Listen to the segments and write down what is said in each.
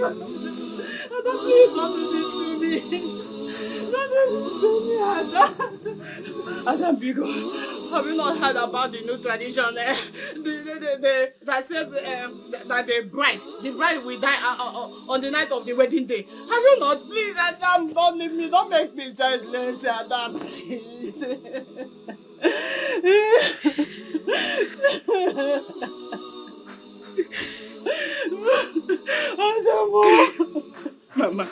Ada, please don't do this to me. Don't do this to me, Ada. Ada, Bigo, have you not heard about the new tradition that says that the bride will die on the night of the wedding day? Have you not? Please, Adam, don't leave me. Don't make me childless, Adam, please. Adam, Mama.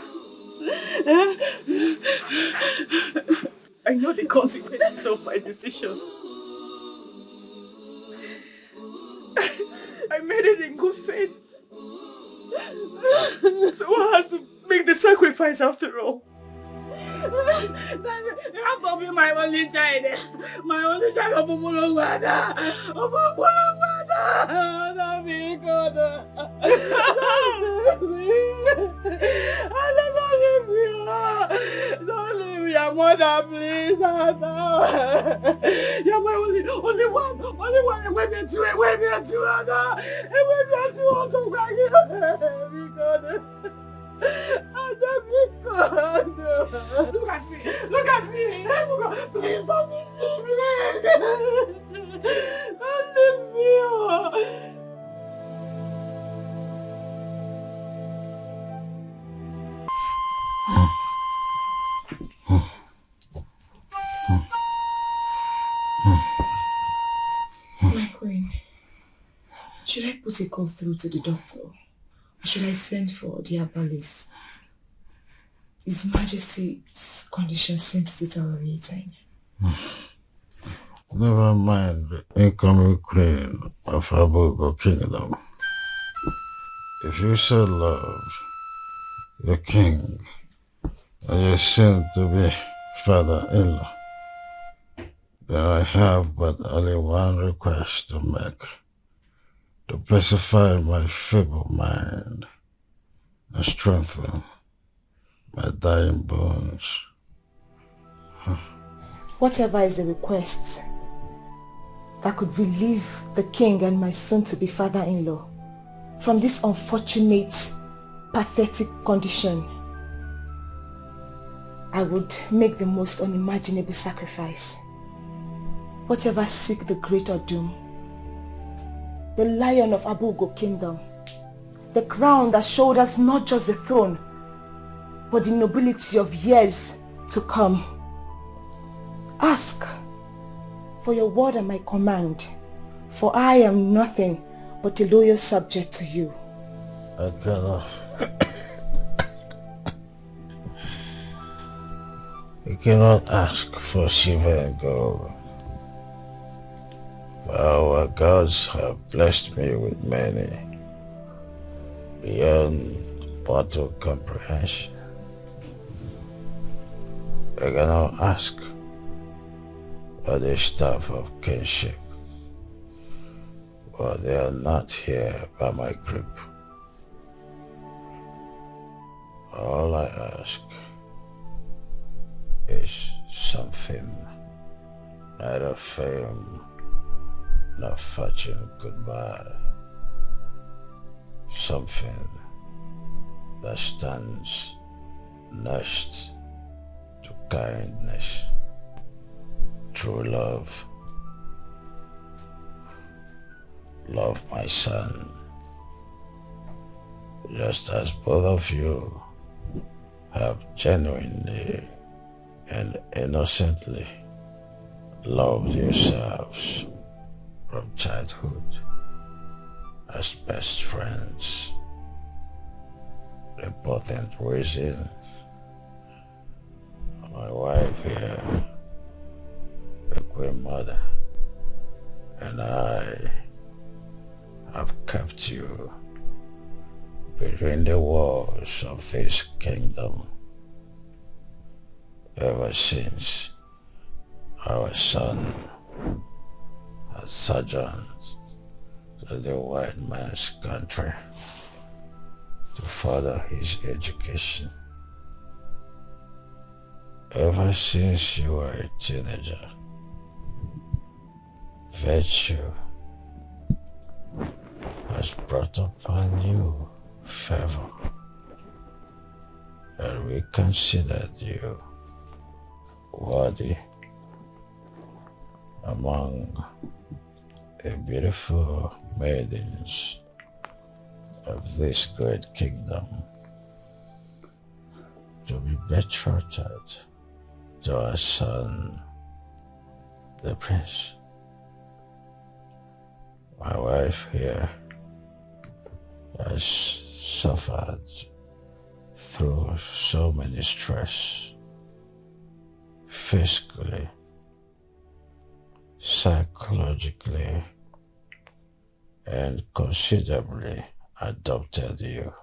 I know the consequences of my decision. I made it in good faith. So one has to make the sacrifice after all. You have to be my only child. My only child of Umulungwada. Of Umulungwada. Don't be good. Don't leave me, your mother, please. You're my only one. Wait me to Ada. Wait me to also cry. Be good. Ada, be good. Look at me. Please don't leave me. Don't leave me. My queen, should I put a call through to the doctor? Or should I send for the herbalist? His Majesty's condition seems deteriorating. Never mind the incoming queen of Abugo Kingdom. If you so love your king and you seem to be father-in-law, then I have but only one request to make, to pacify my feeble mind and strengthen my dying bones. Whatever is the request that could relieve the king and my soon-to-be father-in-law from this unfortunate, pathetic condition, I would make the most unimaginable sacrifice. Whatever seek the greater doom. The lion of Abugo Kingdom, the crown that shoulders not just the throne, but the nobility of years to come. Ask for your word and my command, for I am nothing but a loyal subject to you. I cannot. You cannot ask for silver and gold. For our gods have blessed me with many, beyond mortal comprehension. I cannot ask for the staff of kinship, but they are not here by my grip. All I ask is something neither fame nor fortune could buy. Something that stands next to kindness, true love. Love, my son, just as both of you have genuinely and innocently loved yourselves from childhood as best friends. The important reason my wife here, the Queen Mother, and I have kept you between the walls of this kingdom ever since our son has sojourned to the white man's country to further his education. Ever since you were a teenager, virtue has brought upon you favor and we considered you worthy among the beautiful maidens of this great kingdom to be betrothed to our son, the prince. My wife here has suffered through so many stress, physically, psychologically, and considerably adopted you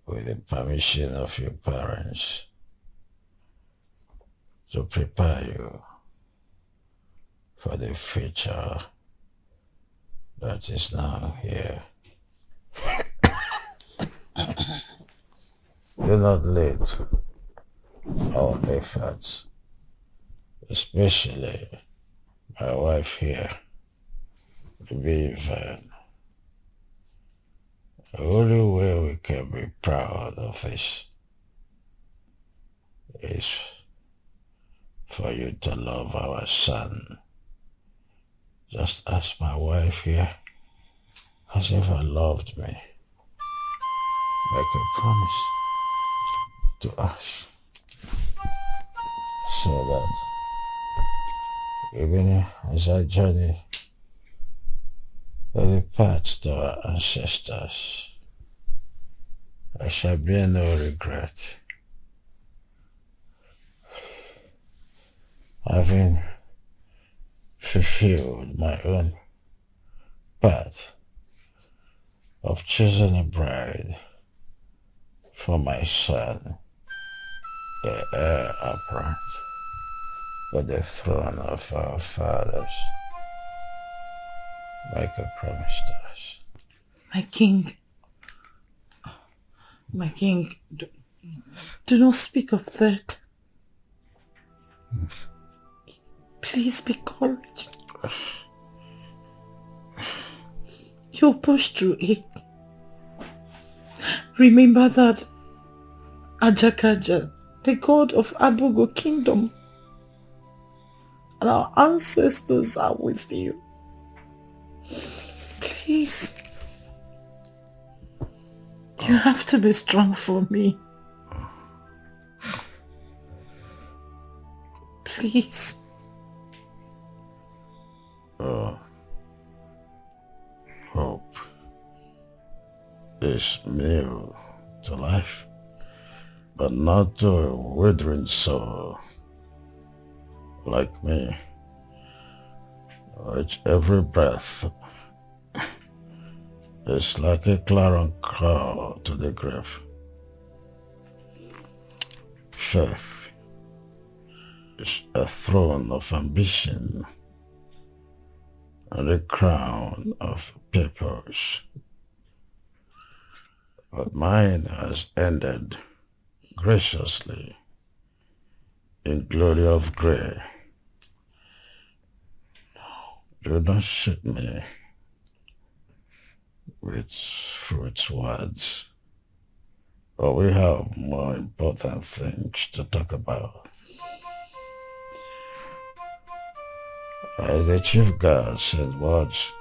with the permission of your parents to prepare you for the future that is now here. Do not let our efforts, especially my wife here, be in vain. The only way we can be proud of this is for you to love our son, just as my wife here has ever loved me. Make a promise to us so that even as I journey the path to our ancestors, I shall bear no regret, having fulfilled my own path of choosing a bride for my son, the heir apparent to the throne of our fathers. Make a promise to us. My king, do not speak of that. Please be courage. You'll push through it. Remember that Ajakaja, the god of Abogo kingdom, and our ancestors are with you. Please. You have to be strong for me. Please. Hope is new to life, but not to a withering soul like me, which every breath is like a clarion call to the grave. Faith is a throne of ambition and a crown of purpose. But mine has ended graciously in glory of grey. Do not shoot me with fruits words, but we have more important things to talk about. As the chief guard sent words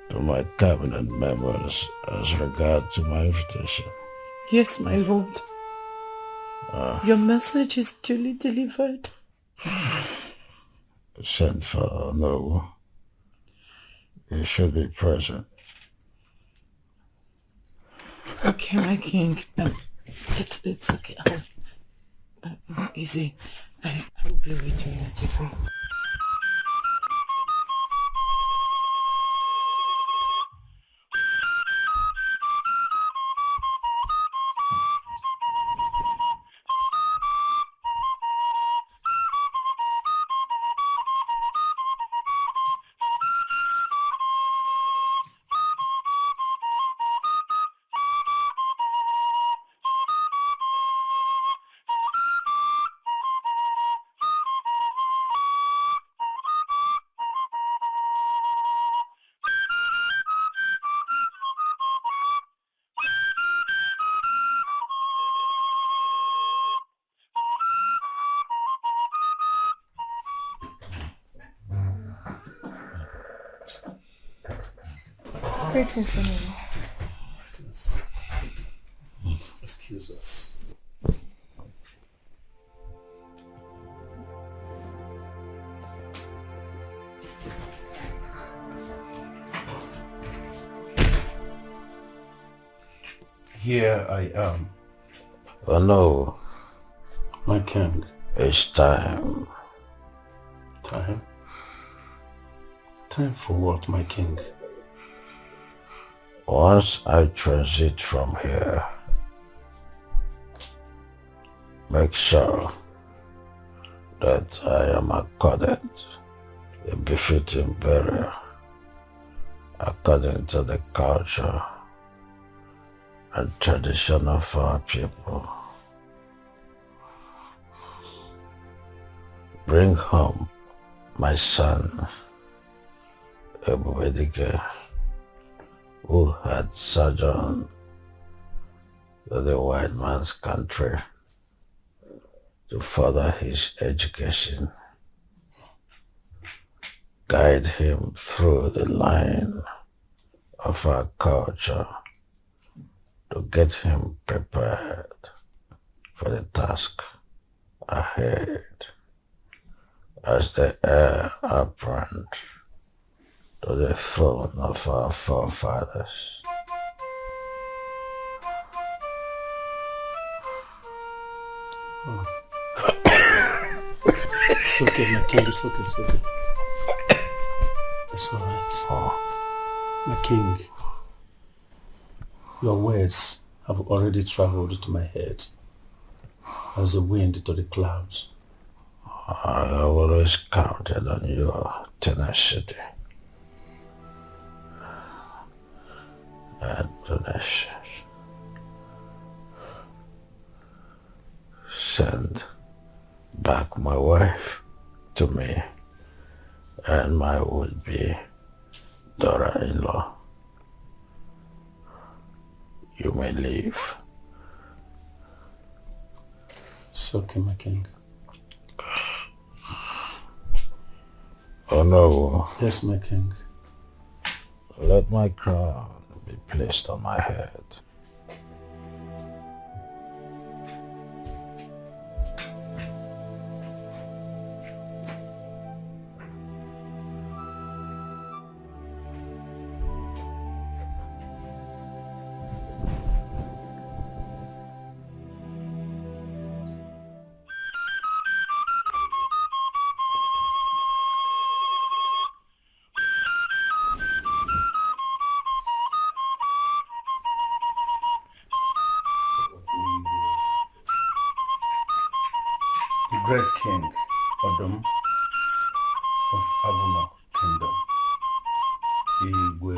to my cabinet members as regard to my invitation. Yes, my lord. Your message is duly delivered. Sent for no. You should be present. Okay, my king. It's okay. Easy. I will be waiting at your free. Greetings, Sonny. Greetings. Excuse us. Here I am. Oh no. My king. It's time. Time? Time for what, my king? Once I transit from here, make sure that I am accorded a befitting burial according to the culture and tradition of our people. Bring home my son, Ebubedike, who had sojourned to the white man's country to further his education. Guide him through the line of our culture to get him prepared for the task ahead as the heir apparent to the throne of our forefathers. It's okay, my king. It's okay. It's okay. It's all right. Oh. My king, your words have already traveled to my head as the wind to the clouds. I have always counted on your tenacity and tenacious. Send back my wife to me and my would-be daughter-in-law. You may leave. It's okay, my king. Oh no. Yes, my king. Let my crown be placed on my head. The great king, Odom of Abuna Kingdom. Igwe.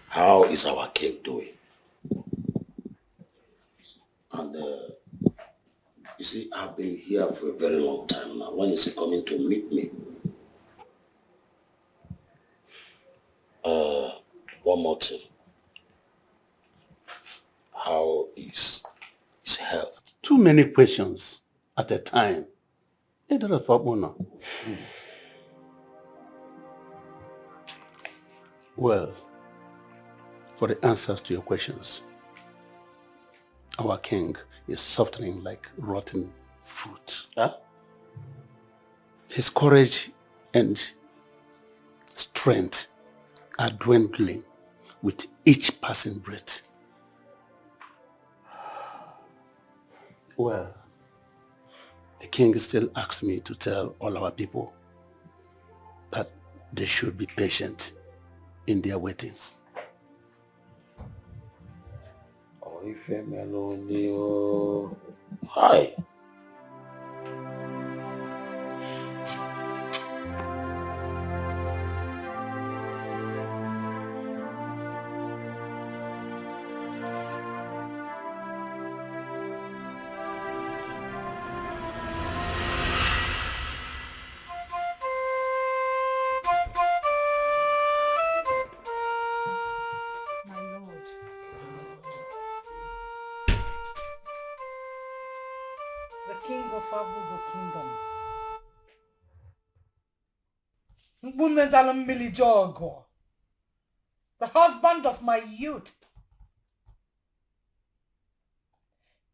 How is our king doing? And you see, I've been here for a very long time now. When is he coming to meet me? One more thing. How is his health? Too many questions at a time. Adora for Abuna. Well, for the answers to your questions, our king is softening like rotten fruit. Huh? His courage and strength are dwindling with each passing breath. Well, the king still asks me to tell all our people that they should be patient in their waitings. Hi. Abugo Kingdom. Mbumendalumbili Jogo, the husband of my youth,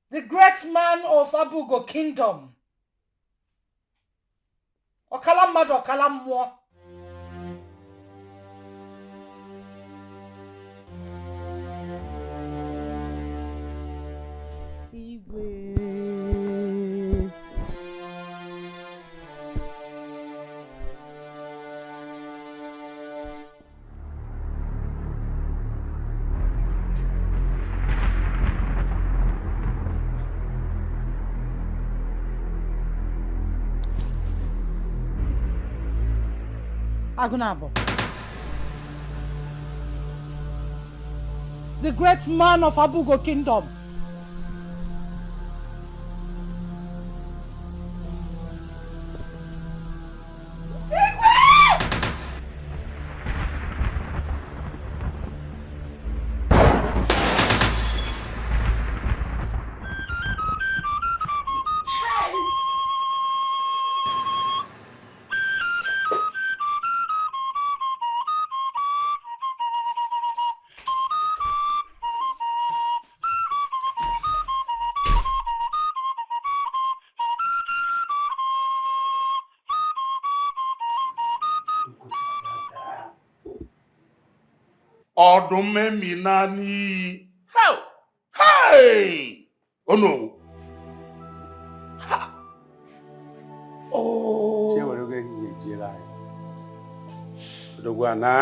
the great man of Abugo Kingdom, Okalamado Okalamwo. Agunabo, the great man of Abugo Kingdom. Ọdún mẹ́mí náà ní. How? Hey! Oh no! Ha! Oh! Ṣé wọ́n ló gẹ́gẹ́ ìwé ìjìlá rẹ̀? Odogbo àná.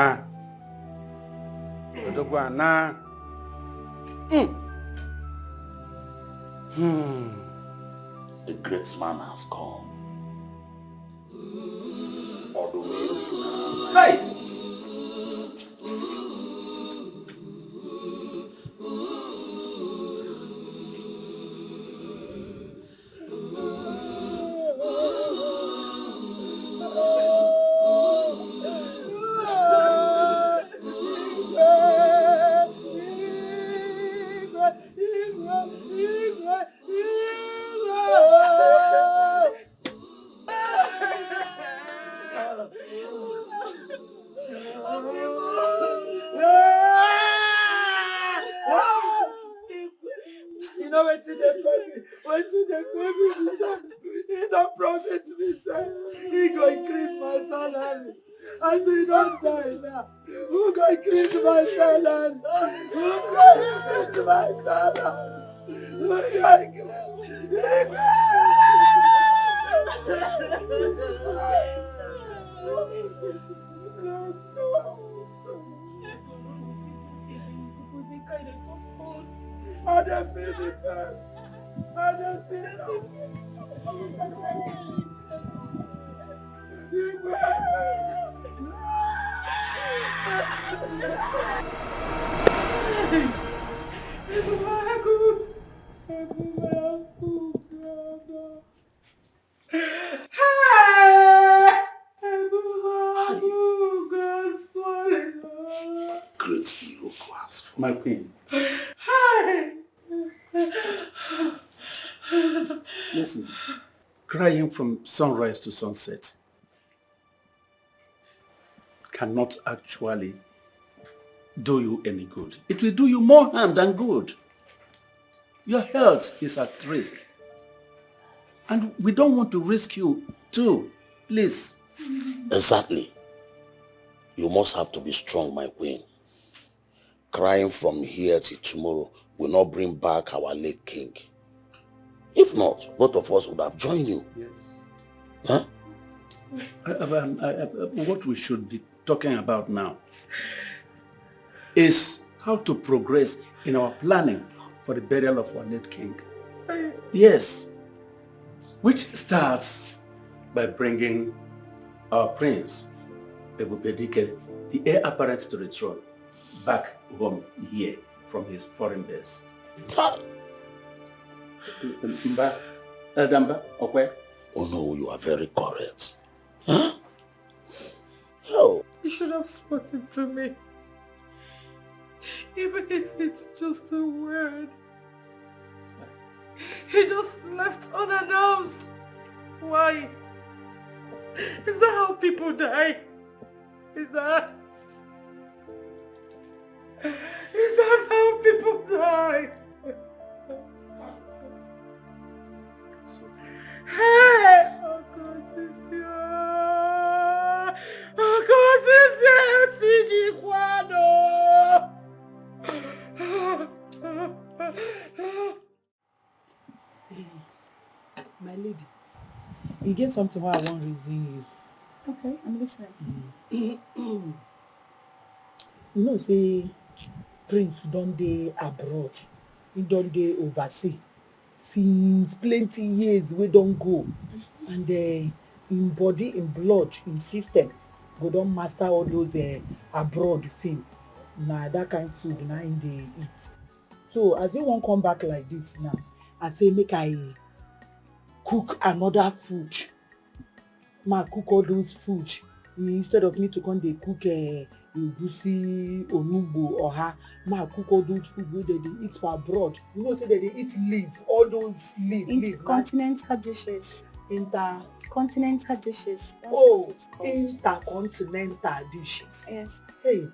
Odogbo àná. A great man has come. Ọdún mẹ́mí náà. Hey! He don't promise me, sir. He go increase my salary. I say he don't die now. Who go increase my salary? Who go increase my salary? Who go increase? I don't feel it, man. I don't feel it. Great hero class. My queen. Listen, crying from sunrise to sunset cannot actually do you any good. It will do you more harm than good. Your health is at risk. And we don't want to risk you too. Please. Exactly. You must have to be strong, my queen. Crying from here till tomorrow will not bring back our late king. If not, both of us would have joined you. Yes. Huh? What we should be talking about now is how to progress in our planning for the burial of our late king. Yes. Which starts by bringing our prince, Ebubedike, the heir apparent to the throne, back home here from his foreign base. Oh no, you are very correct. Huh? Oh. You should have spoken to me. Even if it's just a word. He just left unannounced. Why? Is that how people die? Is that how people die? Hey! My lady, you get something why I want reason you. Okay, I'm listening. You know, say Prince don dey abroad, he don dey overseas since plenty years we don go, and in body, in blood, in system, go don master all those abroad thing. Na that kind food na him dey eat. So as he wan come back like this now, I say make I cook another food. Ma cook all those food instead of me to come dey cook egusi, onugbo, oha. Ma cook all those food wey dem dey eat for abroad. You know say dem dey eat leaf, all those leaf. Intercontinental dishes. Continental dishes. That's what it's called. Intercontinental dishes. Yes. Hey,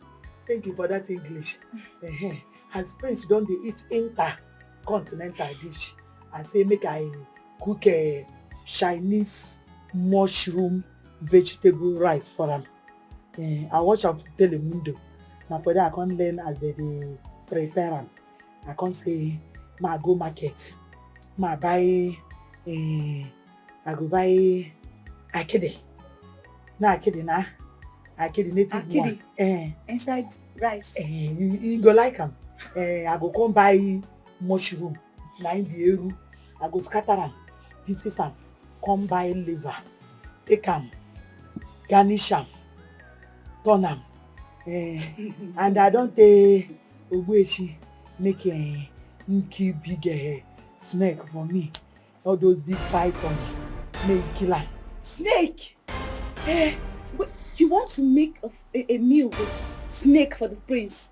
thank you for that English. As Prince don dey eat intercontinental dish, I say make I cook Chinese mushroom vegetable rice for am. I watch am for Telemundo. Na for that I come learn as they dey prepare am. I come say ma go market, ma buy I go buy akidi. Na akidi native Akidi. one. Inside rice. You go like am. I go come buy mushroom. Na im be eru. I go scatter am, pieces am, come buy liver, take am, garnish am, turn am. And I don take ogbuechi make him keep big snake for me. All those big pythons, make kill am. Snake? Wait, you want to make a meal with snake for the prince?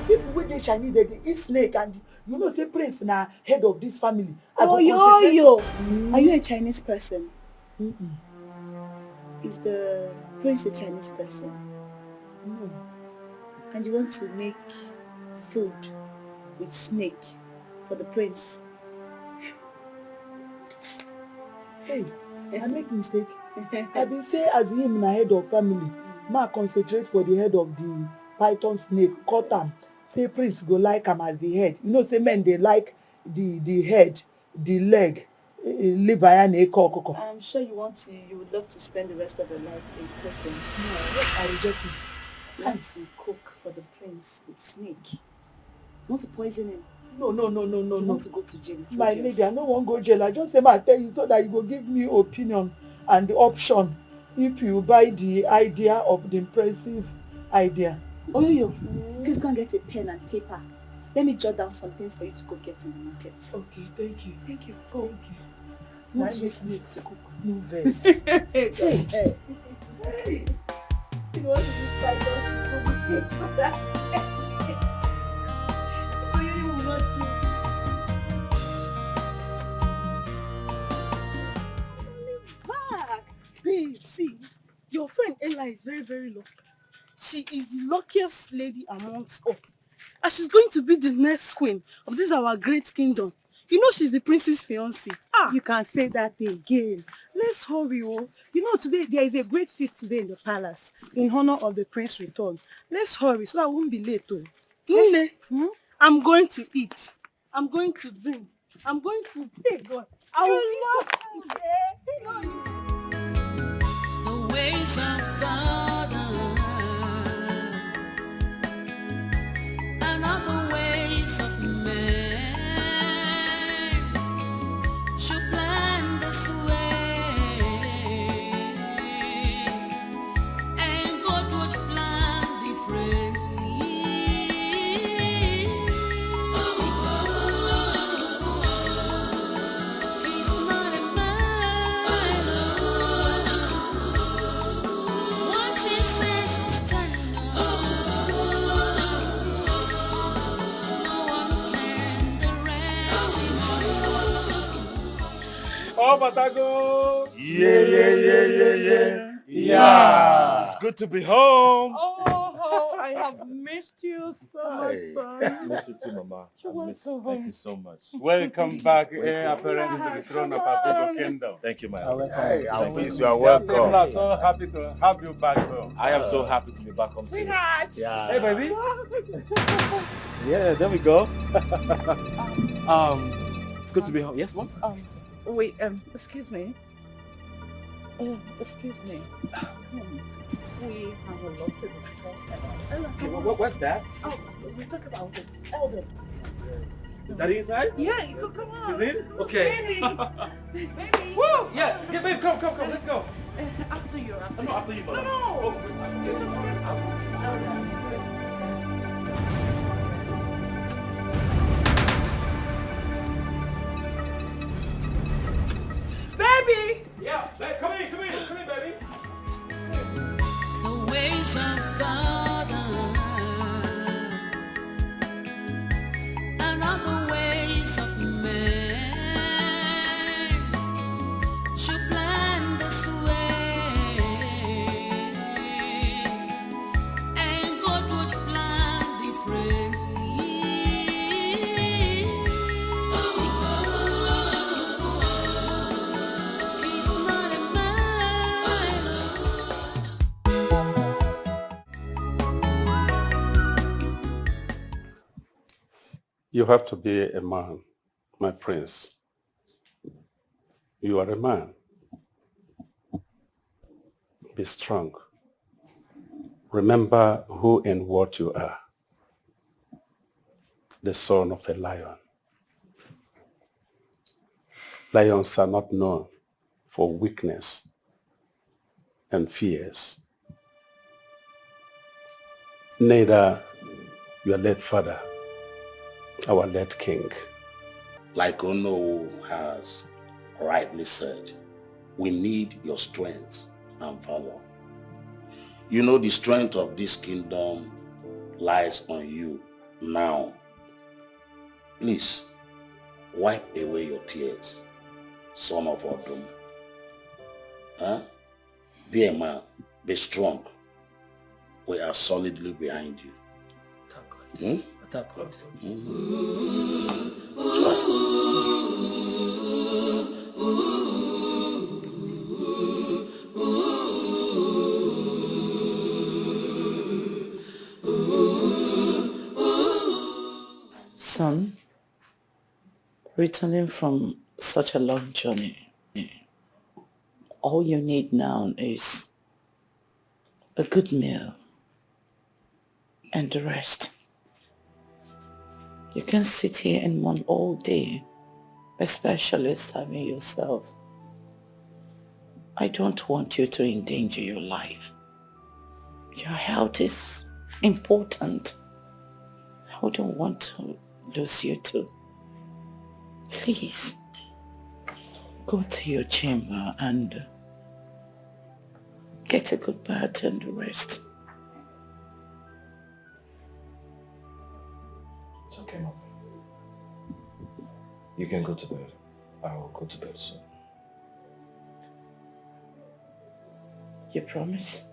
People wey dey Chinese, they dey eat snake, and you know say Prince na head of this family. Are you a Chinese person? Is the prince a Chinese person? No. And you want to make food with snake for the prince? Hey, I make mistake. I been say as him na head of family, ma concentrate for the head of the python snake, cut am. Say Prince go like am as the head. You know say men dey like the head, the leg, liver and okoko. I'm sure you would love to spend the rest of your life in prison. No, I reject it. You want to cook for the prince with snake? You want to poison him? No. You want to go to jail? My lady, I no wan go jail. I just say ma tell you so that you go give me opinion and the option if you buy the idea of the impressive idea. Oyoyo, please go and get a pen and paper. Let me jot down some things for you to go get in the market. Okay, thank you. Thank you. Go. Thank you. You want to use snake to cook? No vex. Hey. You want to use python to cook? So you will not do. Back! Babe, see, your friend Ella is very, very lucky. She is the luckiest lady amongst all. And she's going to be the next queen of this our great kingdom. You know she's the prince's fiancée. You can say that again. Let's hurry, oh. You know today there is a great feast today in the palace in honor of the prince's return. Let's hurry so I won't be late, oh. Nne, I'm going to eat. I'm going to drink. I'm going to take God. I will love you. The ways of God and not the ways of men. Should plan this way, and God would plan differently. He's not a man. What he says will stand. No one can direct him on what to do. Oh, Batago! Yeah. It's good to be home. Oh, I have missed you so much, son. Missed you too, Mama. Thank you so much. Welcome back, heir apparent to the throne of Abugo Kingdom. Thank you, my Hey, Alvis. you are People welcome. are so happy to have you back home. I am so happy to be back home too. Sweetheart. Yeah. Hey, baby. Yeah, there we go. It's good to be home. Yes, Mom? Wait, excuse me. Excuse me. We have a lot to discuss about. Okay, what's that? Oh, we talk about the elders. Is that inside? Yeah, come on. Is it? Okay. Baby. Woo! Yeah, babe, come, let's go. After you. No, after you, Mama. No. You just get up. Baby! Yeah, come in, baby. The ways of God and other ways of man should plan this way, and God would plan differently. He's not a man. You have to be a man, my prince. You are a man. Be strong. Remember who and what you are. The son of a lion. Lions are not known for weakness and fears. Neither your late father, our late king. Like Ono has rightly said, we need your strength and valor. You know the strength of this kingdom lies on you now. Please, wipe away your tears, son of Odom. Huh? Be a man, be strong. We are solidly behind you. Thank God. Son, returning from such a long journey, all you need now is a good meal and the rest. You can sit here and mourn all day, especially starving yourself. I don't want you to endanger your life. Your health is important. I wouldn't want to lose you too. Please, go to your chamber and get a good bath and rest. It's okay, Mom. You can go to bed. I will go to bed soon. You promise?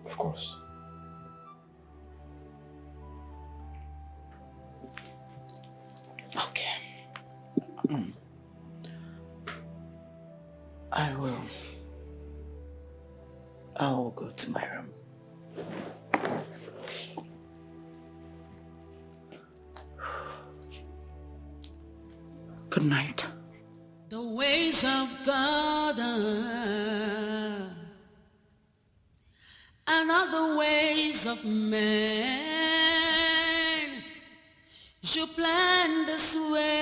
Of course. Okay. I will go to my room. Good night. The ways of God and other ways of man should plan this way,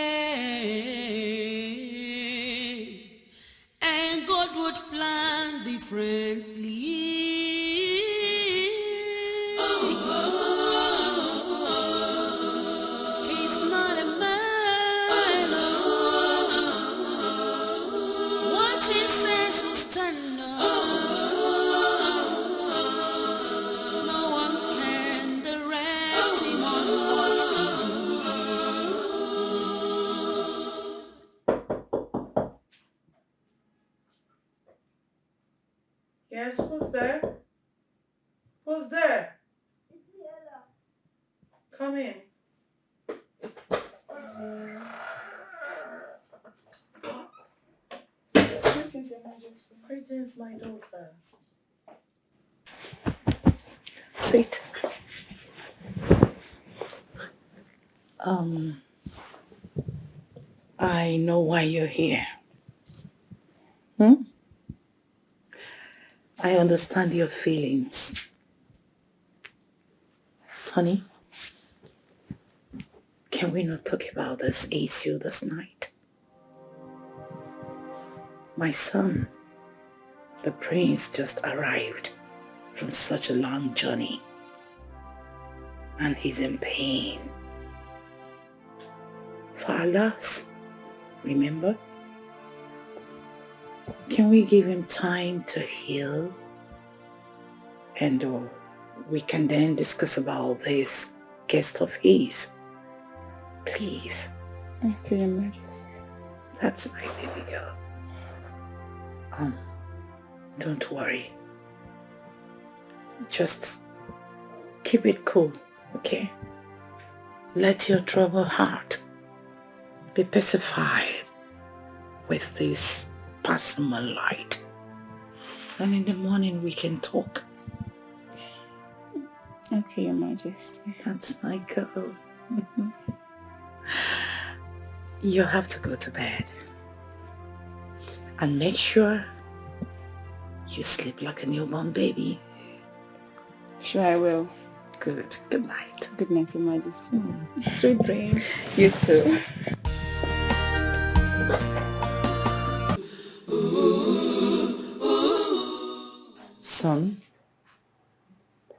and God would plan differently. He's not a man. What he says will stand up. No one can direct him on what to do. Yes, who's there? Who's there? Come in. Greetings, Your Majesty. Greetings, my daughter. Sit. I know why you're here. I understand your feelings. Honey, can we not talk about this issue this night? My son, the prince, just arrived from such a long journey, and he's in pain. For our loss, remember? Can we give him time to heal? And we can then discuss about this guest of his. Please. Okay, Your Majesty. That's my baby girl. Don't worry. Just keep it cool, okay? Let your troubled heart be pacified with this personal light. And in the morning we can talk. Okay, Your Majesty. That's my girl. You have to go to bed. And make sure you sleep like a newborn baby. Sure, I will. Good. Good night. Good night, Your Majesty. Sweet dreams. You too. Son,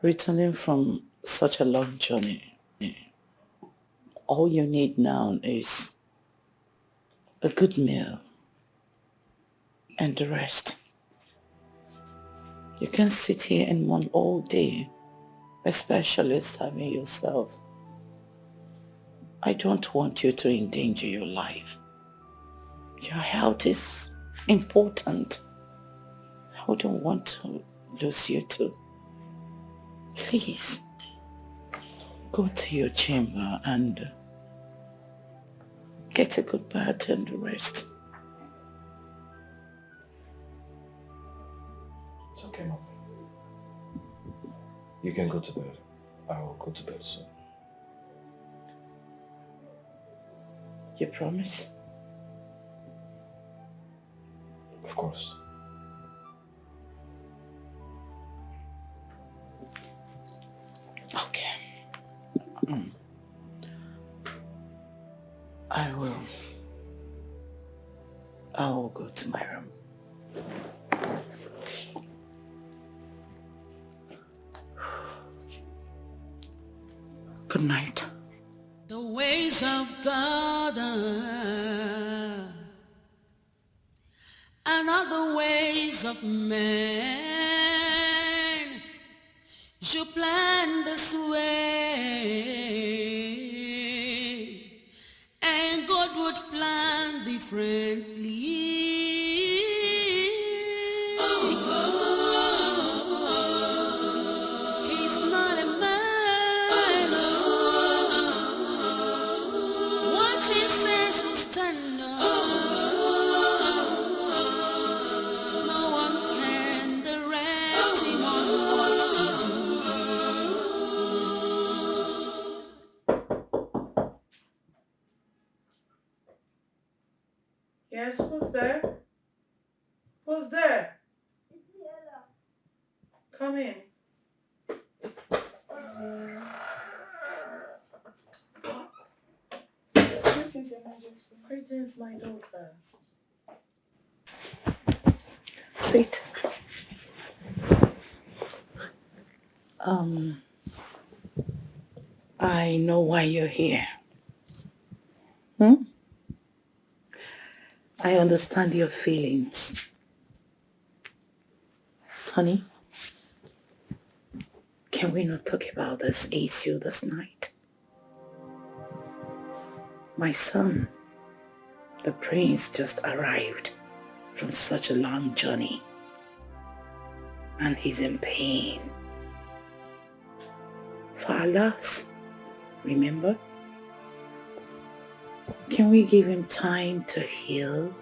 returning from such a long journey, all you need now is a good meal and the rest. You can sit here and mourn all day, especially starving yourself. I don't want you to endanger your life. Your health is important. I don't want to lose you too. Please, go to your chamber and get a good bath and rest. It's okay, Mom. You can go to bed. I will go to bed soon. You promise? Of course. Okay. I will go to my room. Good night. The ways of God are not the ways of man. You plan this way, and God would plan differently. He's not a man. What he says will stand up. No one can direct him on what to do. Yes, who's there? Who's there? Come in. Greetings, Your Majesty. Greetings, my daughter. Sit. I know why you're here. I understand your feelings. Honey, can we not talk about this issue this night? My son, the prince, just arrived from such a long journey, and he's in pain. For our loss, remember? Can we give him time to heal?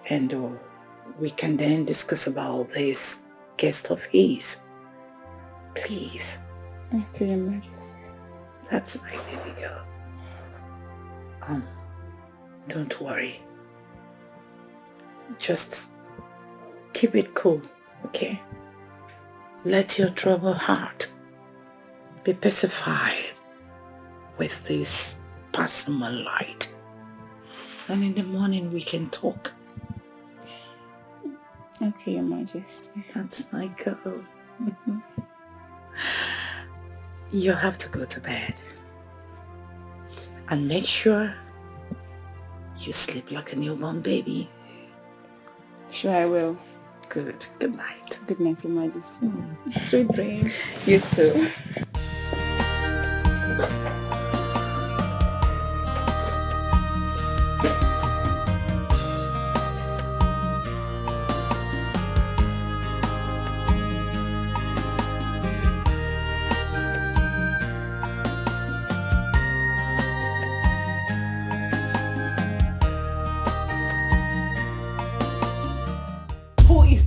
And we can then discuss about this guest of his. Please. Okay, Your Majesty. That's my baby girl. Don't worry. Just keep it cool, okay? Let your troubled heart be pacified with this personal light. And in the morning we can talk. Okay, Your Majesty. That's my girl. You have to go to bed. And make sure you sleep like a newborn baby. Sure, I will. Good. Good night. Good night, Your Majesty. Sweet dreams. You too.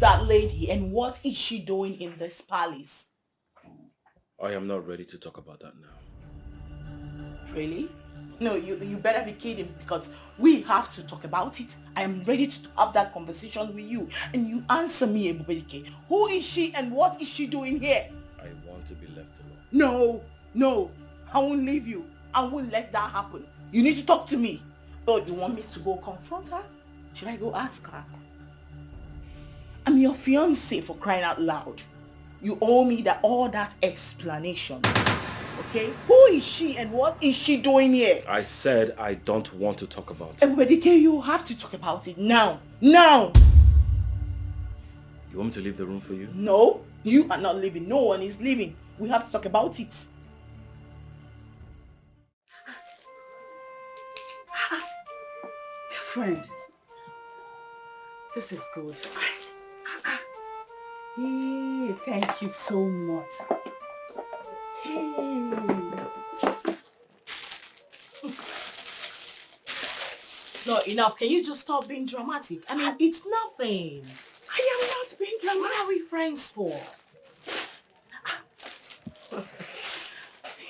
That lady and what is she doing in this palace? I am not ready to talk about that now. Really? No, you better be kidding, because we have to talk about it. I am ready to have that conversation with you, and you answer me, Ebubedike. Who is she and what is she doing here? I want to be left alone. No, I won't leave you. I won't let that happen. You need to talk to me. Oh, you want me to go confront her? Should I go ask her? I'm your fiancé, for crying out loud. You owe me all that explanation. Okay? Who is she and what is she doing here? I said I don't want to talk about it. Everybody, you have to talk about it now. Now! You want me to leave the room for you? No, you are not leaving. No one is leaving. We have to talk about it. Friend, this is good. Hey, thank you so much. Hey. No, enough. Can you just stop being dramatic? I mean, it's nothing. I am not being dramatic. What are we friends for?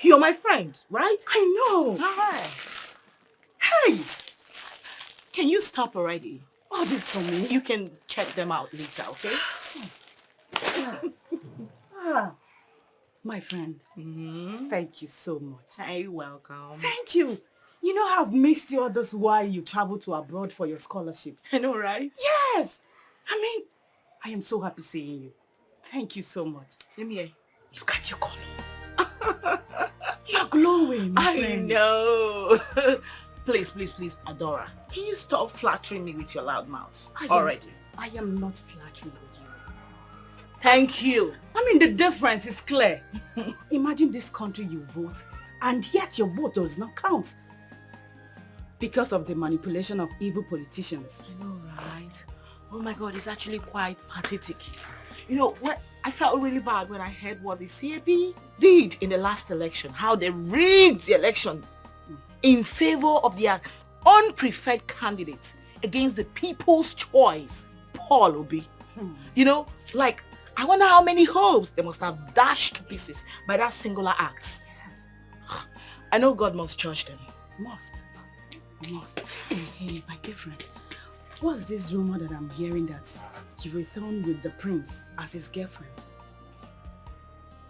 You're my friend, right? I know. Hey! Can you stop already? All this for me. You can check them out later, okay? My friend, thank you so much. You're welcome. Thank you. You know I've missed you all this while you traveled to abroad for your scholarship. I know, right? Yes. I mean, I am so happy seeing you. Thank you so much. Same here. Look at your color. You're glowing, my friend. I know. Please, Adora. Can you stop flattering me with your loud mouth already? I am not flattering with you. Thank you. I mean, the difference is clear. Imagine this country you vote, and yet your vote does not count. Because of the manipulation of evil politicians. I know, right? Oh my God, it's actually quite pathetic. You know, I felt really bad when I heard what the CAP did in the last election. How they rigged the election in favor of their unpreferred candidate against the people's choice, Paul Obi. You know, like, I wonder how many hopes they must have dashed to pieces by that singular act. Yes. I know God must judge them. Must. Hey, my dear friend, what's this rumor that I'm hearing that you returned with the prince as his girlfriend?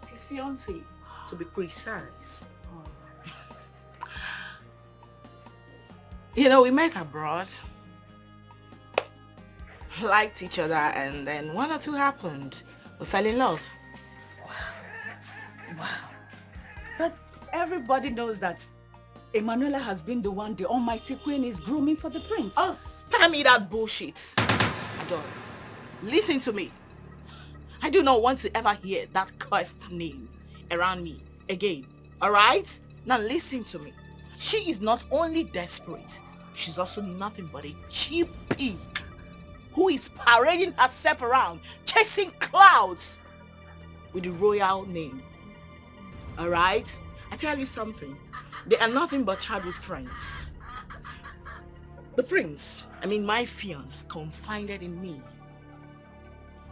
His fiancée, to be precise. You know, we met abroad, liked each other, and then one or two happened. We fell in love. Wow. But everybody knows that Emanuela has been the one the almighty queen is grooming for the prince. Oh, spare me that bullshit. Adora, listen to me. I do not want to ever hear that cursed name around me again, alright? Now listen to me. She is not only desperate, she's also nothing but a cheap pig. who is parading herself around, chasing clouds with the royal name. Alright? I tell you something. They are nothing but childhood friends. The prince, my fiancé, confided in me.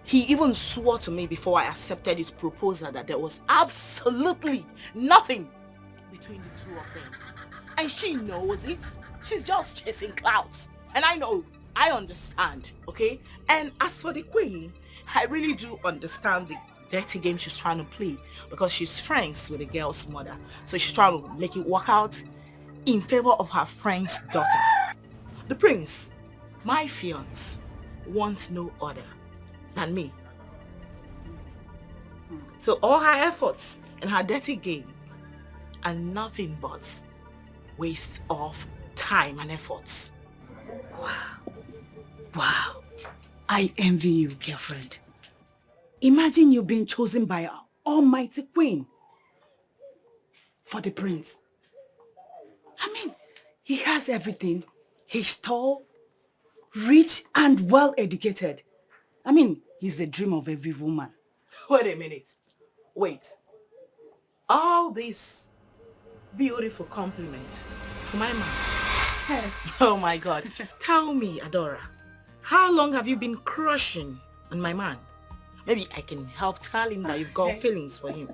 He even swore to me before I accepted his proposal that there was absolutely nothing between the two of them. And she knows it. She's just chasing clouds. And I know, I understand, okay? And as for the queen, I really do understand the dirty game she's trying to play because she's friends with the girl's mother. So she's trying to make it work out in favor of her friend's daughter. The prince, my fiancé, wants no other than me. So all her efforts and her dirty games are nothing but waste of time and efforts. Wow. I envy you, girlfriend. Imagine you being chosen by our almighty queen for the prince. He has everything. He's tall, rich, and well-educated. He's the dream of every woman. Wait a minute. Wait. All these beautiful compliments for my man. Yes. Oh my God. Tell me, Adora, how long have you been crushing on my man? Maybe I can help tell him that you've got feelings for him.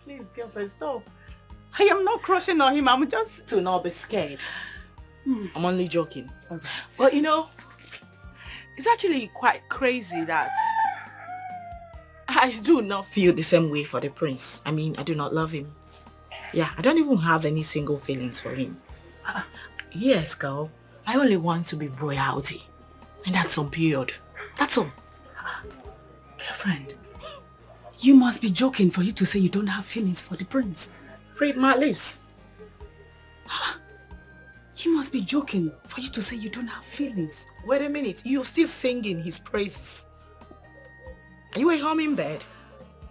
Please, girlfriend, stop. I am not crushing on him. I'm just... Do not be scared. I'm only joking. Okay. But it's actually quite crazy that I do not feel the same way for the prince. I do not love him. Yeah, I don't even have any single feelings for him. Yes, girl. I only want to be royalty. And that's on period. That's all. Girlfriend, you must be joking for you to say you don't have feelings for the prince. Read my lips. You must be joking for you to say you don't have feelings. Wait a minute. You're still singing his praises. Are you a hummingbird?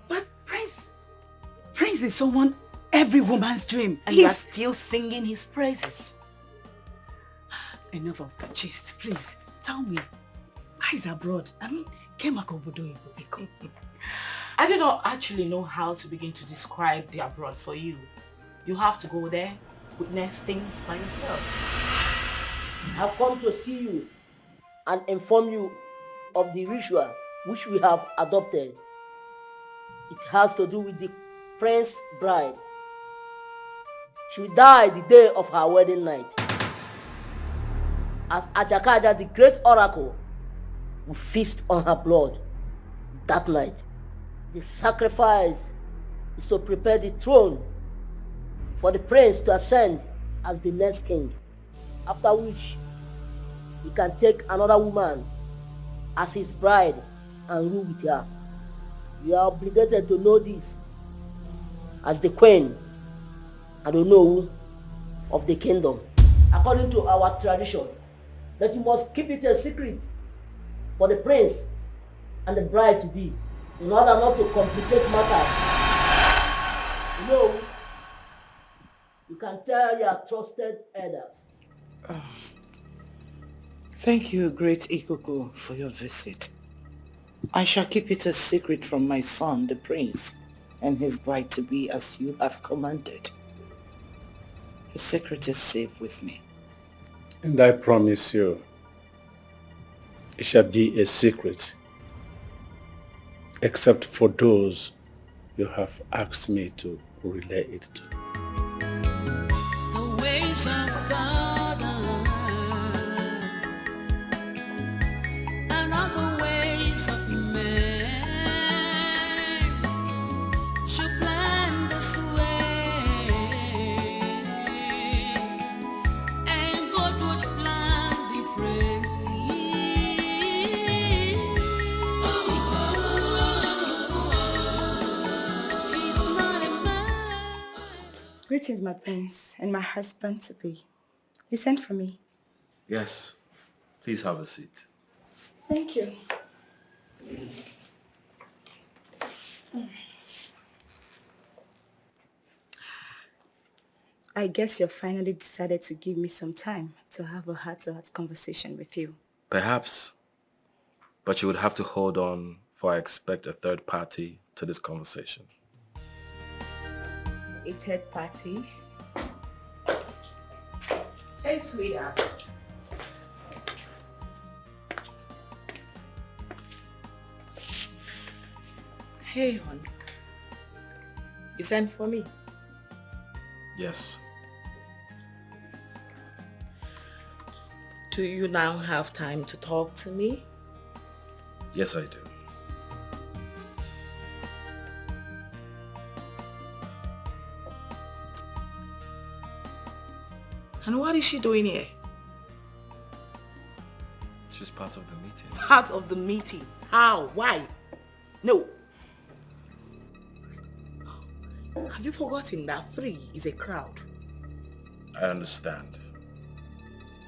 But Prince is someone every woman's dream. And you're still singing his praises. Enough of the gist, please. Tell me, eyes abroad. I do not actually know how to begin to describe the abroad for you. You have to go there, witness things by yourself. I've come to see you and inform you of the ritual which we have adopted. It has to do with the prince's bride. She will die the day of her wedding night. As Ajakaja, the great oracle, will feast on her blood that night. The sacrifice is to prepare the throne for the prince to ascend as the next king, after which he can take another woman as his bride and rule with her. You are obligated to know this as the queen and the know of the kingdom, according to our tradition, that you must keep it a secret for the prince and the bride to be, in order not to complicate matters. You can tell your trusted elders. Thank you, great Ikuku, for your visit. I shall keep it a secret from my son, the prince, and his bride-to-be as you have commanded. The secret is safe with me. And I promise you, it shall be a secret, except for those you have asked me to relay it to. The ways of God and other ways of men should plan this way, and God would plan differently. He's not a man. Greetings, my prince and my husband-to-be. You sent for me. Yes. Please have a seat. Thank you. I guess you've finally decided to give me some time to have a heart-to-heart conversation with you. Perhaps But you would have to hold on, for I expect a third party to this conversation. A third party? Hey, sweetheart. Hey, hon. You sent for me? Yes. Do you now have time to talk to me? Yes, I do. And what is she doing here? She's part of the meeting. Part of the meeting. How? Why? No. Have you forgotten that 3 is a crowd? I understand.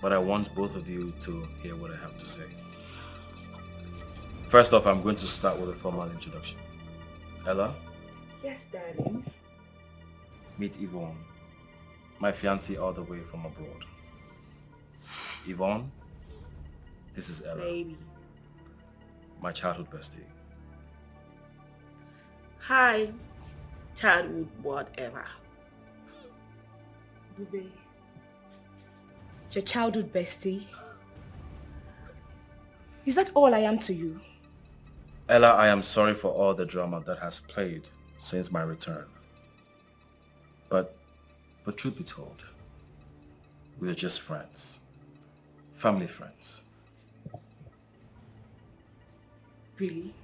But I want both of you to hear what I have to say. First off, I'm going to start with a formal introduction. Ella? Yes, darling. Meet Yvonne, my fiancée all the way from abroad. Yvonne, this is Ella. Baby. My childhood bestie. Hi. Childhood whatever. Bube, your childhood bestie? Is that all I am to you? Ella, I am sorry for all the drama that has played since my return. But truth be told, we are just friends. Family friends. Really?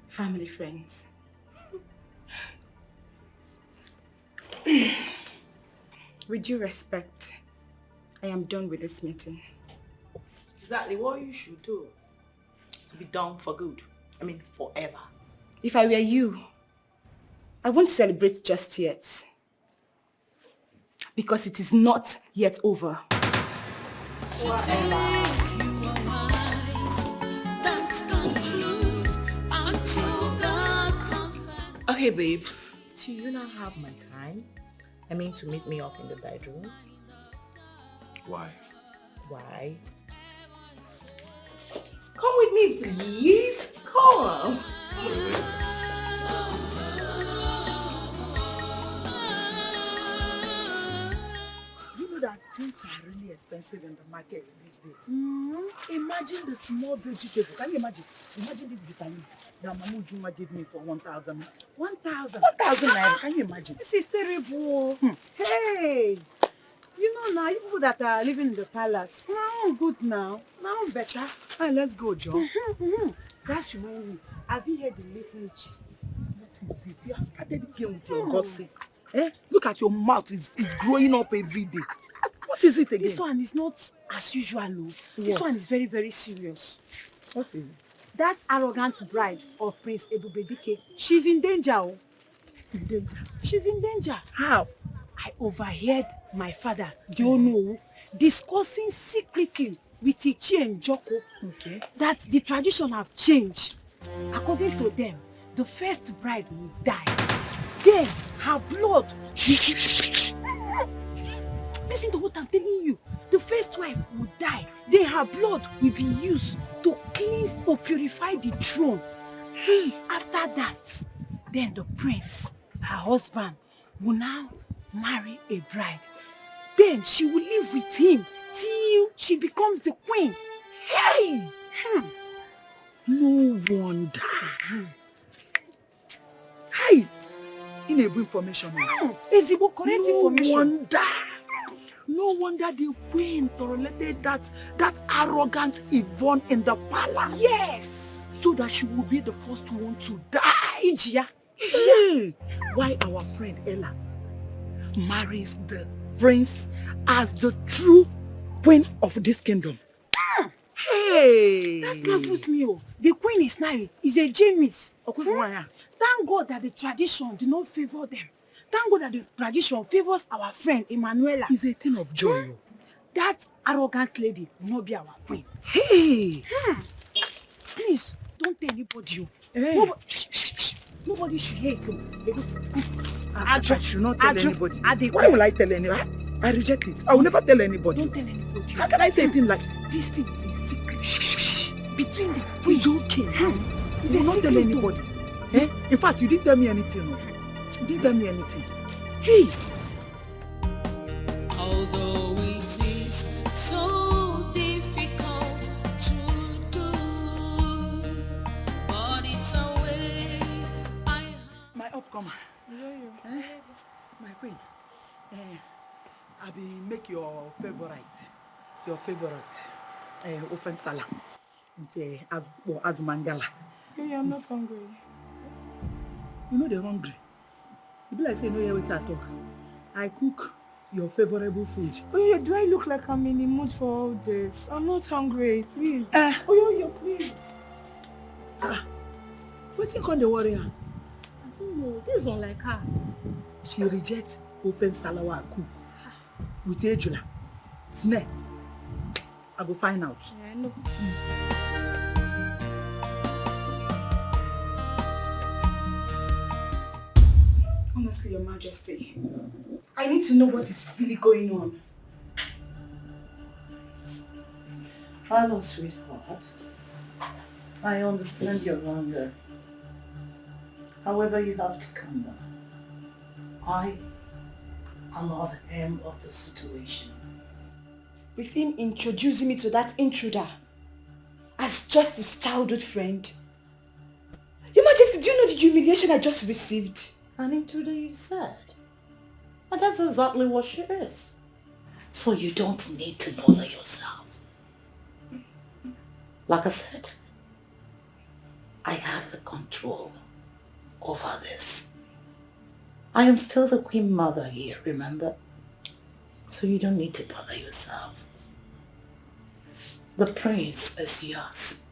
Family friends? With due respect, I am done with this meeting. Exactly what you should do. To be done for good. I mean, forever. If I were you, I won't celebrate just yet. Because it is not yet over. Okay, babe. Do you now have my time? I mean, to meet me up in the bedroom. Why? Why? Come with me, please. Come. You know that things are really expensive in the market these days. Imagine the small vegetable. Can you imagine? Imagine this vitamin that Mamu Juma gave me for 1,000. 1,000 naira. Can you imagine? This is terrible. Hey, you know now, you people that are living in the palace, now good now, now better. Hey, let's go, John. That reminds me, have you heard the latest gist? What is it? You have started again with your gossip. Eh? Look at your mouth, it's growing up every day. What is it again? This one is not as usual. This one is very, very serious. What is it? That arrogant bride of Prince Ebubedike, she's in danger. In danger? She's in danger. How? I overheard my father, Diono, discussing secretly with Ichi and Joko that the tradition have changed. According to them, the first bride will die. Then her blood will... Listen to what I'm telling you. The first wife will die. Then her blood will be used to cleanse or purify the throne. After that, then the prince, her husband, will now marry a bride. Then she will live with him till she becomes the queen. Hey! No wonder. Hey! Inable information. Ezibo correct information. No wonder the queen tolerated that arrogant Yvonne in the palace. Yes! So that she will be the first one to die. Ijia. Hey! Why our friend Ella marries the prince as the true queen of this kingdom. Hey! That's not with me. The queen is now is a genius. Thank God that the tradition did not favor them. Thank God that the tradition favors our friend Emanuela. It's a thing of joy. That arrogant lady will not be our queen. Hey! Please, don't tell anybody. Hey. Nobody should hear it. I should not tell anybody. Why will I tell anybody? I reject it. I will never tell anybody. Don't tell anybody. How can I say a thing like this thing is a secret? between them. It's okay. It's You a will not tell secret anybody. Eh? In fact, you didn't tell me anything. You didn't tell me anything. Hey! Although it is so difficult to do, but it's a way I have. My upcomer. Eh? My queen. I be make your favorite offense salad. Azumangala. Hey, I'm not hungry. You know they're hungry. You be like say you know hear what I talk. I cook your favorable food. Oh yeah, do I look like I'm in the mood for all this? I'm not hungry, please. Please. What you call the warrior? I don't know. This is not like her. She rejects offense salad I cook with ejula. Snare. I go find out. Yeah, I know. Honestly, Your Majesty, I need to know what is really going on. Hello, sweetheart. I understand your anger. However, you have to calm down. I am not the helm of the situation. With him introducing me to that intruder as just his childhood friend. Your Majesty, do you know the humiliation I just received? An intruder, you said. And that's exactly what she is. So you don't need to bother yourself. Like I said, I have the control over this. I am still the Queen Mother here, remember? So you don't need to bother yourself. The prince is yours.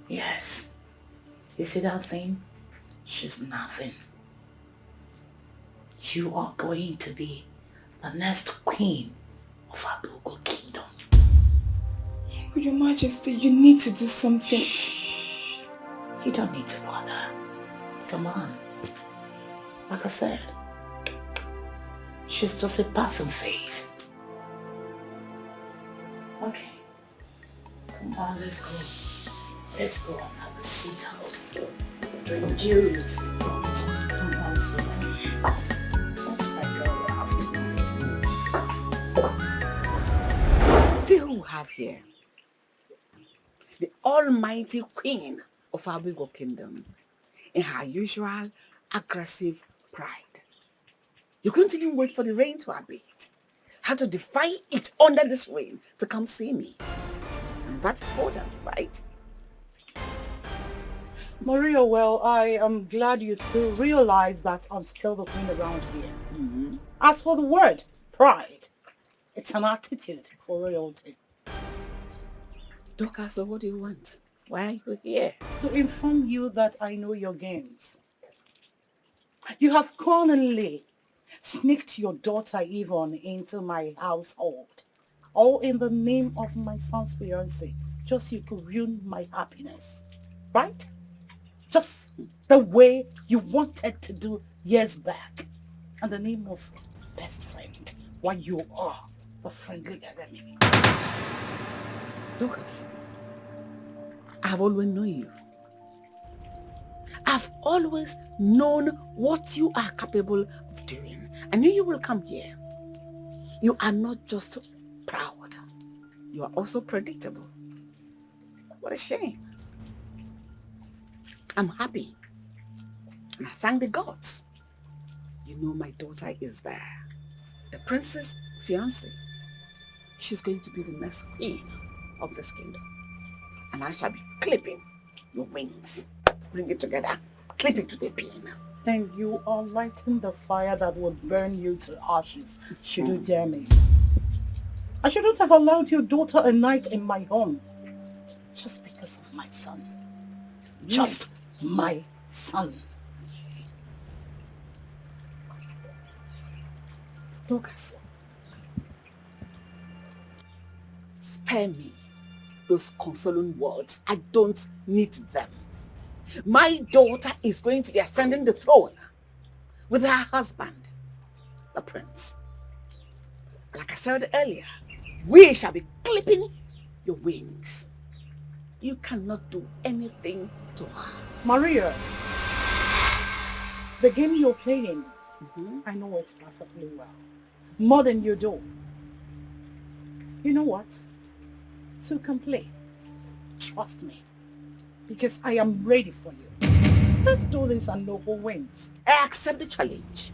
Yes. You see that thing? She's nothing. You are going to be the next queen of Abugo Kingdom. But Your Majesty, you need to do something. You don't need to bother. Come on. Like I said, she's just a passing phase. Okay. Come on, let's go. Let's go and have a sit out. Drink juice. Come on, sweetheart. That's my girl after. See who we have here. The almighty queen of Abugo Kingdom in her usual aggressive pride. You couldn't even wait for the rain to abate. Had to defy it under this rain to come see me. And that's important, right? Maria, well, I am glad you still realize that I'm still the queen around here. As for the word, pride, it's an attitude for royalty. Doka, so what do you want? Why are you here? To inform you that I know your games. You have cunningly sneaked your daughter Yvonne into my household, all in the name of my son's fiancé, just so you could ruin my happiness, right? Just the way you wanted to do years back, in the name of best friend, while you are the friendly enemy. Dorcas, I've always known you. I've always known what you are capable of doing. I knew you will come here. You are not just proud. You are also predictable. What a shame. I'm happy. And I thank the gods. You know my daughter is there. The princess fiancé. She's going to be the next queen of this kingdom. And I shall be clipping your wings. Bring it together. Clip it to the pin. And you are lighting the fire that would burn you to ashes, should you dare me. I shouldn't have allowed your daughter a night in my home. Just because of my son. Just my son. Lucas, spare me those consoling words. I don't need them. My daughter is going to be ascending the throne with her husband, the prince. Like I said earlier, we shall be clipping your wings. You cannot do anything to her. Maria, the game you're playing, I know it perfectly well. More than you do. You know what? So you can play. Trust me. Because I am ready for you. Let's do this and know who wins. I accept the challenge.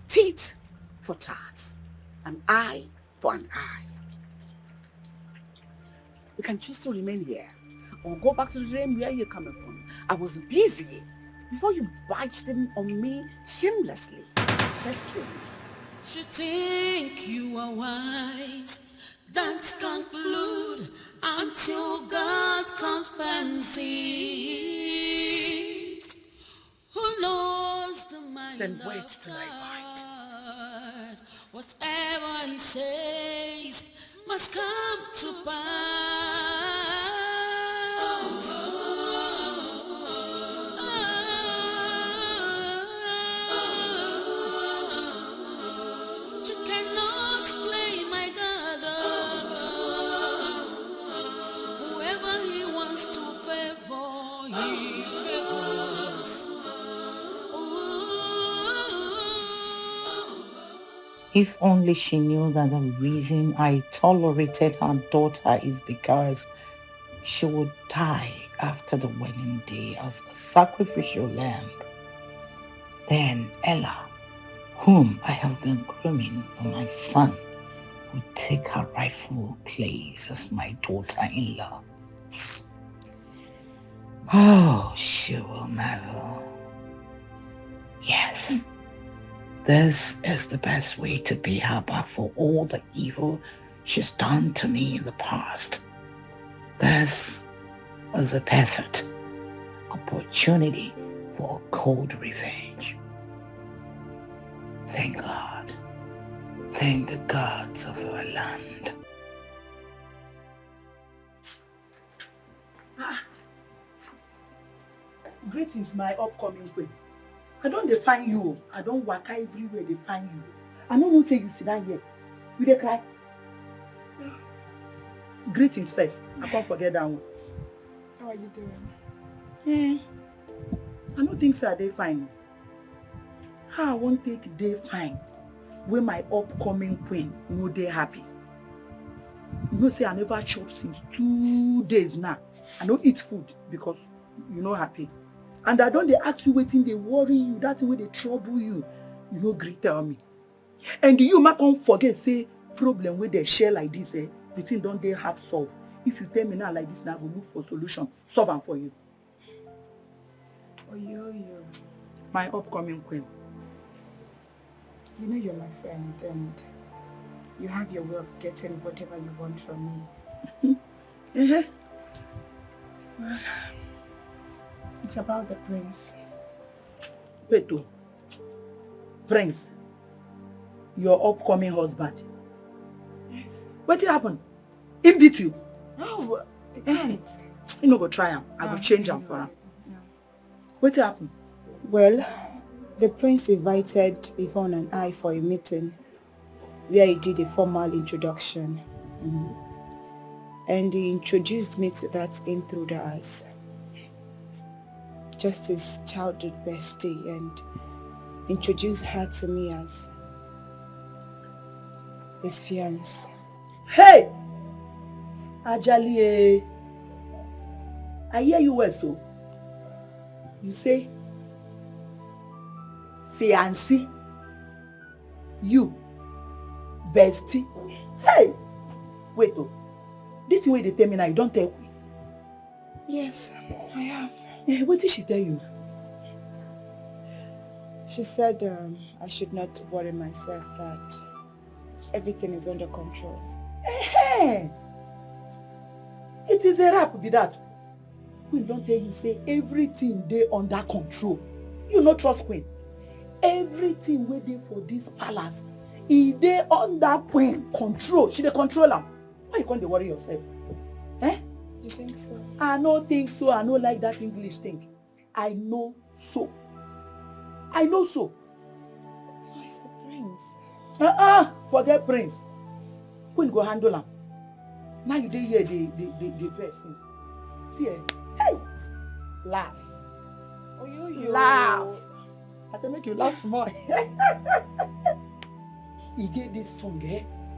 Teeth for tat. An eye for an eye. You can choose to remain here or go back to the realm where you're coming from. I was busy before you barged in on me shamelessly. So excuse me. You think you are wise, don't conclude until God confirms it. Who knows the mind Then wait of till I bite. God? Whatever he says must come to pass. You cannot play my God. Whoever he wants to favor, he favors. If only she knew that the reason I tolerated her daughter is because she would die after the wedding day as a sacrificial lamb. Then Ella, whom I have been grooming for my son, would take her rightful place as my daughter-in-law. Oh, she will never. Yes, this is the best way to pay her back for all the evil she's done to me in the past. This is a perfect opportunity for a cold revenge. Thank God. Thank the gods of our land. Greetings, my upcoming queen. I don't define you. I don't work everywhere they find you. I don't know say you sit down here. You dey cry. Greetings first. I can't forget that one. How are you doing? I don't think so they fine. How I won't take day fine when my upcoming queen no dey happy. You know say I never chop since 2 days now. I don't eat food because you no happy. And I don't they ask you waiting, they worry you, that's way they trouble you. You know, greet tell me. And you ma come forget say problem where they share like this, the thing don't they have solved. If you tell me now like this, now I will look for solution, solve them for you. Oh, you. My upcoming queen. You know you're my friend and you have your way of getting whatever you want from me. Well, it's about the prince. Wait, Prince, your upcoming husband. Yes. What did happen? Him beat you? No, I can't. You no go try him. I will change him for him. No. What happened? Well, the prince invited Yvonne and I for a meeting where he did a formal introduction. And he introduced me to that intruder as just his childhood bestie and introduced her to me as his fiancé. Hey! Ajali, I hear you well, so. You say, fiancé, you, bestie. Hey! Wait, this way they tell me now, you don't tell me. Yes, I have. What did she tell you? She said I should not worry myself, that everything is under control. Hey! It is a rap, be that. Queen don't tell you, say everything they under control. You no trust Queen. Everything we dey for this palace, they under Queen control. She dey control am. Why you can't worry yourself? You think so? I no think so. I no like that English thing. I know so. I know so. Where's the prince? Forget prince. Queen go handle him. Now you dey hear the verse since. See, hey, laugh. Oh, laugh. I said, make you laugh more. He gave this song,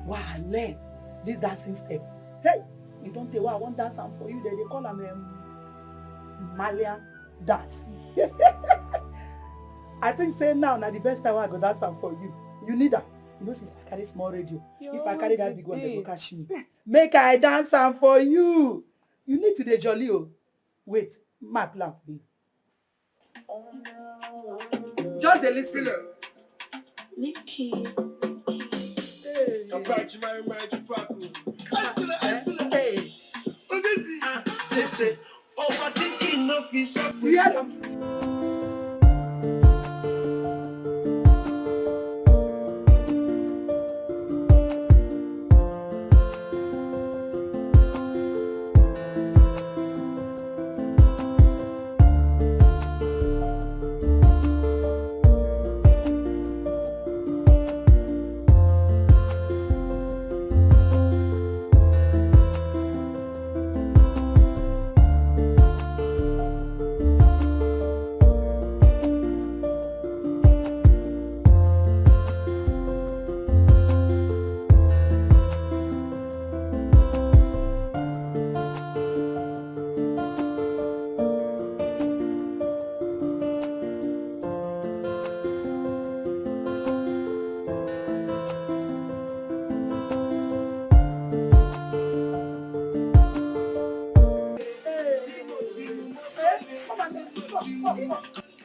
wow, I learned this dancing step. Hey, you don't tell why I want dance for you. They call him Malian dance. I think say now the best time I go dance for you. You need that. You know, since I carry small radio, if I carry that big one, they go catch me. Make I dance for you. You need to the jolly. Wait, my plan for you. Just the listen.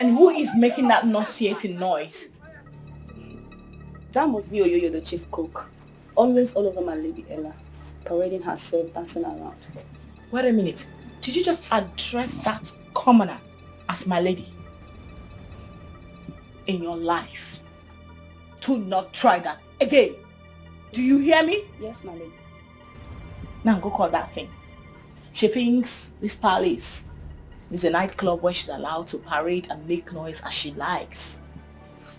And who is making that nauseating noise? That must be Oyoyo, the chief cook. Always all over my lady Ella, parading herself, dancing around. Wait a minute. Did you just address that commoner as my lady? In your life. Do not try that again. Do you hear me? Yes, my lady. Now go call that thing. She thinks this palace is a nightclub where she's allowed to parade and make noise as she likes.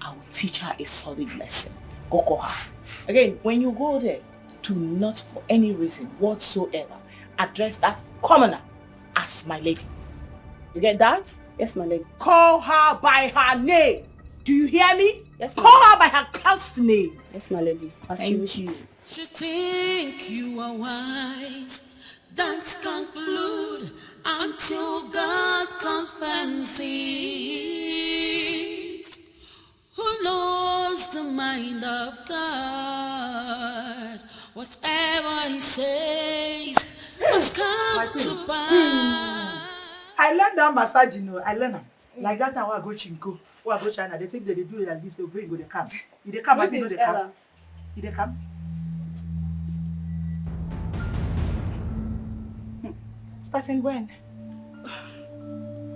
I will teach her a solid lesson. Go call her. Again, when you go there, do not for any reason whatsoever address that commoner as my lady. You get that? Yes, my lady. Call her by her name. Do you hear me? Yes, call her by her cast name. Yes, my lady. As she wishes. You think you are wise, don't conclude until God confirms it. Who knows the mind of God? Whatever he says must come to pass. I learned that massage, you know. I learned them. Like that time when I go Chinko, when I go China, they say they do it like this, they bring go the camp. If they come, I think they come. If they come. Starting when?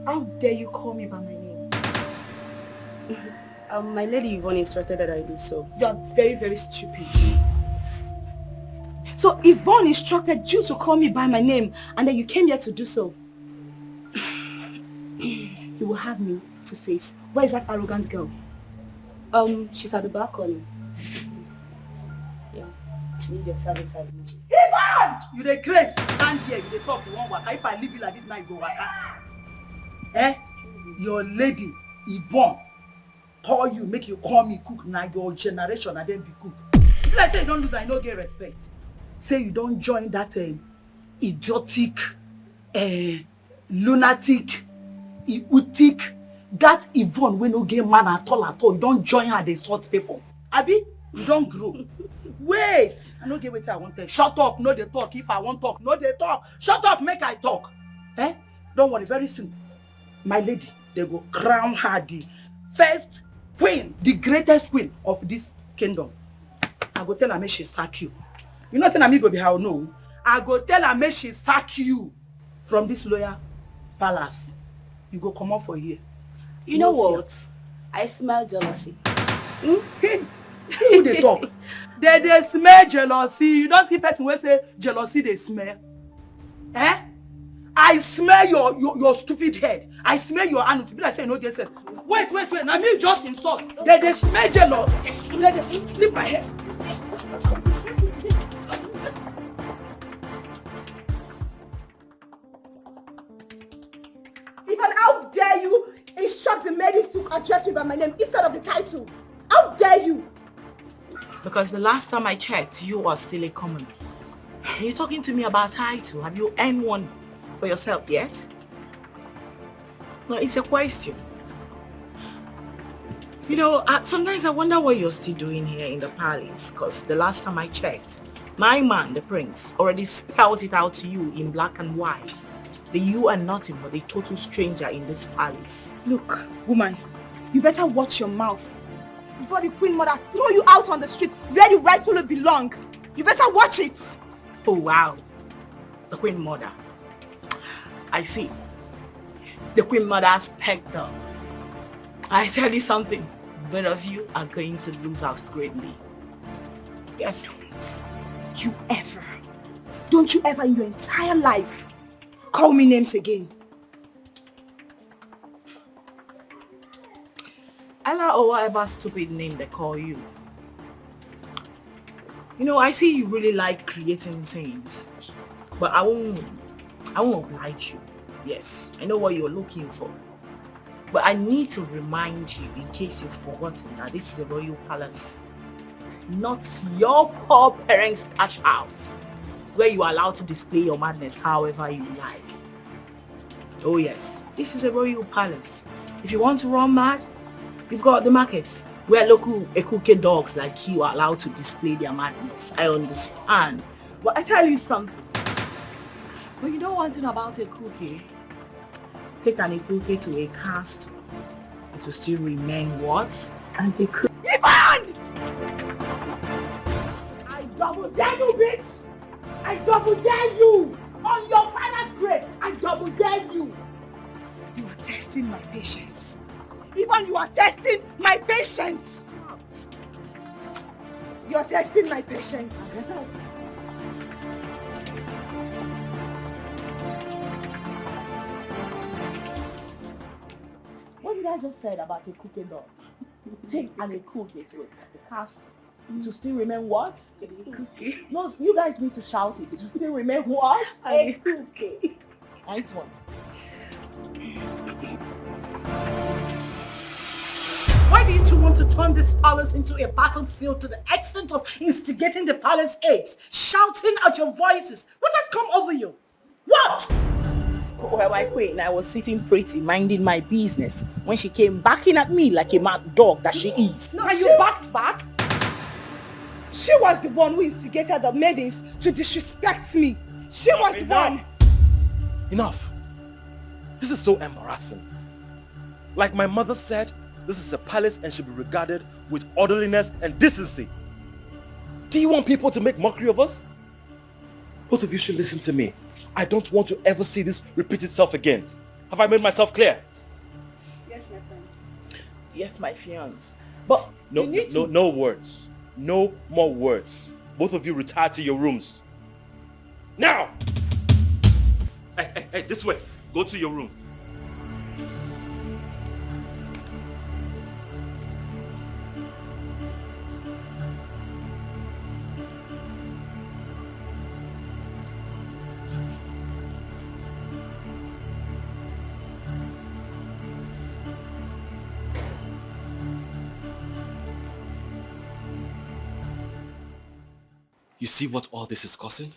How dare you call me by my name? My lady Yvonne instructed that I do so. You are very, very stupid. So Yvonne instructed you to call me by my name and then you came here to do so. You will have me to face. Where is that arrogant girl? She's at the balcony. Yeah. Need your service. Yvonne! You the grace. Stand here, you the talk, you won't work. If I leave you like this now, you go work. Your lady, Yvonne, call you, make you call me cook. Now your generation, and then be cook. If I say you don't lose, I no get respect. Say you don't join that idiotic, lunatic, idiotic, that Yvonne when no get man at all. You don't join her, they sort people. Abi, you don't grow. Wait, I no get what I want to. Shut up, no they talk. If I want talk, no they talk. Shut up, make I talk. Don't worry, very soon. My lady, they go crown her the first queen, the greatest queen of this kingdom. I go tell her make she sack you. You know saying me go be how no. I go tell her make she sack you from this loyal palace. You go come out for here. You know what? I smell jealousy. See who they talk. They smell jealousy. You don't see person who say jealousy they smell. I smell your stupid head. I smell your anus. People like say no get sense. Wait. Now me just insult. They smell jealous. Leave my head. Even how dare you instruct the maidens to address me by my name instead of the title? How dare you? Because the last time I checked, you are still a commoner. You're talking to me about title. Have you earned one for yourself yet? No, it's a question. You know, sometimes I wonder what you're still doing here in the palace, because the last time I checked, my man, the prince, already spelled it out to you in black and white. That you are nothing but a total stranger in this palace. Look, woman, you better watch your mouth before the queen mother throw you out on the street where you rightfully belong. You better watch it. Oh, wow. The queen mother. I see. The queen mother's pegged up. I tell you something, both of you are going to lose out greatly. Yes. Don't you ever in your entire life call me names again. Ella or whatever stupid name they call you. You know, I see you really like creating scenes, but I won't oblige you. Yes, I know what you're looking for. But I need to remind you, in case you've forgotten, that this is a royal palace. Not your poor parents' cash house, where you are allowed to display your madness however you like. Oh yes, this is a royal palace. If you want to run mad, you've got the markets, where local Ekuke dogs like you are allowed to display their madness. I understand. But I tell you something. But you know one thing about Ekuke? Take an Ekuke to a castle, it will still remain what? And they could. Ivan! I double dare you, bitch! I double dare you! On your father's grave, I double dare you! You are testing my patience. Even you are testing my patience! You are testing my patience. What did I just say about a cookie dog? Take an Ekuke to the castle to still remain what? A cookie. No, you guys need to shout it. To still remain what? A cookie. Nice one. Why do you two want to turn this palace into a battlefield to the extent of instigating the palace aides, shouting out your voices? What has come over you? What? Well, my queen, I was sitting pretty, minding my business, when she came backing at me like a mad dog that she is. No, you backed back? She was the one who instigated the maidens to disrespect me. She was the one. Enough. This is so embarrassing. Like my mother said, this is a palace and should be regarded with orderliness and decency. Do you want people to make mockery of us? Both of you should listen to me. I don't want to ever see this repeat itself again. Have I made myself clear? Yes, my prince. Yes, my fiance. But no words. No more words. Both of you retire to your rooms. Now! Hey, this way. Go to your room. You see what all this is causing?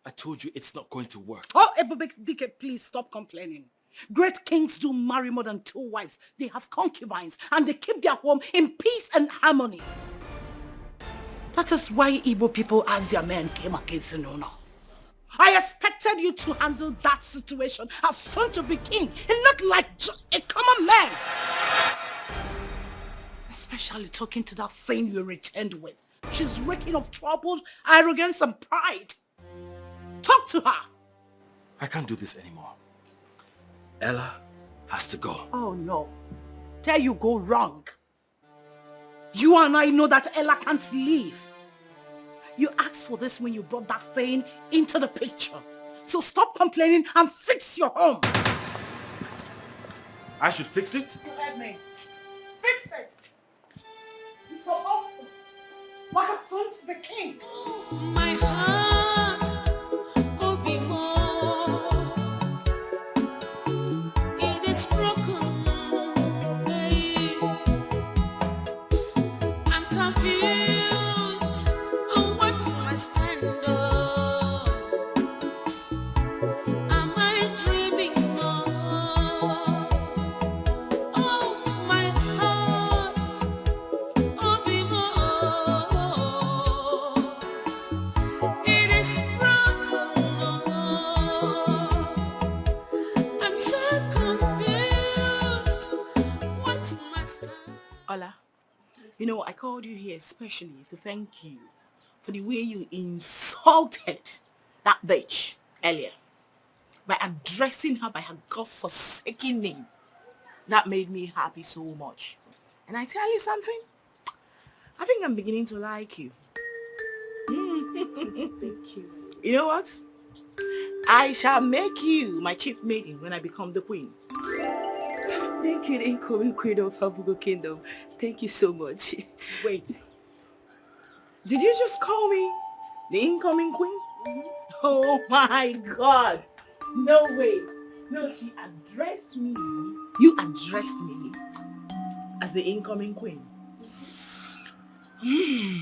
I told you it's not going to work. Oh, Ebubedike, please stop complaining. Great kings do marry more than 2 wives. They have concubines and they keep their home in peace and harmony. That is why Igbo people as their men came against Nona. I expected you to handle that situation as son to be king and not like just a common man. Especially talking to that thing you returned with. She's reeking of trouble, arrogance and pride. Talk to her. I can't do this anymore. Ella has to go. Oh no. There you go wrong. You and I know that Ella can't leave. You asked for this when you brought that thing into the picture. So stop complaining and fix your home. I should fix it? You heard me. Fix it. It's so often. Like a son to the king. My heart will be more. is broken. Babe. I'm confused on what's my stand up. Am I dreaming of? Oh, my heart, oh, be more. It is broken. I'm so confused. What's my stand? Ola, you know, I called you here especially to thank you for the way you insulted that bitch earlier by addressing her by her godforsaken name. That made me happy so much. And I tell you something, I think I'm beginning to like you. Thank you. You know what? I shall make you my chief maiden when I become the queen. Thank you, the incoming queen of Abugo Kingdom. Thank you so much. Wait. Did you just call me the incoming queen? Oh my God. No way. No, she addressed me. You addressed me as the incoming queen. The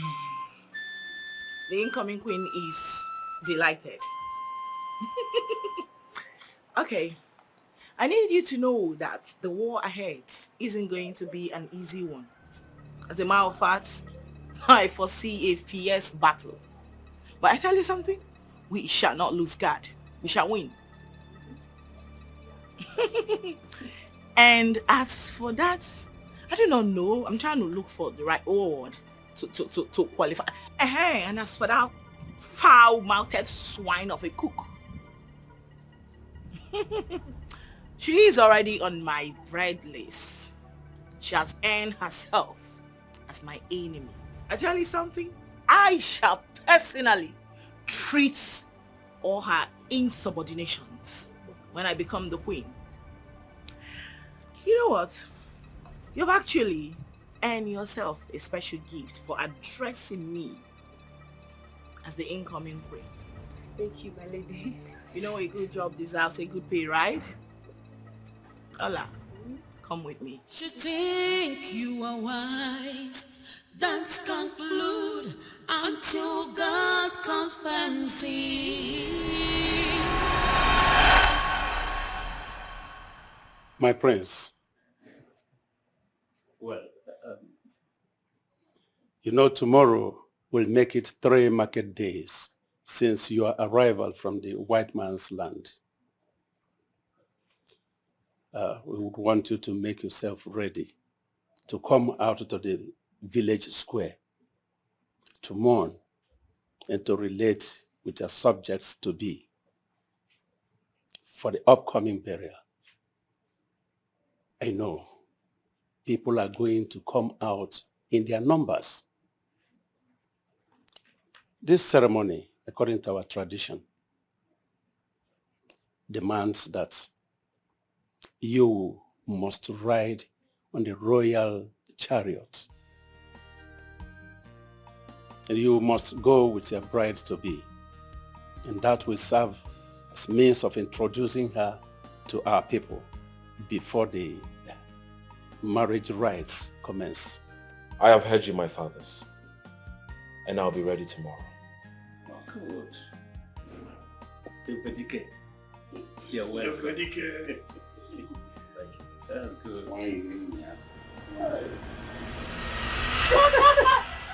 incoming queen is delighted. Okay. I need you to know that the war ahead isn't going to be an easy one. As a matter of fact, I foresee a fierce battle. But I tell you something, we shall not lose guard. We shall win. And as for that, I do not know. I'm trying to look for the right word to qualify. And as for that foul-mouthed swine of a cook, she is already on my red list. She has earned herself as my enemy. I tell you something, I shall personally treat all her insubordinations when I become the queen. You know what? You've actually earned yourself a special gift for addressing me as the incoming queen. Thank you, my lady. You know a good job deserves a good pay, right? Ola, come with me. You think you are wise, don't conclude until God confirms it. My prince. Well, you know, tomorrow will make it 3 market days since your arrival from the white man's land. We would want you to make yourself ready to come out to the village square to mourn and to relate with your subjects to be for the upcoming burial. I know people are going to come out in their numbers. This ceremony, according to our tradition, demands that you must ride on the royal chariot. And you must go with your bride-to-be. And that will serve as means of introducing her to our people before the marriage rites commence. I have heard you, my fathers, and I'll be ready tomorrow. Good. You're welcome. That's good.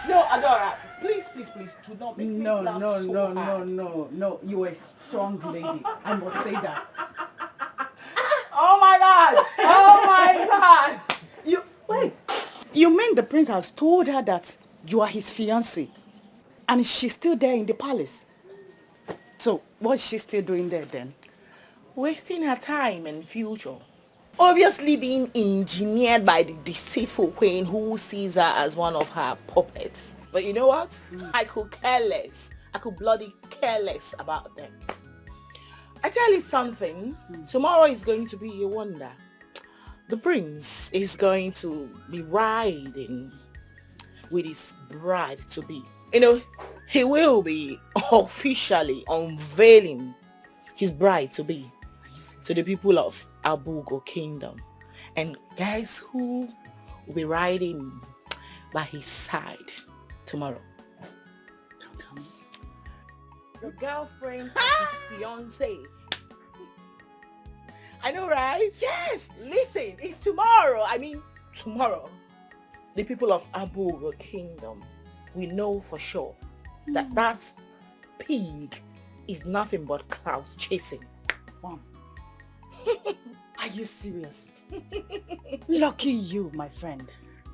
No, Adora, please, do not make me No, laugh no, so no, hard. no. You are a strong lady. I must say that. Oh my God! Oh my God! You mean the prince has told her that you are his fiancé and she's still there in the palace? So what's she still doing there then? Wasting her time and future. Obviously being engineered by the deceitful queen who sees her as one of her puppets. But you know what? I could care less. I could bloody care less about them. I tell you something, tomorrow is going to be a wonder. The prince is going to be riding with his bride-to-be. You know, he will be officially unveiling his bride-to-be. to the people of Abugo Kingdom. And guess who will be riding by his side tomorrow? Don't tell me. Your girlfriend and his fiance. I know, right? Yes! Listen, it's tomorrow. I mean, tomorrow. The people of Abugo Kingdom, we know for sure that that pig is nothing but clouds chasing. Mom, are you serious? Lucky you, my friend.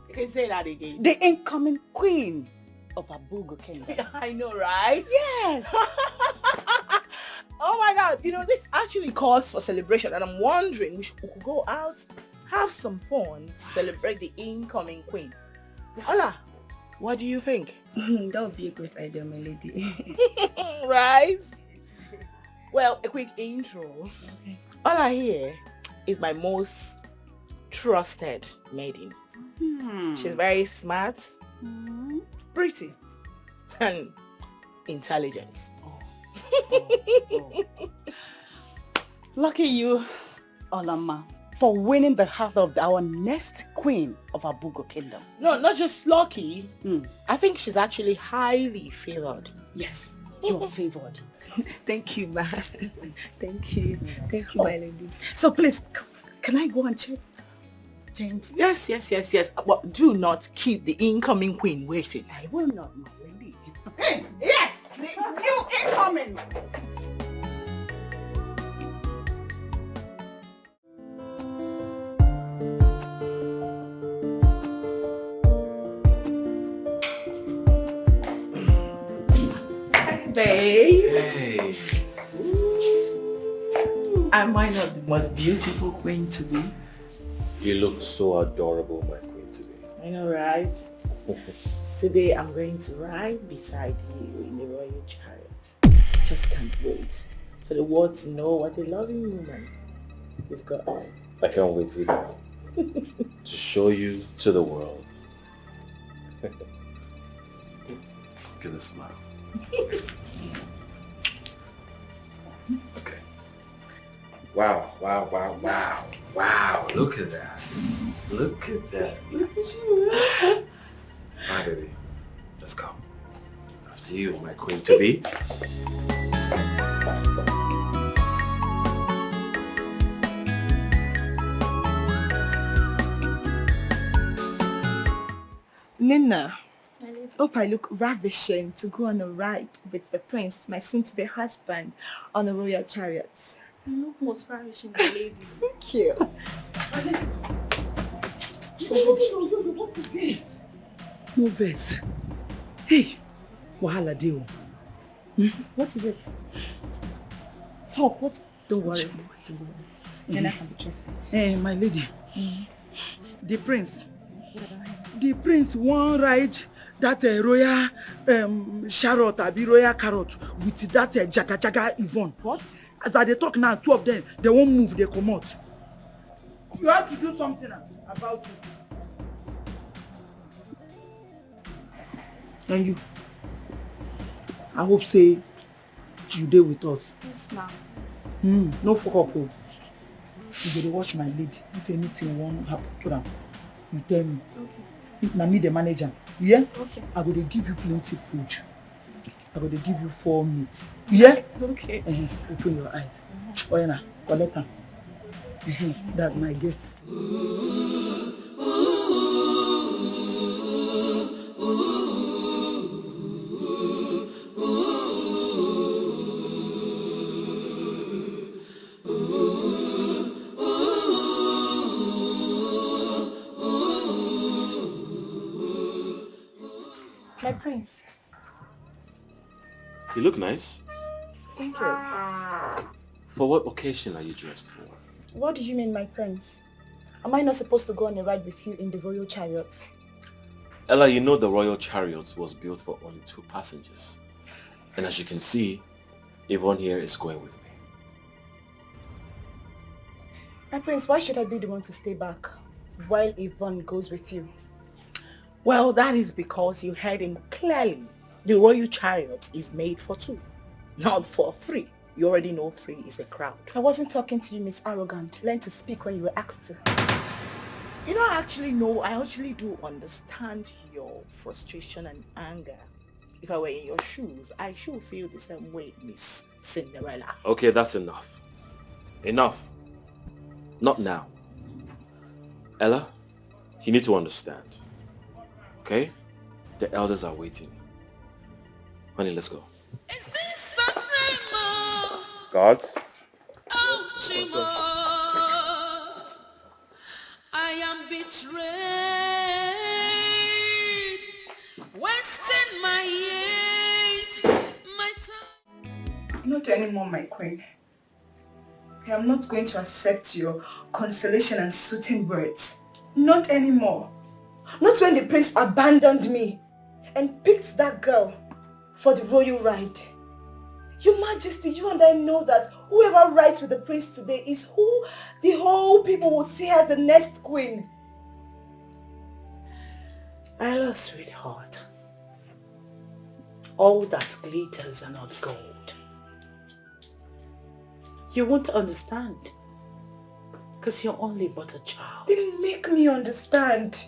You can say that again. The incoming queen of Abugo Kingdom. I know, right? Yes. Oh my God, you know, this actually calls for celebration, and I'm wondering we could go out, have some fun to celebrate the incoming queen. Ola, what do you think? That would be a great idea, my lady. Right? Well, a quick intro. Okay. Ola here is my most trusted maiden. She's very smart, pretty, and intelligent. Lucky you, Olama, for winning the heart of our next queen of Abugo Kingdom. No, not just lucky. I think she's actually highly favored. Yes, you're favored. Thank you, ma. Thank you. Thank you, my lady. So please, can I go and change? Yes. But do not keep the incoming queen waiting. I will not, my lady. Hey, yes! The new incoming! Babe. Hey. Am I not the most beautiful queen to be? You look so adorable, my queen to be. I know, right? Today I'm going to ride beside you in the royal chariot. Just can't wait for the world to know what a loving woman we've got on. I can't wait either to show you to the world. Give a smile. Okay. Wow. Look at that. Look at that. Look at you. Alright, baby. Let's go. After you, my queen to be. Nina, hope I look ravishing to go on a ride with the prince, my soon-to-be husband, on a royal chariot. You look most ravishing, my lady. Thank you. What is this? No verse. Hey, wahala deal. What is it? Talk, what? Don't worry. Nina can be trusted. My lady. The prince won't ride that royal chariot, abi royal carrot with that jaga Yvonne. What? As I dey talk now, two of them, they won't move, they come out. You have to do something about it. And you, I hope say you dey with us. Yes, now. No fuck up. You gotta watch my lead. If anything won't happen to them, you tell me. Okay. If na me the manager, yeah? Okay. I go to give you plenty food. I go to give you 4 meat. Yeah? Okay. Open your eyes. Oh yeah, collect them. That's my gift. My prince. You look nice. Thank you. For what occasion are you dressed for? What do you mean, my prince? Am I not supposed to go on a ride with you in the royal chariot? Ella, you know the royal chariot was built for only 2 passengers. And as you can see, Yvonne here is going with me. My prince, why should I be the one to stay back while Yvonne goes with you? Well, that is because you heard him clearly. The royal chariot is made for 2, not for 3. You already know free is a crowd. I wasn't talking to you, Miss Arrogant. Learn to speak when you were asked to. You know, I actually do understand your frustration and anger. If I were in your shoes, I should feel the same way, Miss Cinderella. Okay, that's enough. Enough. Not now. Ella, you need to understand. Okay? The elders are waiting. Honey, let's go. Is this a dream? Guards? Oh, Chimo, I am betrayed, wasting my years, my time. Not anymore, my queen. I am not going to accept your consolation and soothing words. Not anymore. Not when the prince abandoned me and picked that girl for the royal ride. Your Majesty, you and I know that whoever rides with the prince today is who the whole people will see as the next queen. Ella, sweetheart, all that glitters are not gold. You won't understand, because you're only but a child. Then make me understand.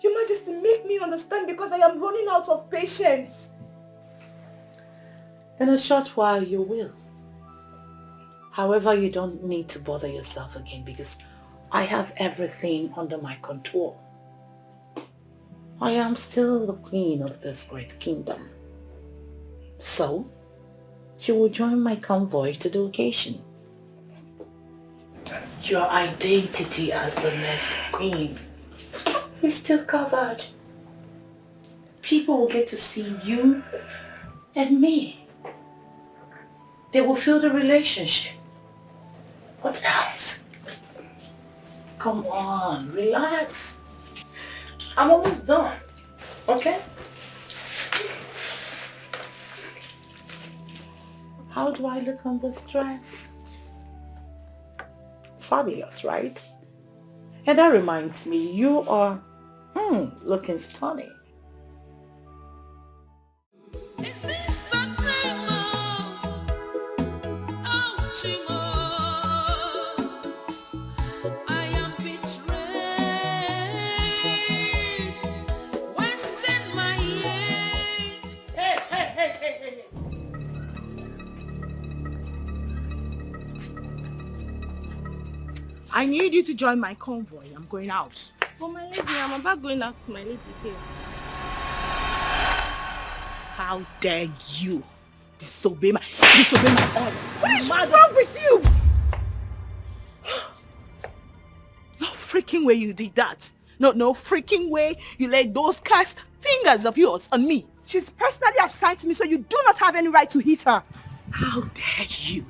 Your Majesty, make me understand, because I am running out of patience. In a short while you will. However, you don't need to bother yourself again, because I have everything under my control. I am still the queen of this great kingdom. So, you will join my convoy to the occasion. Your identity as the next queen is still covered. People will get to see you and me. They will feel the relationship. What else? Come on, relax. I'm almost done, okay? How do I look on this dress? Fabulous, right? And that reminds me, you are looking stunning. Is this a dream? Oh, Chimo, I am betrayed, wasting my years. Hey. I need you to join my convoy. I'm going out. But my lady, I'm about going out with my lady here. How dare you disobey my orders? What is wrong with you? No freaking way you did that. No freaking way you laid those cursed fingers of yours on me. She's personally assigned to me, so you do not have any right to hit her. How dare you?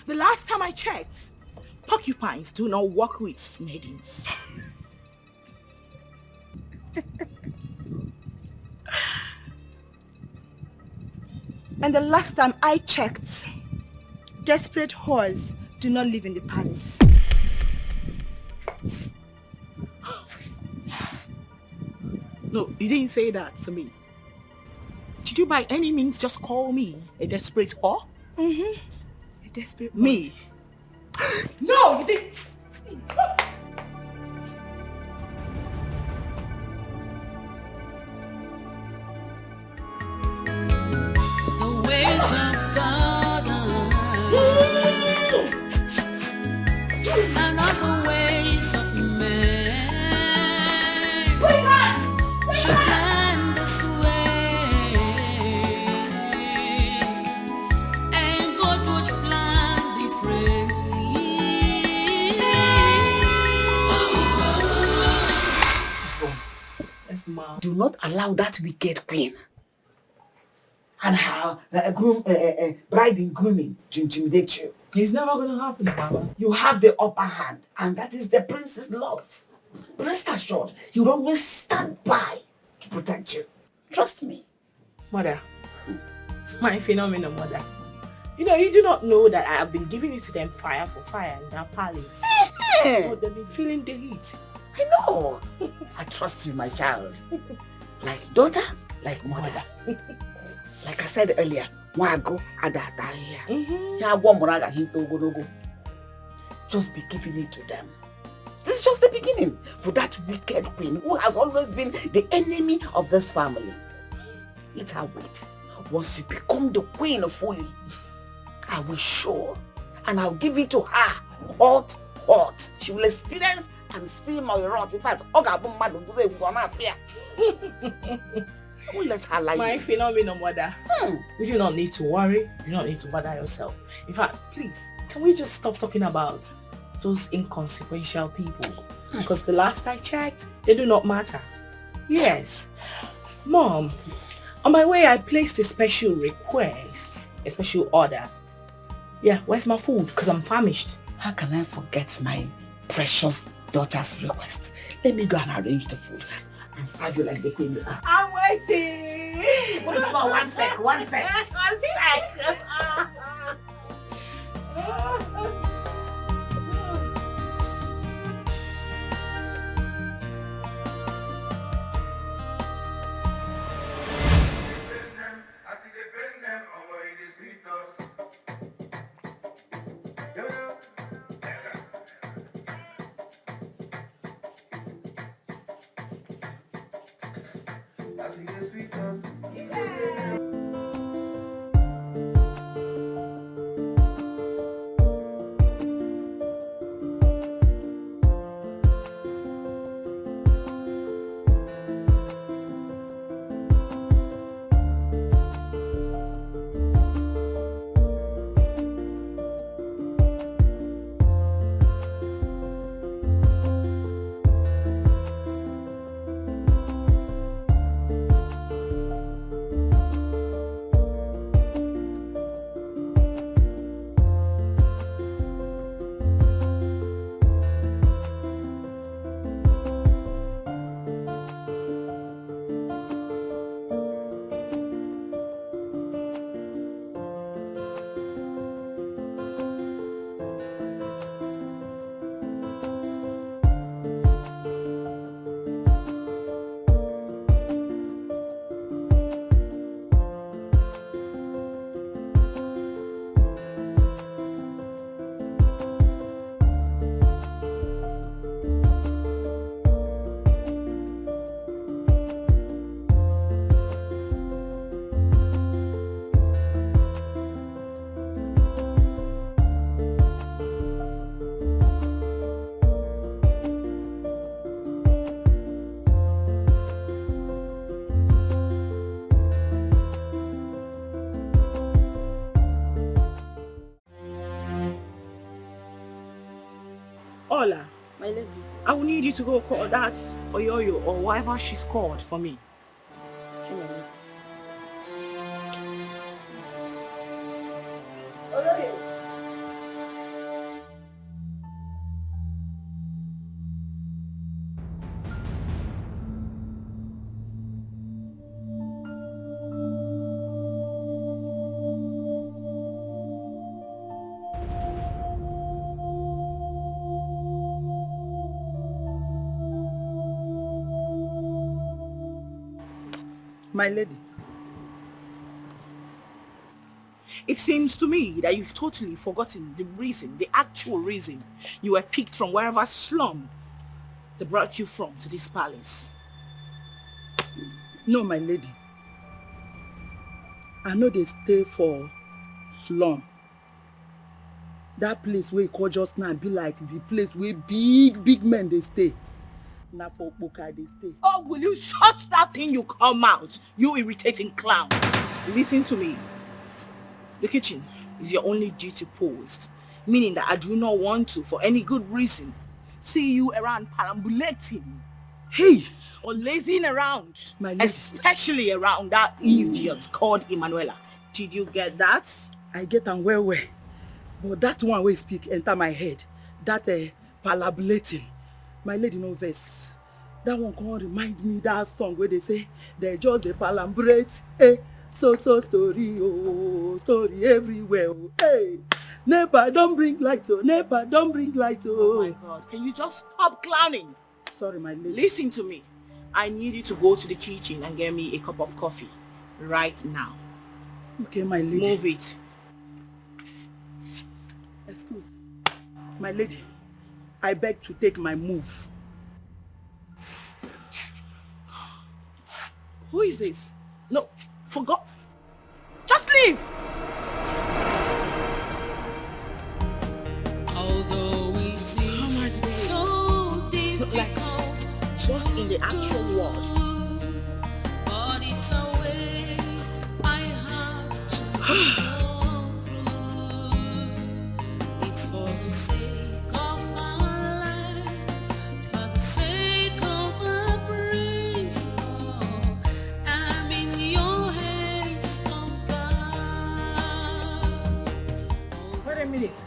The last time I checked, porcupines do not walk with maidens. And the last time I checked, desperate whores do not live in the palace. No, you didn't say that to me. Did you by any means just call me a desperate whore? Mm-hmm. A desperate whore. Me? No, you didn't. The ways of God and other ways of man should plan this way, and God would plan differently. Yes, ma. Do not allow that wicked queen and her bride in grooming to intimidate you. It's never going to happen, Mama. You have the upper hand, and that is the prince's love. Rest assured, he will always stand by to protect you. Trust me. Mother, my phenomenal mother. You know, you do not know that I have been giving it to them fire for fire in that palace. But they've been feeling the heat. I know. I trust you, my child. Like daughter, like mother. Like I said earlier, Wago Adata here. Just be giving it to them. This is just the beginning for that wicked queen who has always been the enemy of this family. Let her wait. Once you become the queen fully, I will show and I'll give it to her hot. She will experience and see my wrath. In fact, I won't let her lie. My phenomenal mother. You do not need to worry. You do not need to bother yourself. In fact, please, can we just stop talking about those inconsequential people? Because the last I checked, they do not matter. Yes. Mom, on my way I placed a special request, a special order. Yeah, where's my food? Because I'm famished. How can I forget my precious daughter's request? Let me go and arrange the food and serve you like the queen you are. I'm waiting. What is small? One sec. Ola, my lady, I will need you to go call that Oyoyo or whatever she's called for me. My lady. It seems to me that you've totally forgotten the reason, the actual reason you were picked from wherever slum they brought you from to this palace. No, my lady. I know they stay for slum. That place where you call just now be like the place where big men they stay. Now for Boka they stay. Oh, will you shut that thing you come out, you irritating clown? Listen to me. The kitchen is your only duty post, meaning that I do not want to, for any good reason, see you around perambulating. Hey! Or lazing around, especially around that idiot called Emanuela. Did you get that? I get am well. But that one wey speak enter my head. That perambulating. My lady no vex. That one can remind me that song where they say they just dey perambulate. So story, oh, story everywhere. Oh. Hey, NEPA don't bring light, oh, NEPA don't bring light, oh. Oh my God, can you just stop clowning? Sorry, my lady. Listen to me. I need you to go to the kitchen and get me a cup of coffee right now. Okay, my lady. Move it. Excuse. My lady, I beg to take my move. Who is this? No, forgot. Just leave. Although it is so difficult, just in the actual world. But it's a way I have to go through. It's for the sake of our life, for the sake of our praise, Lord. I'm in your hands, oh God. Wait a minute.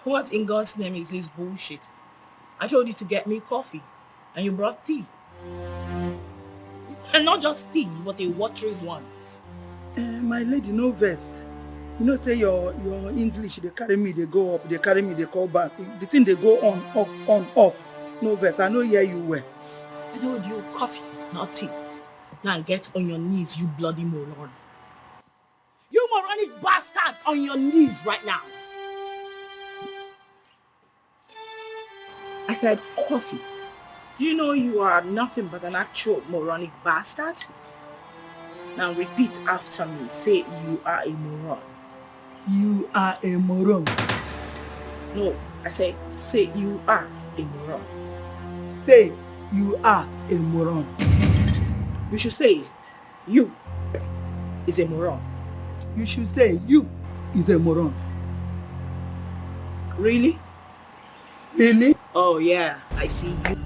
What in God's name is this bullshit? I told you to get me coffee, and you brought tea. And not just tea, but a watery one. My lady, no verse. You know, say your English, they carry me, they go up, they carry me, they call back. The thing they go on, off. No verse. I know here you were. I told you coffee, not tea. Now get on your knees, you bloody moron. You moronic bastard, on your knees right now. I said coffee. Do you know you are nothing but an actual moronic bastard? Now repeat after me. Say you are a moron. You are a moron. No, I say you are a moron. Say you are a moron. You should say you is a moron. You should say you is a moron. Really? Really? Oh yeah, I see you. Bloody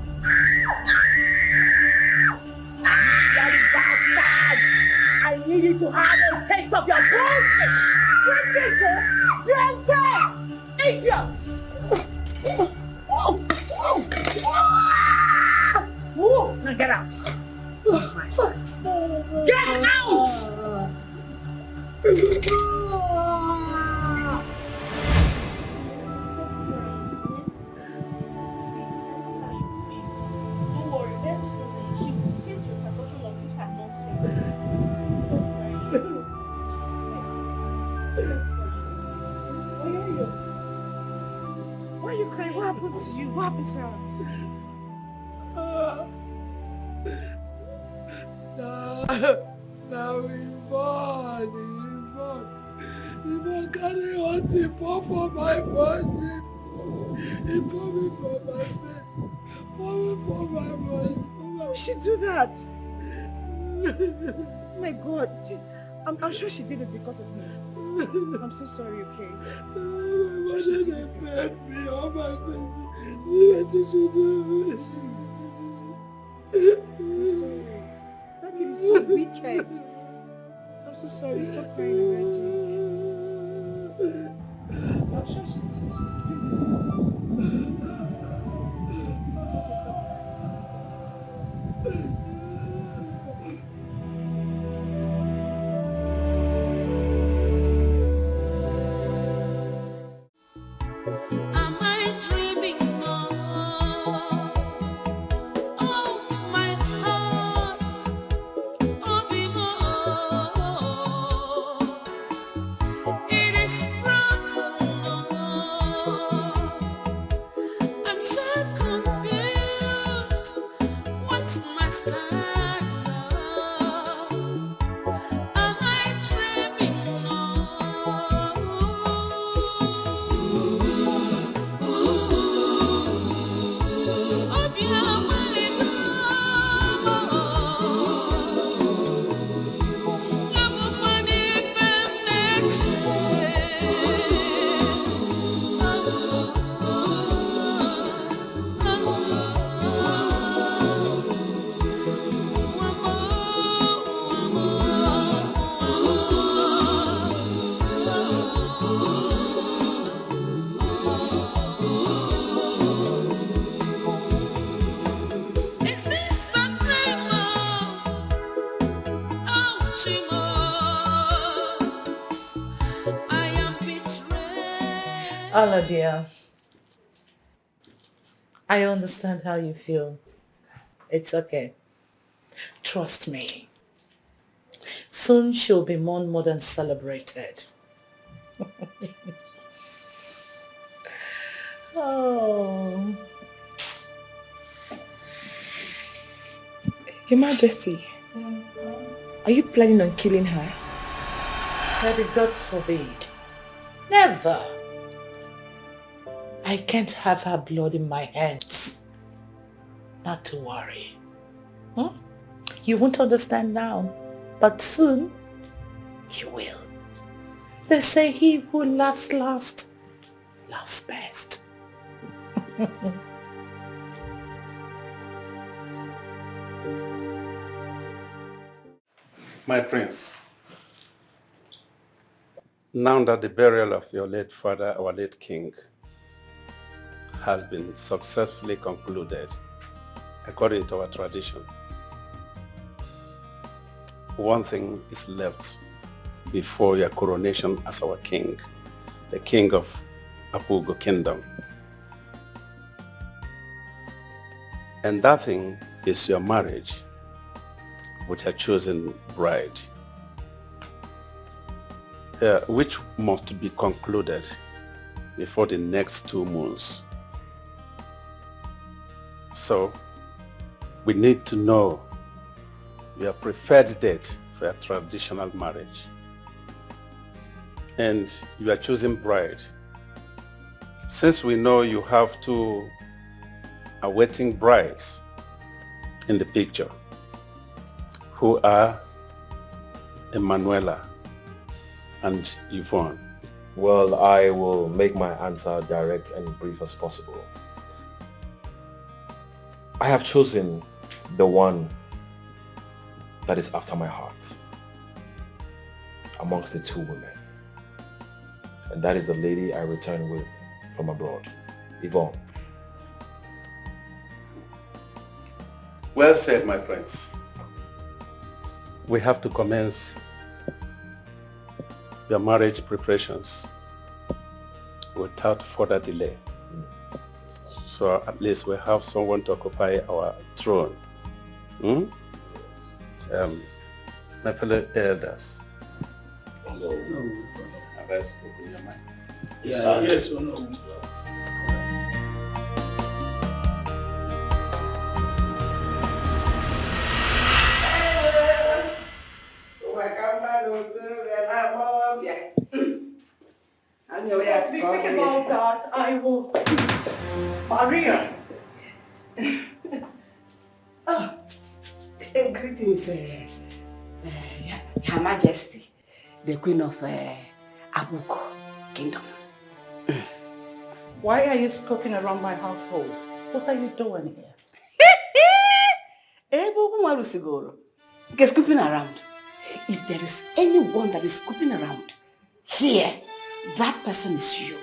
bastards! I need you to have a taste of your bullshit! Drink it! Idiots! Now get out! My sons. Get out! Why are you crying? What happened to you? What happened to her? Now Yvonne carry one thing pour for my body. He pour me from my face. Pour me from my body. How she do that? Oh my God, I'm sure she did it because of me. I'm so sorry, okay? My mother, they paid me all my face. What did you do? I'm sorry. That kid is so wicked. I'm so sorry. Stop crying already. I'm sure she's doing Am I dreaming now? Oh, my heart, oh, be more. It is broken, I'm so confused. What's my stand now? Am I dreaming now? Is this a dream? Oh, Chimo, I am betrayed. Allah dear, I understand how you feel. It's okay. Trust me. Soon she'll be more than celebrated. Oh. Your Majesty, are you planning on killing her? Maybe God forbid. Never. I can't have her blood in my hands. Not to worry. You won't understand now, but soon you will. They say he who laughs last, laughs best. My prince, now that the burial of your late father, our late king, has been successfully concluded, according to our tradition, one thing is left before your coronation as our king, the king of Abugo Kingdom. And that thing is your marriage with your chosen bride, which must be concluded before the next 2 moons. So, we need to know your preferred date for a traditional marriage and your chosen bride. Since we know you have 2 awaiting brides in the picture, who are Emanuela and Yvonne. Well, I will make my answer direct and brief as possible. I have chosen the one that is after my heart amongst the 2 women. And that is the lady I returned with from abroad, Yvonne. Well said, my prince. We have to commence your marriage preparations without further delay. So at least we have someone to occupy our throne. My fellow elders. Hello. Have I spoken your mind? Yes, no. Speaking about that, I will... Maria! Greetings, Her Majesty, the Queen of Abuko Kingdom. Why are you skulking around my household? What are you doing here? Scooping around. If there is anyone that is scooping around here, that person is you.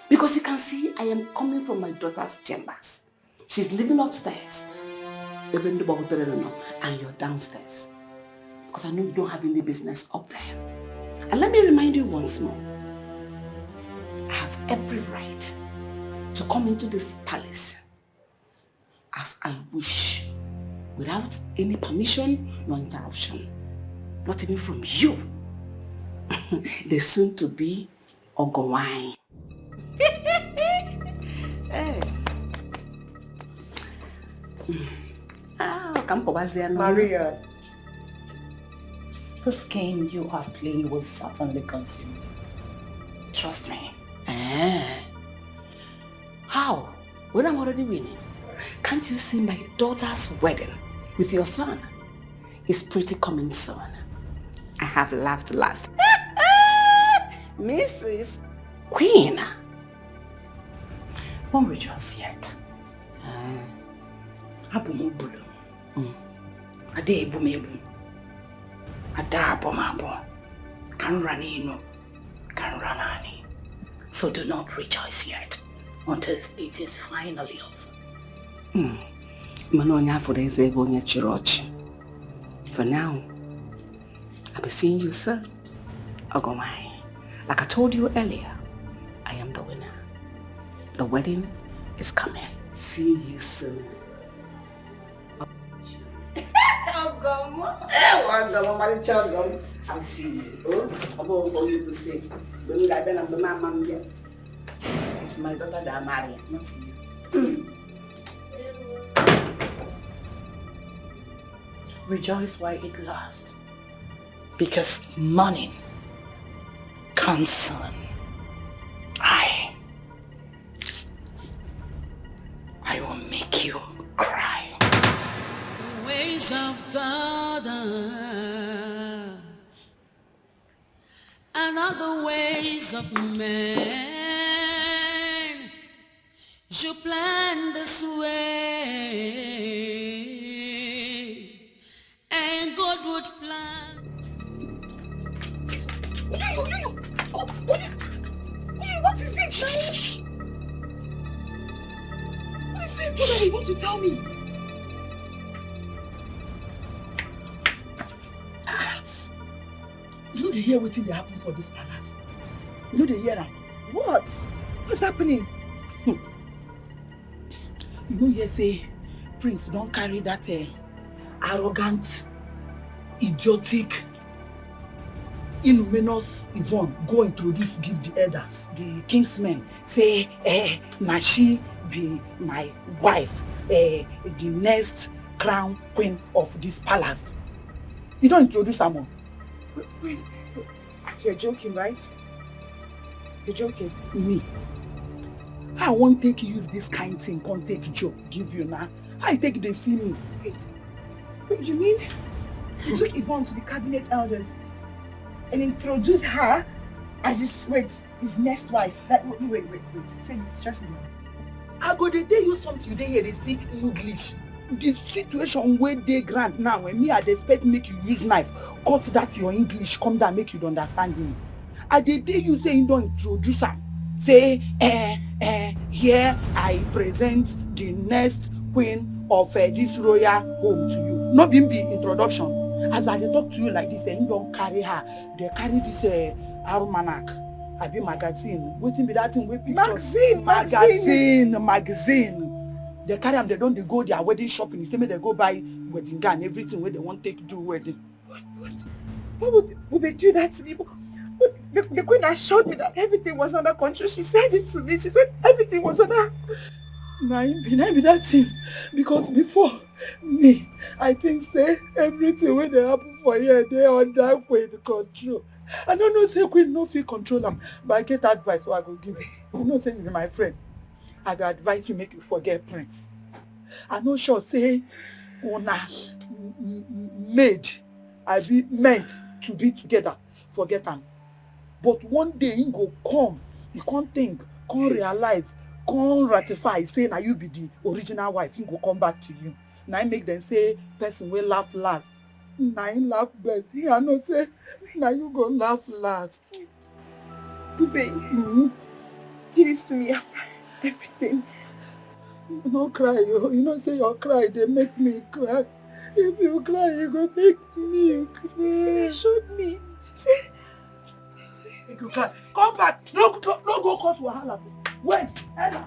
Because you can see I am coming from my daughter's chambers. She's living upstairs. And you're downstairs. Because I know you don't have any business up there. And let me remind you once more. I have every right to come into this palace as I wish, without any permission nor interruption. Not even from you. The soon-to-be Ogowine. Hey. Maria, this game you are playing will certainly consume you. Trust me. How? When I'm already winning? Can't you see my daughter's wedding with your son is pretty coming soon? I have laughed last. Mrs. Queen. Don't rejoice yet. Abu Mubulu. Ade Ebu Mebu. Ada Bomabo. Can run in. Can run ani. So do not rejoice yet until it is finally over. For now, I'll be seeing you, sir. Ogomai. Like I told you earlier, I am the winner. The wedding is coming. See see you soon. I'll see you. Oh, I'm going for you to say. It's my daughter that I'm marrying, not you. Rejoice while it lasts. Because morning comes soon. I will make you cry. The ways of God and other ways of man. You plan this way, and God would plan. What is it, man? What is it, brother? You want to tell me? You know they hear wetin dey happen for this palace. You know they hear am. What? What's happening? You know here say Prince don carry that arrogant, idiotic, inhumanous Yvonne go introduce give the elders, the king's men. Say na she be my wife, the next crown queen of this palace. You don't introduce am. Wait, you're joking, right? You're joking? Me? I won't take use this kind thing, can't take joke, give you now. I take they see me. Wait, you mean you took Yvonne to the cabinet elders and introduced her as his next wife? Wait, say it, trust me. I go dey tell you something, you dey hear they speak English. The situation where they grant now, when me I dey expect make you use knife, cut that your English, come down, make you understand me. I dey tell you say you don't introduce am. Say, here I present the next queen of this royal home to you. No be introduction. As I dey talk to you like this, you don't carry her. They carry this almanac. I be magazine. Wetin be that thing wey pictures? Magazine. They carry them, they don't go their wedding shopping. Instead, they go buy wedding gown, everything where they want to take do wedding. Why would they do that to me? The queen assured me that everything was under control. She said it to me. She said everything was under. Nah, be that thing. Because before me, I think say everything when they happen for here, they under queen control. I don't know say queen no fit control them, but I get advice so I go give you. You know say you're my friend. I go advise you make you forget Prince. I no sure say una made I be meant to be together. Forget am. But one day he go come, he can't think, can't realize, can't ratify, say now you be the original wife, he go come back to you. Now make them say person will laugh last. Now he laugh best. He I know say now you go laugh last. Bube, do this to me after everything. No cry, you know say your cry, they make me cry. If you cry, you go make me cry. She showed me. She said, make you cry. Come back. No go cause wahala. Wait, Ella.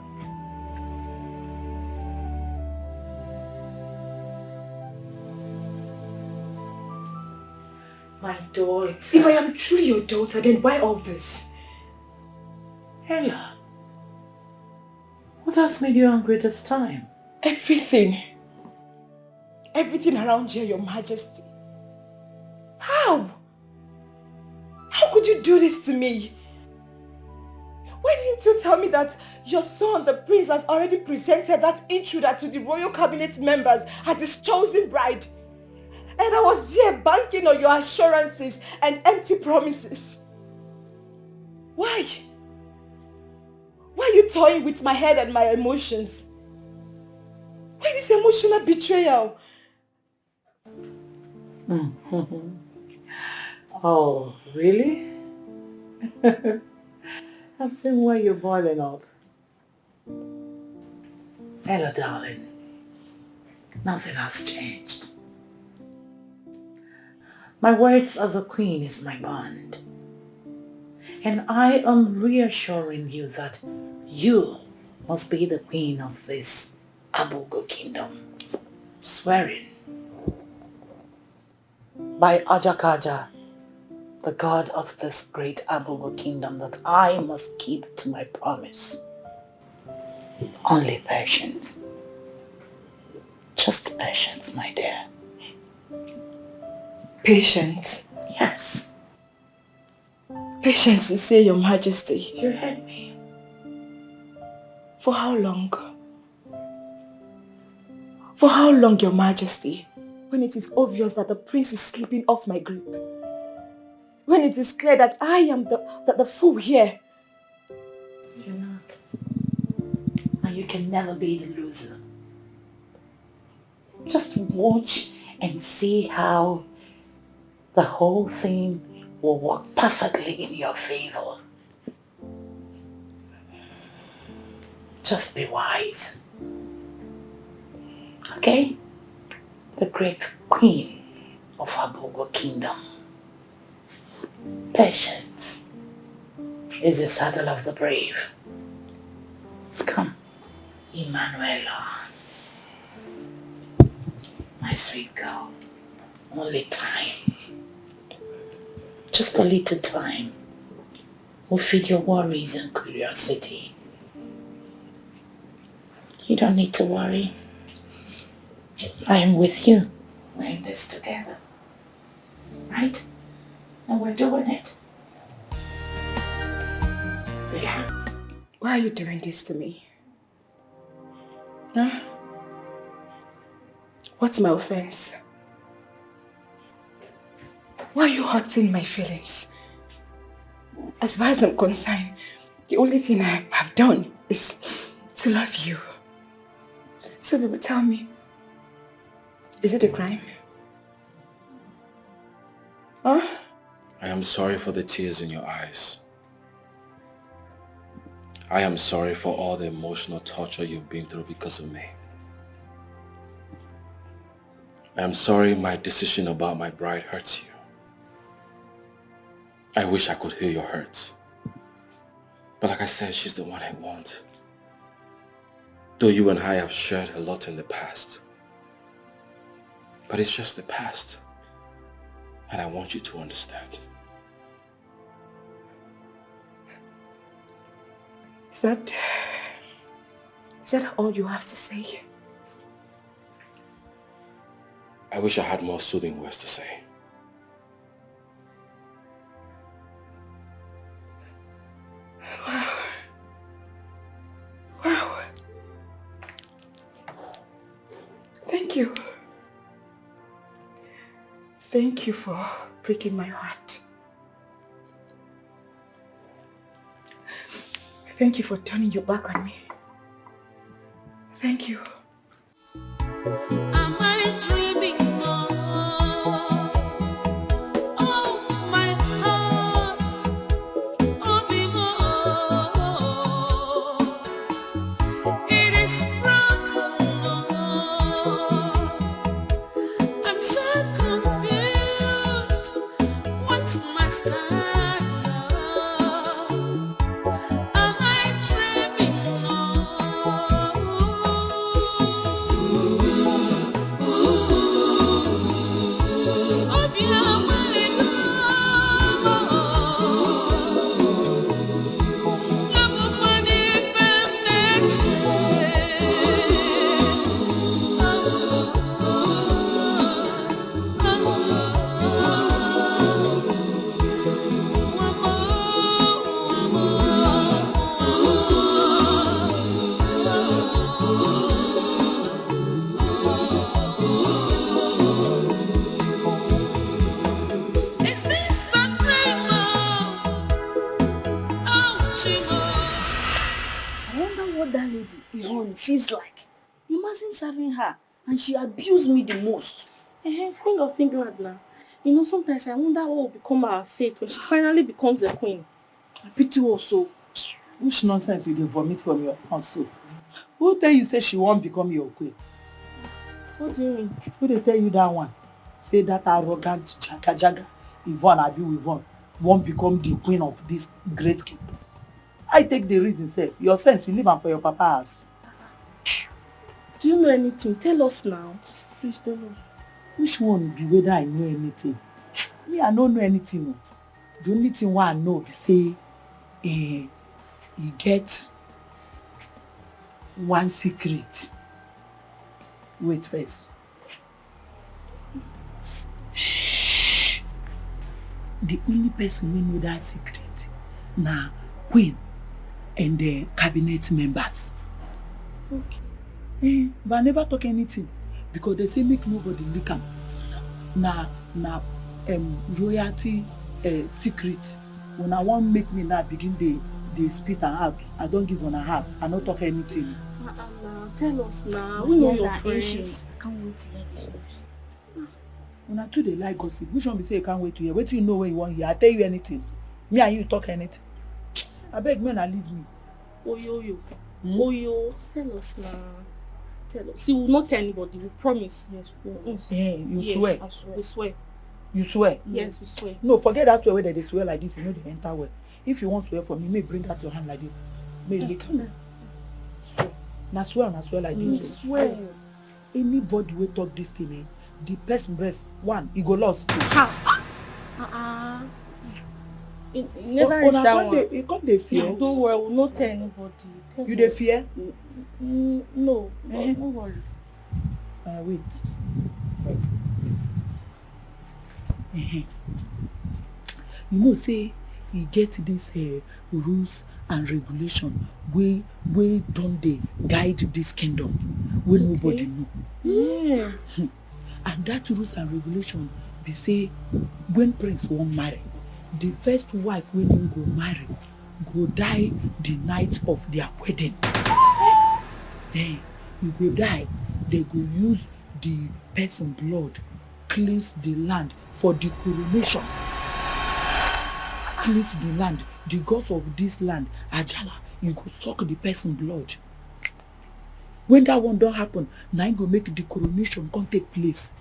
My daughter. If I am truly your daughter, then why all this? Ella, what has made you angry this time? Everything. Everything around here, Your Majesty. How? How could you do this to me? Why didn't you tell me that your son, the prince, has already presented that intruder to the royal cabinet members as his chosen bride? And I was here banking on your assurances and empty promises. Why? Why are you toying with my head and my emotions? Why this emotional betrayal? Oh, really? I've seen why you're boiling up. Hello, darling. Nothing has changed. My words as a queen is my bond. And I am reassuring you that you must be the queen of this Abugo kingdom, swearing by Ajakaja, the god of this great Abugo kingdom, that I must keep to my promise. Only patience. Just patience, my dear. Patience? Yes. Patience, you say, Your Majesty. You heard me. For how long? For how long, Your Majesty? When it is obvious that the prince is slipping off my grip. When it is clear that I am the fool here. You're not. And you can never be the loser. Just watch and see how the whole thing will work perfectly in your favor. Just be wise. Okay? The great queen of Abugo kingdom. Patience is the saddle of the brave. Come, Emanuela. My sweet girl. Only time. Just a little time will feed your worries and curiosity. You don't need to worry. I am with you. We're in this together. Right? And we're doing it. Yeah. Why are you doing this to me? Huh? What's my offense? Why are you hurting my feelings? As far as I'm concerned, the only thing I have done is to love you. So baby, tell me, is it a crime? Huh? I am sorry for the tears in your eyes. I am sorry for all the emotional torture you've been through because of me. I am sorry my decision about my bride hurts you. I wish I could heal your hurt. But like I said, she's the one I want. Though you and I have shared a lot in the past. But it's just the past. And I want you to understand. Is that all you have to say? I wish I had more soothing words to say. Wow. Wow. Thank you. Thank you for breaking my heart. Thank you for turning your back on me. Thank you. Am I dreaming now? Oh, my heart, oh, it is broken. I'm so confused. What's my stand now? Am I dreaming now? Is this a dream? Oh, I wonder what that lady, Yvonne, feels like. Imagine serving her and she abused me the most. Queen of England now. You know, sometimes I wonder what will become our fate when she finally becomes a queen. I pity also. Which nonsense you dey vomit from your mouth so? Who tell you say she won't become your queen? What do you mean? Who dey tell you that one? Say that arrogant jaga Yvonne abi Yvonne won't become the queen of this great kingdom. I take the reason, say your sense you leave am for your papa house. Do you know anything? Tell us now. Please tell us. Which one be whether I know anything? Me, I don't know anything. No. The only thing I know is say, he get one secret. Wait first. Shh. The only person we know that secret na Queen and the cabinet members. Okay. But I never talk anything because they say make nobody leak am. Na royalty secret. When I want make me now begin they spit and out. I don't give on a half. I don't talk anything. Tell us now. We know your friends. I can't wait to hear this news. When I too they like gossip. Which one be say you can't wait to hear? Wait till you know when you want to hear. I tell you anything. Me and you talk anything. I beg men and leave me. Oyo. Oyo. Tell us now. Tell us. See, we will not tell anybody. We promise. Yes. You swear? I swear. We swear. You swear? Yes, we swear. No, forget that swear where they swear like this. You know they enter well. If you want swear from me, may bring out your hand like this. May lick am. Swear. Na swear like this. Swear. Anybody will talk this thing, the person breast one, he go lost. It never reach that one. You come dey fear. Don't worry, we'll not tell anybody. You dey fear? No, don't worry. Wait. You know, say you get this rules and regulation wey don dey guide this kingdom wey nobody know. Yeah. And that rules and regulation be say when prince wan marry, the first wife wey him go marry go die the night of their wedding. Then you go die, they go use the person blood cleanse the land for the coronation. Cleanse the land, the gods of this land, Ajala, you go suck the person blood. When that one don't happen, now you go make the coronation come take place.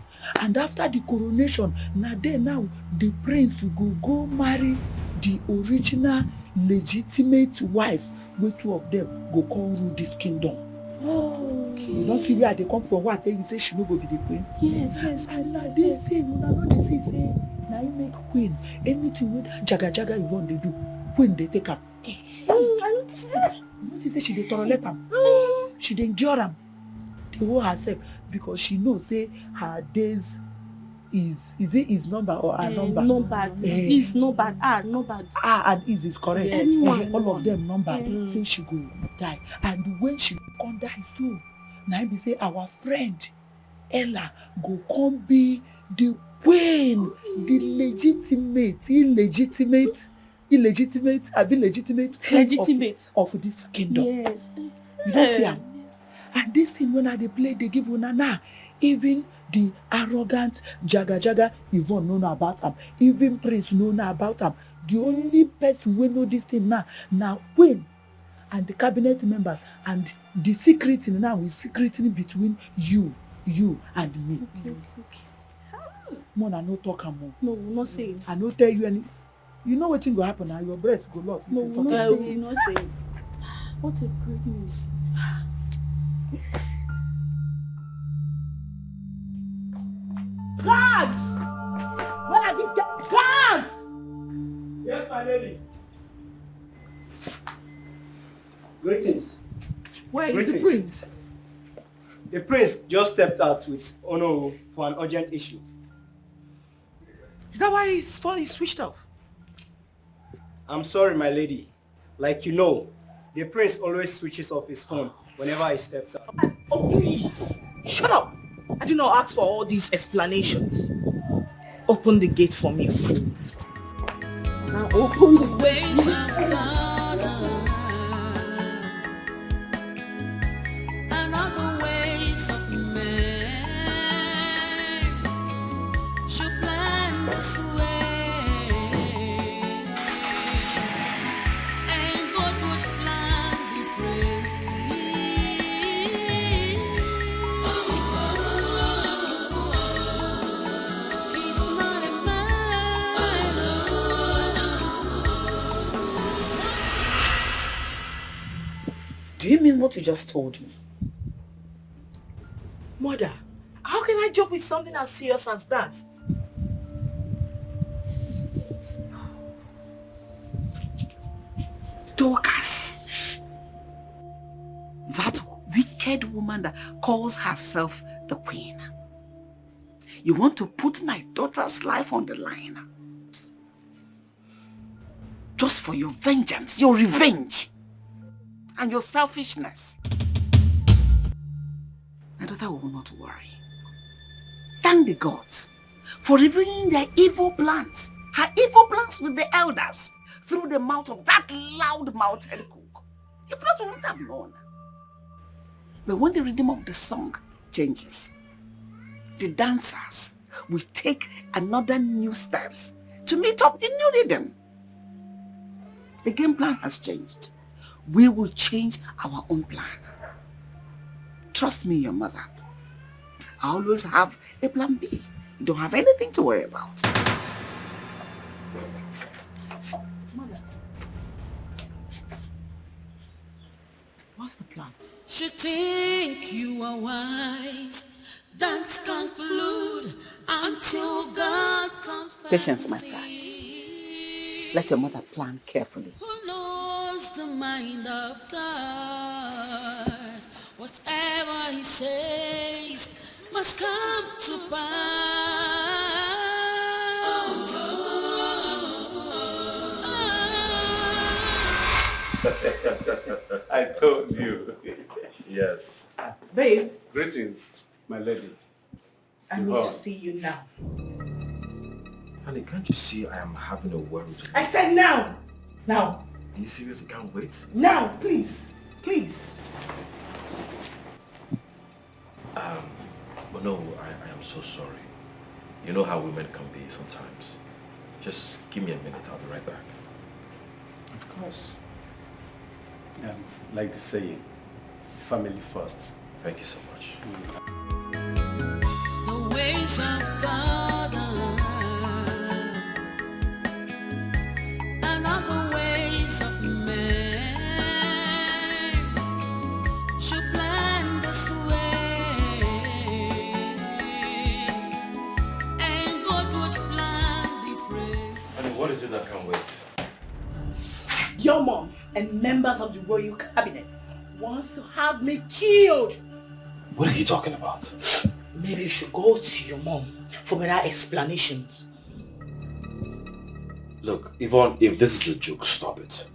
And after the coronation, now the prince will go marry the original legitimate wife, where two of them go come rule this kingdom. Oh, okay. You don't see where they come from. What you say she no go be the queen? Yes. And now this thing, you know they say, now you make queen. Anything with that jaga you want they do, queen they take up. I noticed this. You know say she dey tolerate am. She dey endure am. They hold herself because she knows say her days is it his number or her number? Number. Is number. Number. And is correct. Yes. All of them number. Say she go die. And when she come die so, now be say our friend Ella go come be the queen, the legitimate of this kingdom. Yes. You don't see am. And this thing when they play, they give una even the arrogant jaga Yvonne know about them. Even Prince know about them. The only person who know this thing now Queen and the cabinet members, and the secret now is secretly between you and me. Okay. More I no talk more. No, we'll not say it. I no tell you any. You know what thing go happen now? Your breath go lost. No, we'll not say it. What a great news. Guards! Where are these guards? Yes, my lady. Greetings. Where is the prince? The prince just stepped out with Ono for an urgent issue. Is that why his phone is switched off? I'm sorry, my lady. Like you know, the prince always switches off his phone whenever he steps out. Oh, please. Shut up. I did not ask for all these explanations. Open the gate for me, fool. Now open the Ways of God and other ways of man should plan this way, and God would plan differently. He's not a man. Do you mean what you just told me? Mother, how can I joke with something as serious as that? Dorcas, that wicked woman that calls herself the queen. You want to put my daughter's life on the line? Just for your vengeance, your revenge, and your selfishness. My daughter will not worry. Thank the gods for revealing their evil plans. Her evil plans with the elders through the mouth of that loud-mouthed cook. If not, we wouldn't have known. But when the rhythm of the song changes, the dancers will take another new steps to meet up the new rhythm. The game plan has changed. We will change our own plan. Trust me, your mother. I always have a plan B. You don't have anything to worry about. Mother. What's the plan? You think you are wise, don't conclude until God comes. Patience, my bride. Let your mother plan carefully. Who knows the mind of God? Whatever he says must come to pass. I told you. Yes. Babe. Greetings, my lady. I need to see you now. Honey, can't you see I am having a word with you? I said now! Now! Are you serious? I can't wait? Now, please! Please! But no, I am so sorry. You know how women can be sometimes. Just give me a minute, I'll be right back. Of course. Like the saying, family first. Thank you so much. The ways of God and other ways of man should plan this way, and God would plan different. Honey, what is it that can't wait? Your mom and members of the royal cabinet wants to have me killed. What are you talking about? Maybe you should go to your mom for better explanations. Look, Yvonne, if this is a joke, stop it.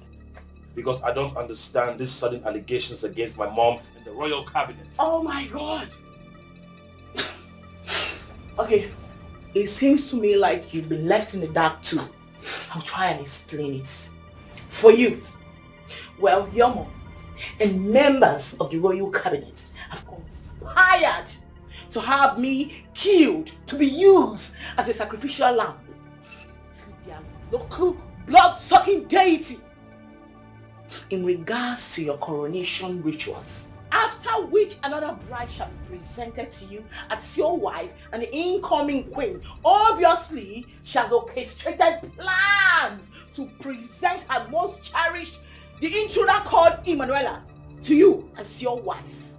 Because I don't understand these sudden allegations against my mom and the royal cabinet. Oh my God! Okay, it seems to me like you've been left in the dark too. I'll try and explain it. For you, well, your mom and members of the royal cabinet have conspired to have me killed to be used as a sacrificial lamb to their local blood-sucking deity in regards to your coronation rituals. After which another bride shall be presented to you as your wife, and the incoming queen obviously she has orchestrated plans to present her most cherished, the intruder called Emanuela, to you as your wife.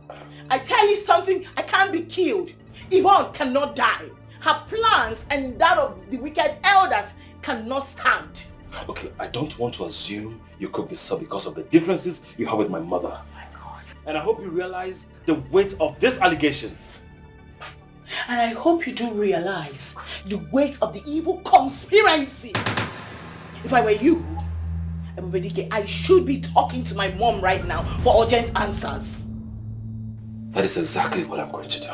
I tell you something, I can't be killed. Yvonne cannot die. Her plans and that of the wicked elders cannot stand. Okay, I don't want to assume you cooked this up because of the differences you have with my mother. Oh my God. And I hope you realize the weight of this allegation. And I hope you do realize the weight of the evil conspiracy. If I were you, Ebubedike, I should be talking to my mom right now for urgent answers. That is exactly what I'm going to do.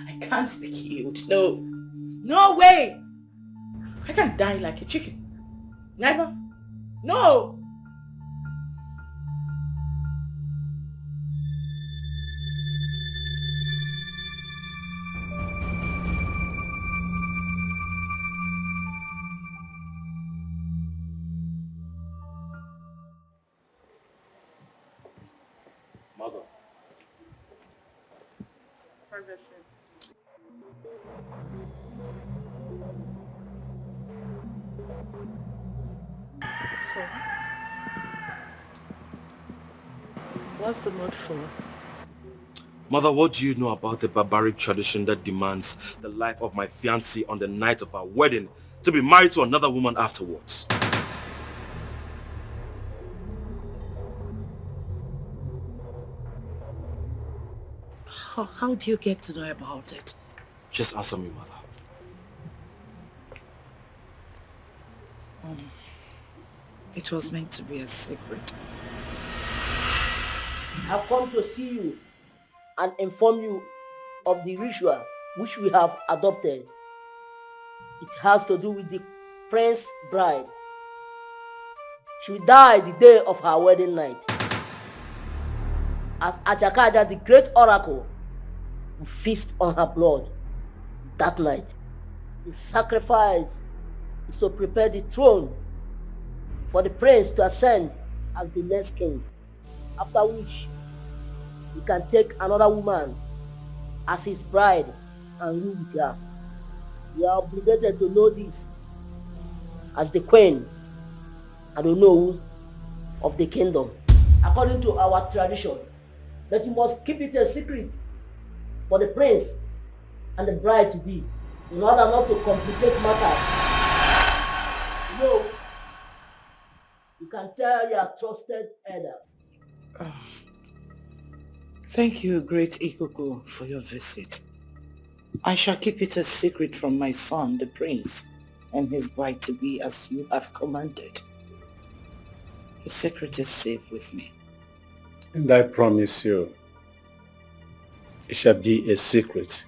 I can't be killed. No. No way! I can't die like a chicken. Never. No! Mother. Privacy. So, what's the mood for? Mother, what do you know about the barbaric tradition that demands the life of my fiancée on the night of our wedding to be married to another woman afterwards? How do you get to know about it? Just answer me, Mother. It was meant to be a secret. I've come to see you and inform you of the ritual which we have adopted. It has to do with the prince's bride. She will die the day of her wedding night. As Achakaja, the great oracle, will feast on her blood that night. The sacrifice is to prepare the throne for the prince to ascend as the next king, after which he can take another woman as his bride and rule with her. You are obligated to know this as the queen and the know of the kingdom, according to our tradition, that you must keep it a secret for the prince and the bride to be, in order not to complicate matters. No, you can tell your trusted elders. Thank you, great Ikuku, for your visit. I shall keep it a secret from my son, the prince, and his bride-to-be as you have commanded. The secret is safe with me. And I promise you, it shall be a secret,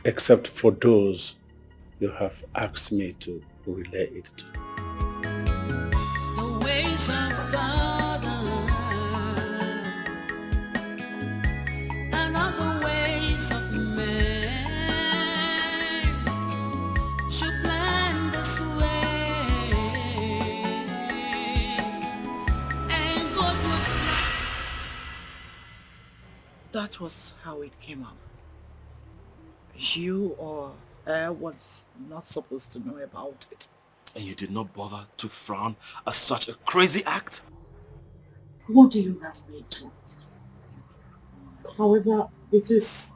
except for those you have asked me to relay it to. The ways of God and not the ways of men should plan this way, and God would. That was how it came up. You or I was not supposed to know about it. And you did not bother to frown at such a crazy act? What do you have me to? However, it is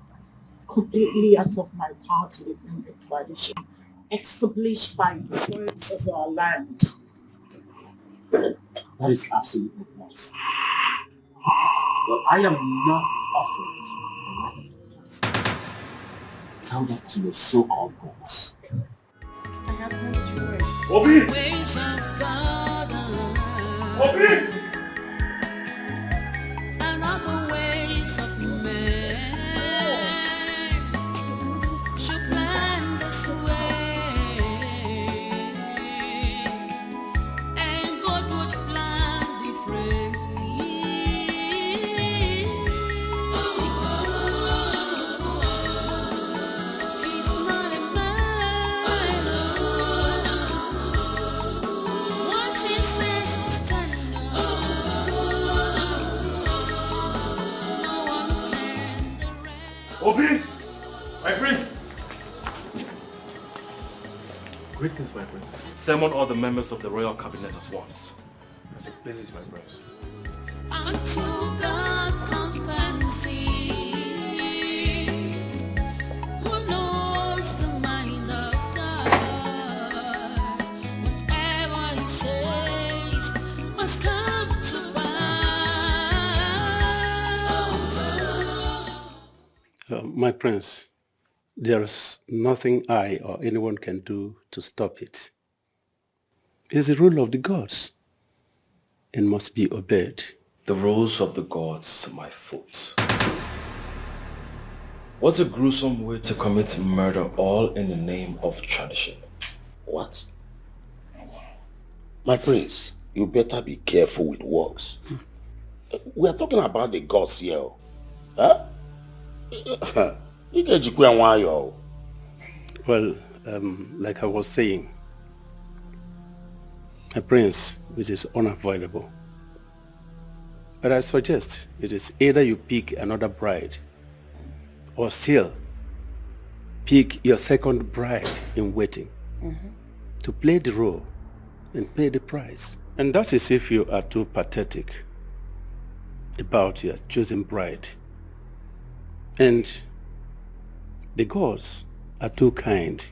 completely out of my power to defend a tradition established by the words of our land. That is absolutely nonsense. But I am not offering to. Tell that to your so-called gods. I have no choice. Obi! Ways of God Obi! and not the ways of men should plan this way, and God would plan differently. He's not a man. What he says will stand up. No one can direct. Obi! My prince! Greetings, my prince. Summon all the members of the royal cabinet at once. As it pleases, my prince. Until God compensates, who knows the mind of God? Whatever he says must come to pass. My prince, there is nothing I or anyone can do to stop it. It's the rule of the gods and must be obeyed. The rules of the gods, my foot. What a gruesome way to commit murder, all in the name of tradition. What? My prince, you better be careful with words. We are talking about the gods here. Huh? Well, like I was saying, a prince, it is unavoidable. But I suggest it is either you pick another bride, or still pick your second bride in waiting to play the role and pay the price. And that is if you are too pathetic about your chosen bride. And the gods are too kind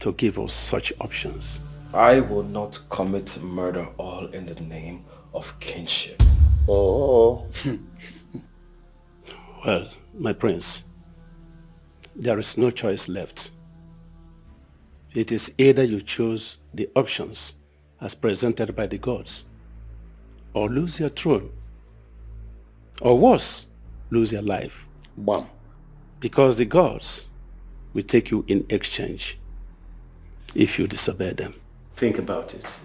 to give us such options. I will not commit murder all in the name of kinship. Oh. Well, my prince, there is no choice left. It is either you choose the options as presented by the gods, or lose your throne, or worse, lose your life. Bam. Because the gods will take you in exchange if you disobey them. Think about it.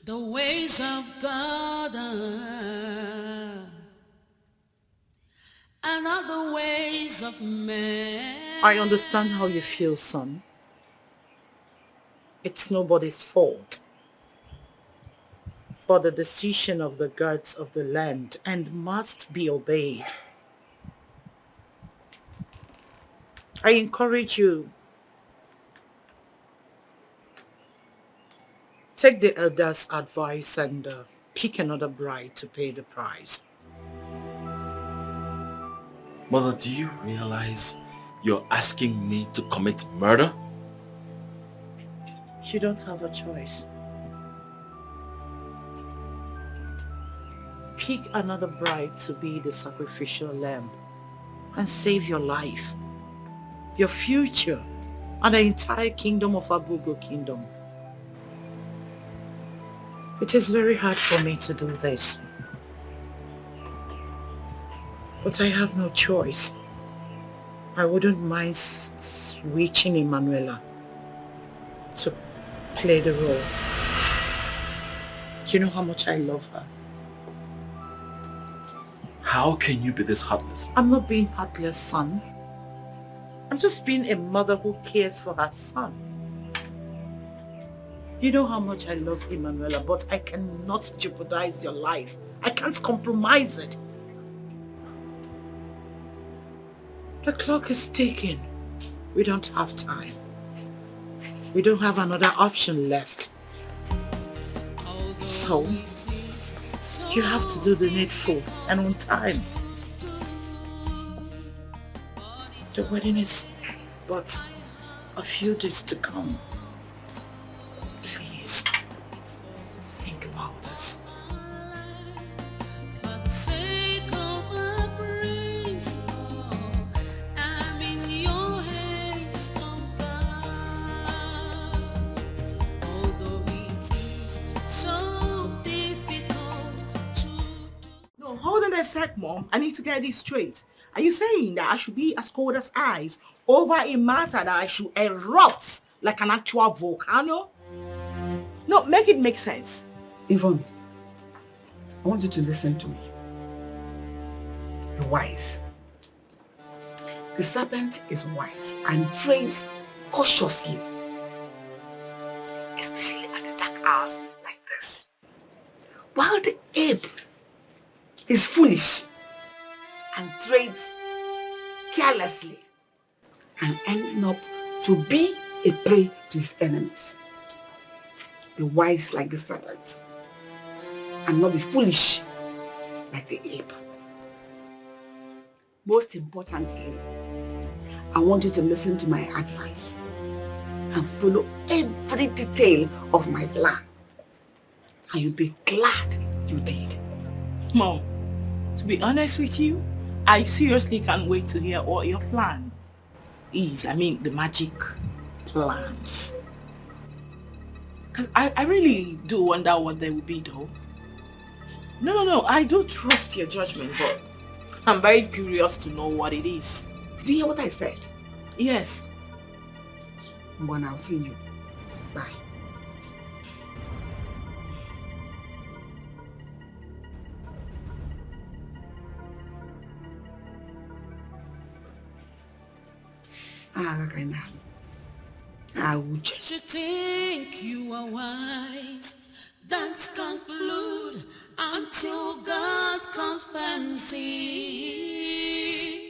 The ways of God and not the ways of man. I understand how you feel, son. It's nobody's fault for the decision of the gods of the land and must be obeyed. I encourage you, take the elders' advice and pick another bride to pay the price. Mother, do you realize you're asking me to commit murder? You don't have a choice. Pick another bride to be the sacrificial lamb and save your life, your future, and the entire kingdom of Abugo Kingdom. It is very hard for me to do this, but I have no choice. I wouldn't mind switching Emanuela to play the role. Do you know how much I love her? How can you be this heartless? I'm not being heartless, son. I'm just being a mother who cares for her son. You know how much I love Emanuela, but I cannot jeopardize your life. I can't compromise it. The clock is ticking. We don't have time. We don't have another option left. So, you have to do the needful and on time. The wedding is but a few days to come. Please, think about this. For the sake of a praise, Lord, I'm in your hands, oh God. Although it is so difficult to... No, hold on a sec, Mom. I need to get this straight. Are you saying that I should be as cold as ice over a matter that I should erupt like an actual volcano? No, make it make sense. Yvonne, I want you to listen to me. You're wise. The serpent is wise and trades cautiously, especially at the dark hours like this. While the ape is foolish and trades carelessly and ending up to be a prey to his enemies. Be wise like the serpent and not be foolish like the ape. Most importantly, I want you to listen to my advice and follow every detail of my plan. And you'll be glad you did. Mom, to be honest with you, I seriously can't wait to hear what your plan is. I mean, the magic plans. Because I really do wonder what they will be though. No, I do trust your judgment, but I'm very curious to know what it is. Did you hear what I said? Yes. When I'll see you. Bye. You think you are wise, don't conclude until God confirms it.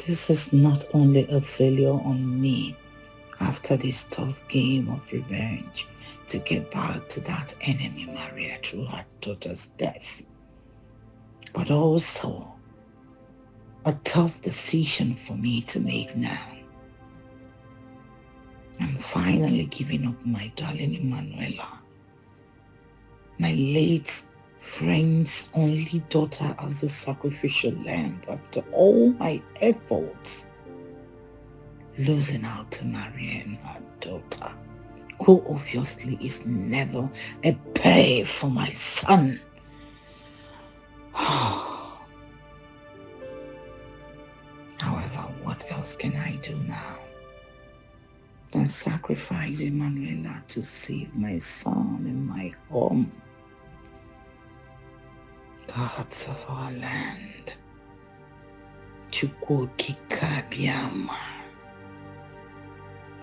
This is not only a failure on me after this tough game of revenge to get back to that enemy Maria through her daughter's death, but also a tough decision for me to make now. I'm finally giving up my darling Emanuela, my late friend's only daughter, as the sacrificial lamb after all my efforts, losing out to Maria and her daughter, who obviously is never a pay for my son. However, what else can I do now than sacrifice Emanuela to save my son and my home? Gods of our land, Chukwokikabiama,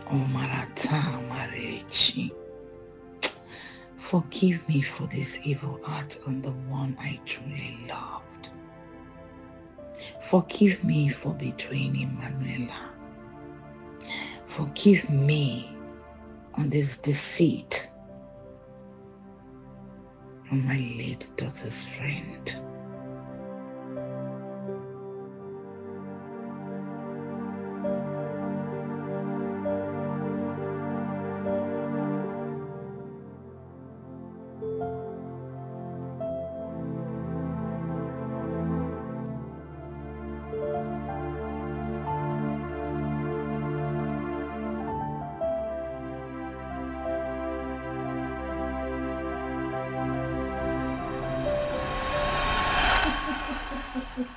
Omarata Marechi, forgive me for this evil act on the one I truly loved. Forgive me for betraying Emanuela. Forgive me on this deceit on my late daughter's friend.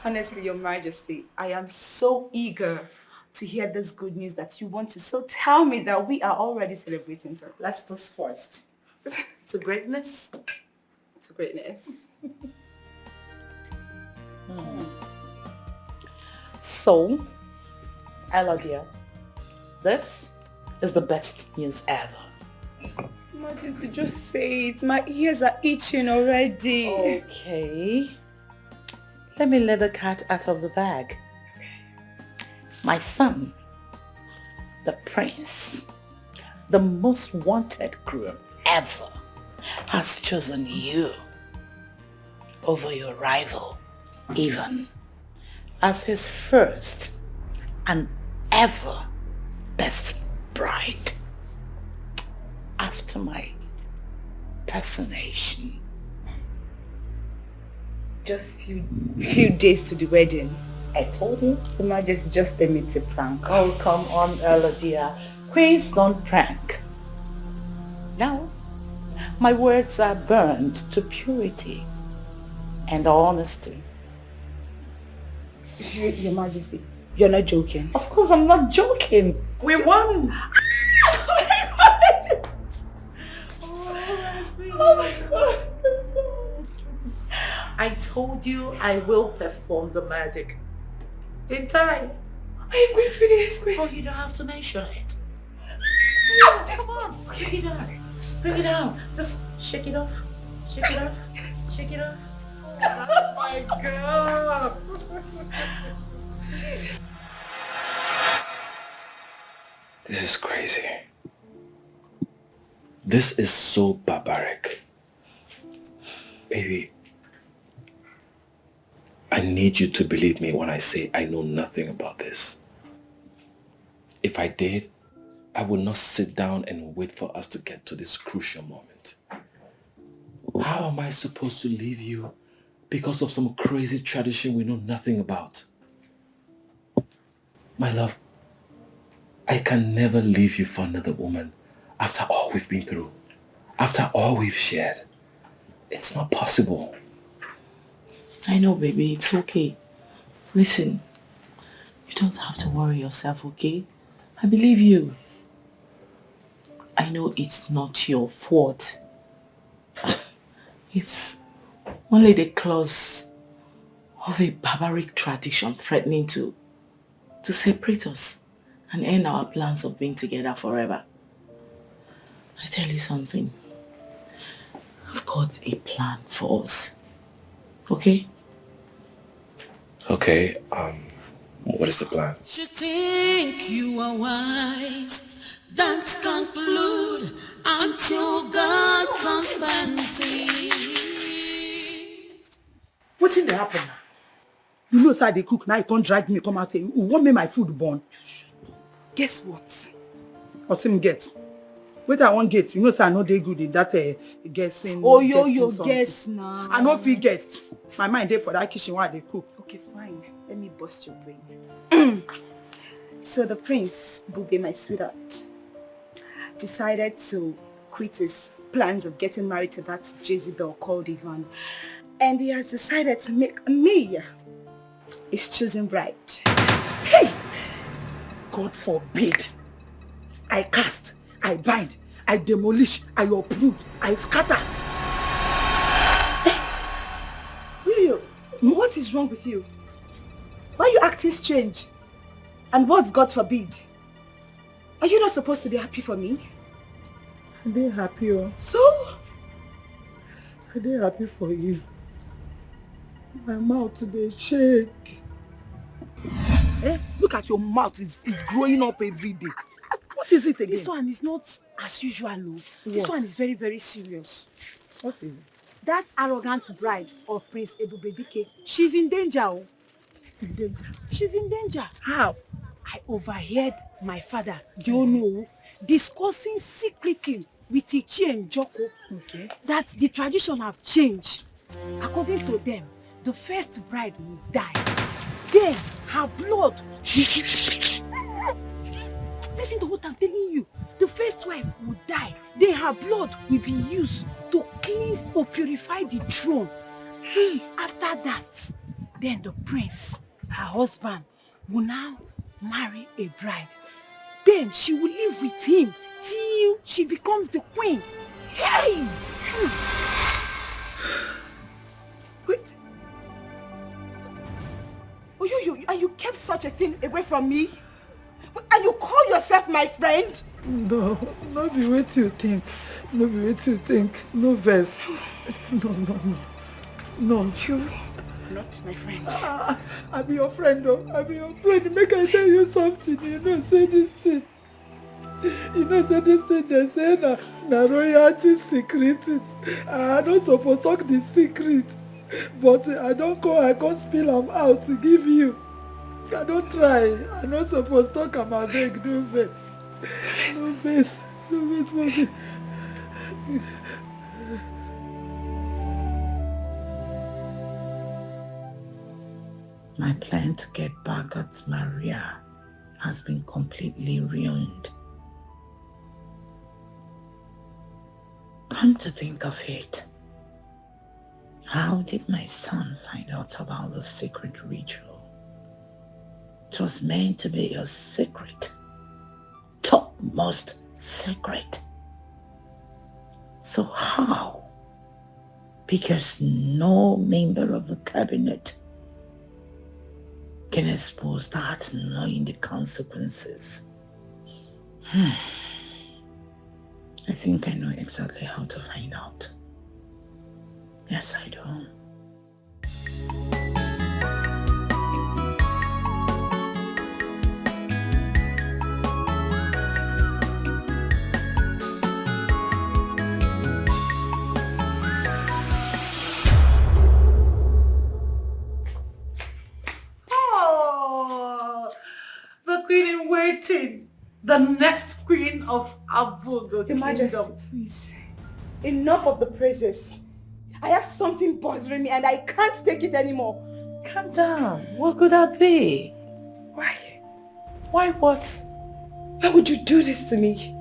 Honestly, Your Majesty, I am so eager to hear this good news that you want to. So tell me that we are already celebrating. So let's toast first. To greatness? To greatness. So, Ella dear, this is the best news ever. Majesty, just say it. My ears are itching already. Okay. Let me let the cat out of the bag. My son, the prince, the most wanted groom ever, has chosen you over your rival, even as his first and ever best bride. After my personation. Just few days to the wedding. I told you. The Majesty, just let me to prank. Oh, come on, Ella dear. Queens don't prank. Now, my words are burned to purity and honesty. Your Majesty, you're not joking. Of course I'm not joking. We won. Oh my God. I told you I will perform the magic. Didn't I? I am going to be the next queen. Oh, you don't have to mention it. Come on, bring it down. Bring it down. Just shake it off. Shake it off. Shake it off. Oh, that's my girl. This is crazy. This is so barbaric. Baby, I need you to believe me when I say I know nothing about this. If I did, I would not sit down and wait for us to get to this crucial moment. How am I supposed to leave you because of some crazy tradition we know nothing about? My love, I can never leave you for another woman after all we've been through, after all we've shared. It's not possible. I know, baby, it's okay. Listen, you don't have to worry yourself, okay? I believe you. I know it's not your fault. It's only the clause of a barbaric tradition threatening to separate us and end our plans of being together forever. I tell you something. I've got a plan for us. Okay? Okay, what is the plan? You think you are wise, don't conclude until God comes and sees. What's in the happen now? You know, sir, they cook now. You can't drag me, come out here. You want me my food burn? Guess what? What's him get? Wait, I won't get. You know, sir, I know they good in that guessing. Oh, guessing yo, guess now. I know if he guessed. My mind there for that kitchen while they cook. Okay, fine. Let me bust your brain. So the prince, Bube, my sweetheart, decided to quit his plans of getting married to that Jezebel called Ivan. And he has decided to make me his chosen bride. Hey! God forbid. I cast, I bind, I demolish, I uproot, I scatter. Hey, what is wrong with you? Why are you acting strange? And what's God forbid? Are you not supposed to be happy for me? I'm being happy, oh. So? I'm being happy for you. My mouth they shake. Look at your mouth, it's growing up every day. What is it again? This one is not as usual. This one is very, very serious. What is it? That arrogant bride of Prince Ebubedike, she's in danger. Oh. In danger? She's in danger. How? I overheard my father, Diono, discussing secretly with Ichi and Joko that the tradition have changed. According to them, the first bride will die. Then her blood. Listen to what I'm telling you. The first wife will die. Then her blood will be used to cleanse or purify the throne. After that, then the prince, her husband, will now marry a bride. Then she will live with him till she becomes the queen. Hey! Wait. Oh, you kept such a thing away from me? And you call yourself my friend? No, not be what you think. No be what you think. No verse. No. You not my friend. I be your friend, though. I be your friend. Make I tell you something. You know, say this thing. They say na royalty secret. I don't suppose talk the secret. But I can't spill them out to give you. I don't try. I not supposed to talk about beg. No face. No face. No face. My plan to get back at Maria has been completely ruined. Come to think of it, how did my son find out about the secret ritual? It was meant to be a secret, topmost secret. So how? Because no member of the cabinet can expose that knowing the consequences. I think I know exactly how to find out. Yes, I do. Oh, the queen in waiting. the next queen of Abugo Your Majesty, Kingdom. please. Enough of the praises. I have something bothering me and I can't take it anymore. Calm down. What could that be? Why? Why what? Why would you do this to me?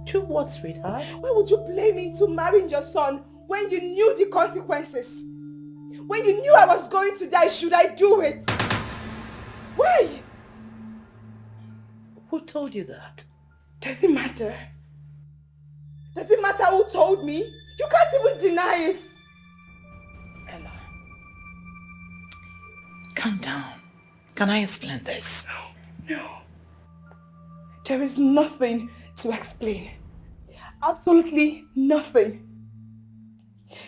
Do what, sweetheart? Why would you blame me into marrying your son when you knew the consequences? When you knew I was going to die, should I do it? Why? Who told you that? Does it matter? Does it matter who told me? You can't even deny it. Ella, calm down. Can I explain this? No. There is nothing to explain. Absolutely nothing.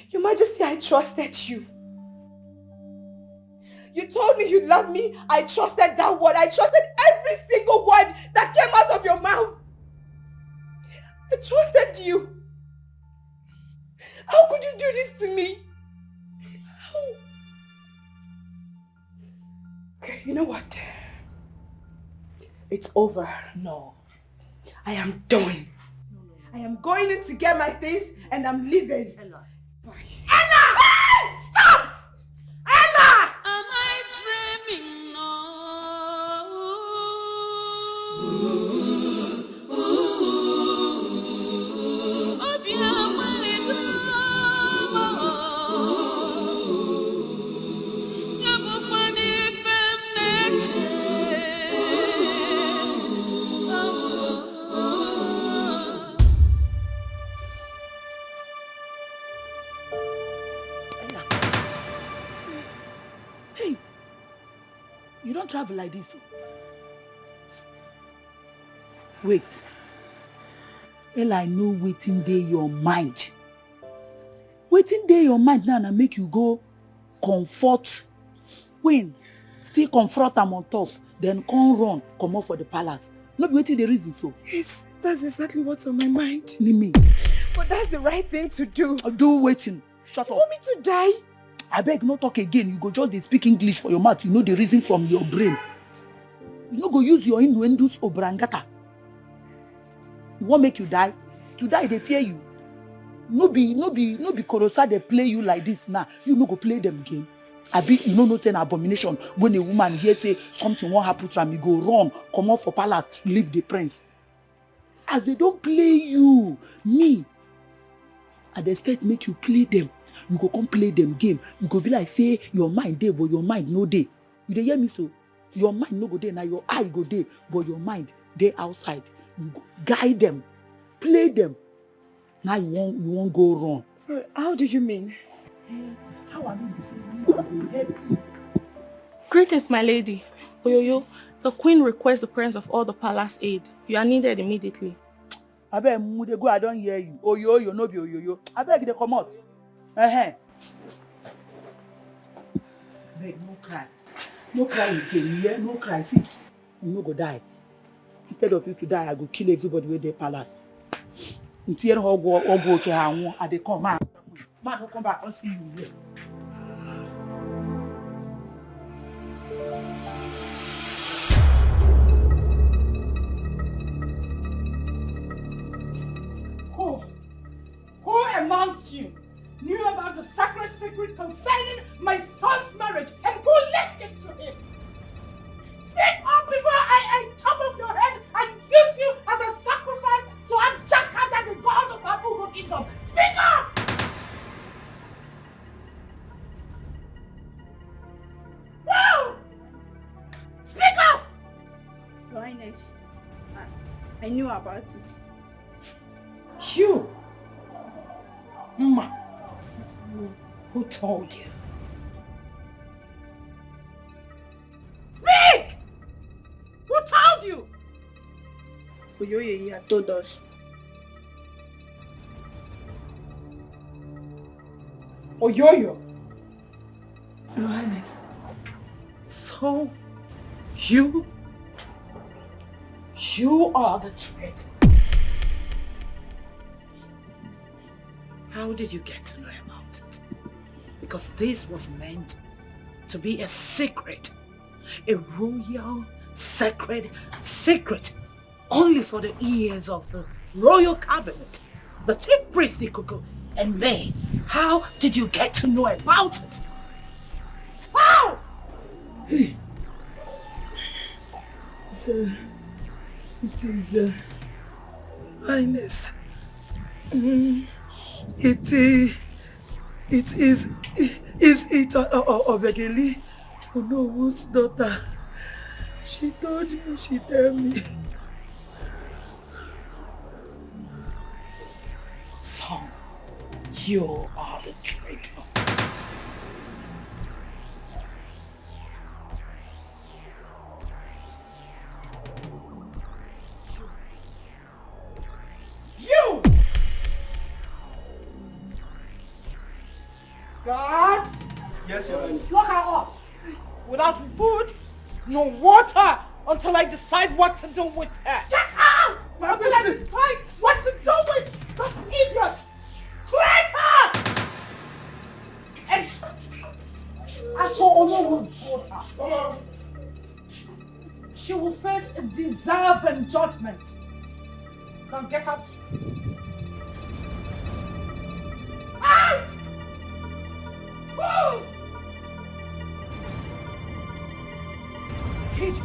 Your Majesty, I trusted you. You told me you loved me. I trusted that word. I trusted every single word that came out of your mouth. I trusted you. How could you do this to me? How? Okay, you know what? It's over. No. I am done. I am going in to get my things and I'm leaving. Ella. Bye. Ella! Stop! Ella! Am I dreaming Hey, you don't travel like this. Wait. Ella, I know waiting dey your mind. Waiting dey your mind now and make you go comfort Queen. Still confront am on top. Then come run, come out for the palace. No be waiting the reason so. Yes, that's exactly what's on my mind. Nimi. But that's the right thing to do. Do waiting. Shut You up. want me to die? I beg, no talk again. You go just dey speak English for your mouth. You know the reason from your brain. You no go use your innuendos obrangata. You wan make you die? To die, they fear you. No be Korosa they play you like this now. You no go play them again. Abi, you know say an abomination when a woman hear say something won't happen to am, you go run, come out for palace, leave the prince. As they don't play you, me, I expect make you play them. You go come play them game. You go be like say your mind dey, but your mind no dey. You dey hear me so? Your mind no go dey, now your eye go dey, but your mind dey outside. You go guide them, play them. Now you won't go wrong. So how do you mean? How I mean this? You will help you. Greetings, my lady. Oyoyo, the queen requests the presence of all the palace aid. You are needed immediately. Abeg, mude go, I don't hear you. Oyoyo, no be oyoyo. Abeg, they come out. Abeg, no cry. No cry again, you hear? No cry. See, you no go die. Instead of you to die, I go kill everybody with their palace. Until you go okay, I dey come, man. Man, don't come back, I'll see you here. Who amongst you knew about the sacred secret concerning my son's marriage and who left it to him? Speak up before I chop off your head and use you as a sacrifice to Ajakata, the god of Abugo Kingdom. Speak up! Wow! Speak up! Your Highness, I knew about this. You? Ma, who told you? Speak! Who told you? Oyoye told us. Oyoyo. Your Highness. So, you are the traitor. How did you get to know about it? Because this was meant to be a secret, a royal sacred secret only for the ears of the royal cabinet, the chief priest Ikuku, and me. How did you get to know about it? How? It is, Highness. It is Obegeli, Onowo's daughter. She told you, she told me. Son, you are the traitor. You! Guards! Yes, Your Honor. Lock her up! Without food, no water, until I decide what to do with her. Get out! Until I decide what to do with this idiot! Traitor! And as for Onowo's daughter, she will face a deserving judgment. Now get out. Out! Move! Idiot.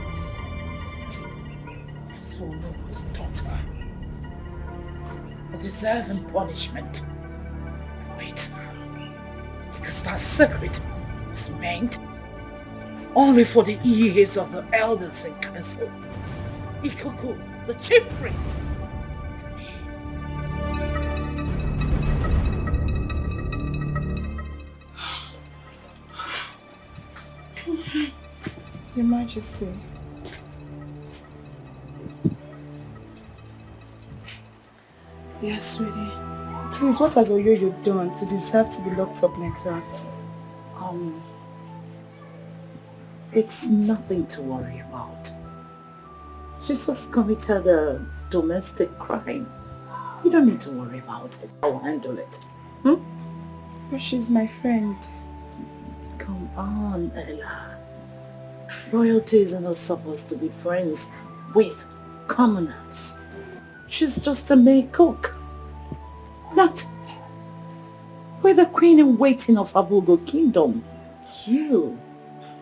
As for Onowo's daughter, a deserving punishment. Wait, because that secret is meant only for the ears of the elders in council. Ikuku, the chief priest. Your Majesty. Yes, sweetie. Please, what has Oyoyo done to deserve to be locked up like that? It's nothing to worry about. She's just committed a domestic crime. You don't need to worry about it. I'll handle it. But she's my friend. Come on, Ella. Royalties are not supposed to be friends with commoners. She's just a maid cook. Not with the queen in waiting of Abugo Kingdom. You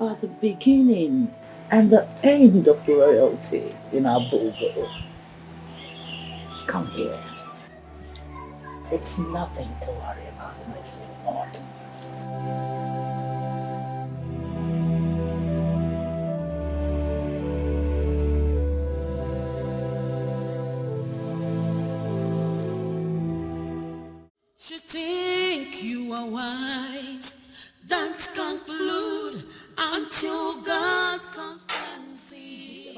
are the beginning and the end of royalty in Abugo. Come here. It's nothing to worry about, my sweetheart. You think you are wise, don't conclude until God comes and sees.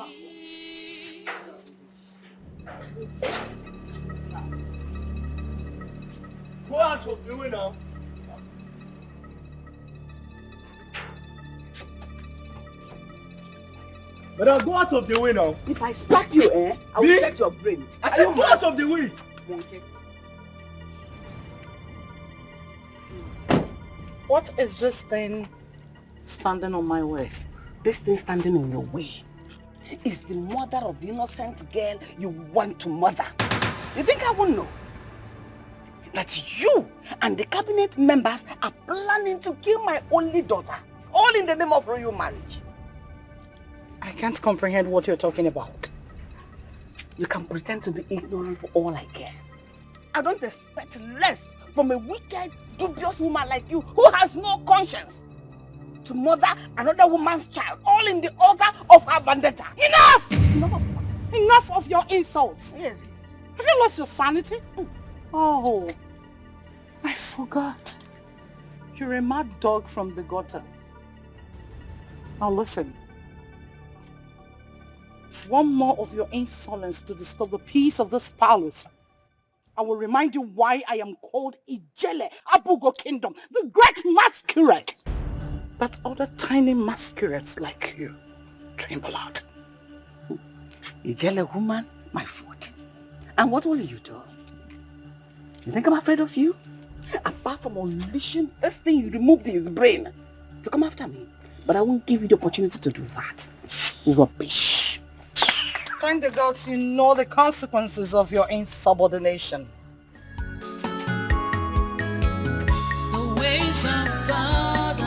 Go out of the way now. Madam, go out of the way now. If I slap you, I will set your brain. I said go out of the way. Monkey. What is this thing standing on my way? This thing standing on your way is the mother of the innocent girl you want to murder. You think I won't know? That you and the cabinet members are planning to kill my only daughter, all in the name of royal marriage. I can't comprehend what you're talking about. You can pretend to be ignorant for all I care. I don't expect less from a wicked, dubious woman like you who has no conscience to murder another woman's child, all in the altar of her vendetta. Enough! Enough of what? Enough of your insults. Yeah. Have you lost your sanity? Oh, I forgot. You're a mad dog from the gutter. Now listen. One more of your insolence to disturb the peace of this palace. I will remind you why I am called Ijele Abugo Kingdom, the great masquerade. That other tiny masquerades like you tremble out. Ijele woman, my foot. And what will you do? You think I'm afraid of you? Apart from unleashing this thing you removed in his brain to come after me. But I won't give you the opportunity to do that. Rubbish. Find the guts, you know the consequences of your insubordination. The ways of God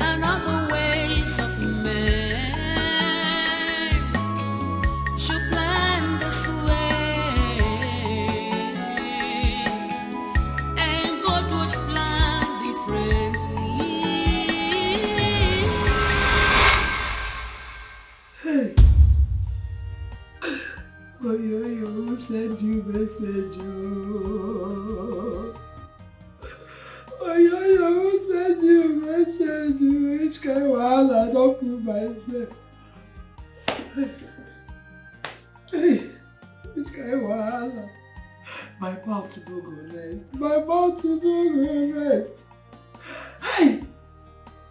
and not the ways of men. Should plan this way, and God would plan differently. Hey. Oh, who sent you message? Oh, who sent you message? Which kind of wahala I don't prove myself? Hey, which kind of wahala? My mouth no go rest. My mouth no go rest. Hey,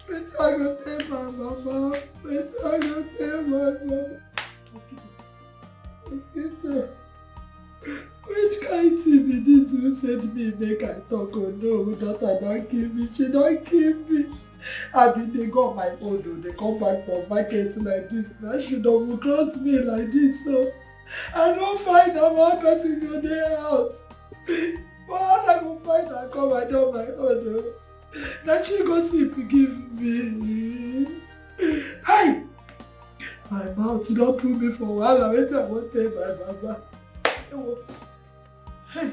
wait till I go tell my mama. Wait till I go tell my mama. Which kind of TV this who send me make I talk? Oh no, daughter don't kill me, she don't kill me. I mean they got my own, they come back from market like this. Now she don't cross me like this, so I don't find a man person in their house. But how I go find her come I do my own? Now she go see if you give me. Hi! My mouth don't put me for a while. I wait till I won't pay my mama. Hey.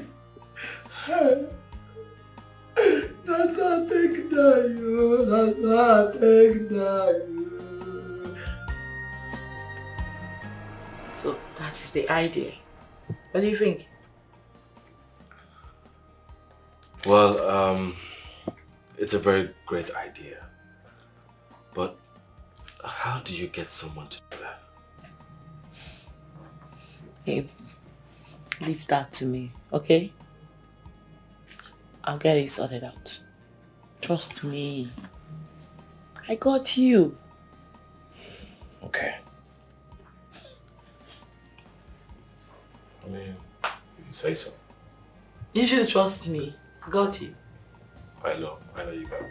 That's how I take you. That's how I take you. So that is the idea. What do you think? Well, it's a very great idea. But how do you get someone to do that? Hey, leave that to me, okay? I'll get it sorted out. Trust me. I got you. Okay. I mean, if you say so. You should trust me. I got you. I know you got me.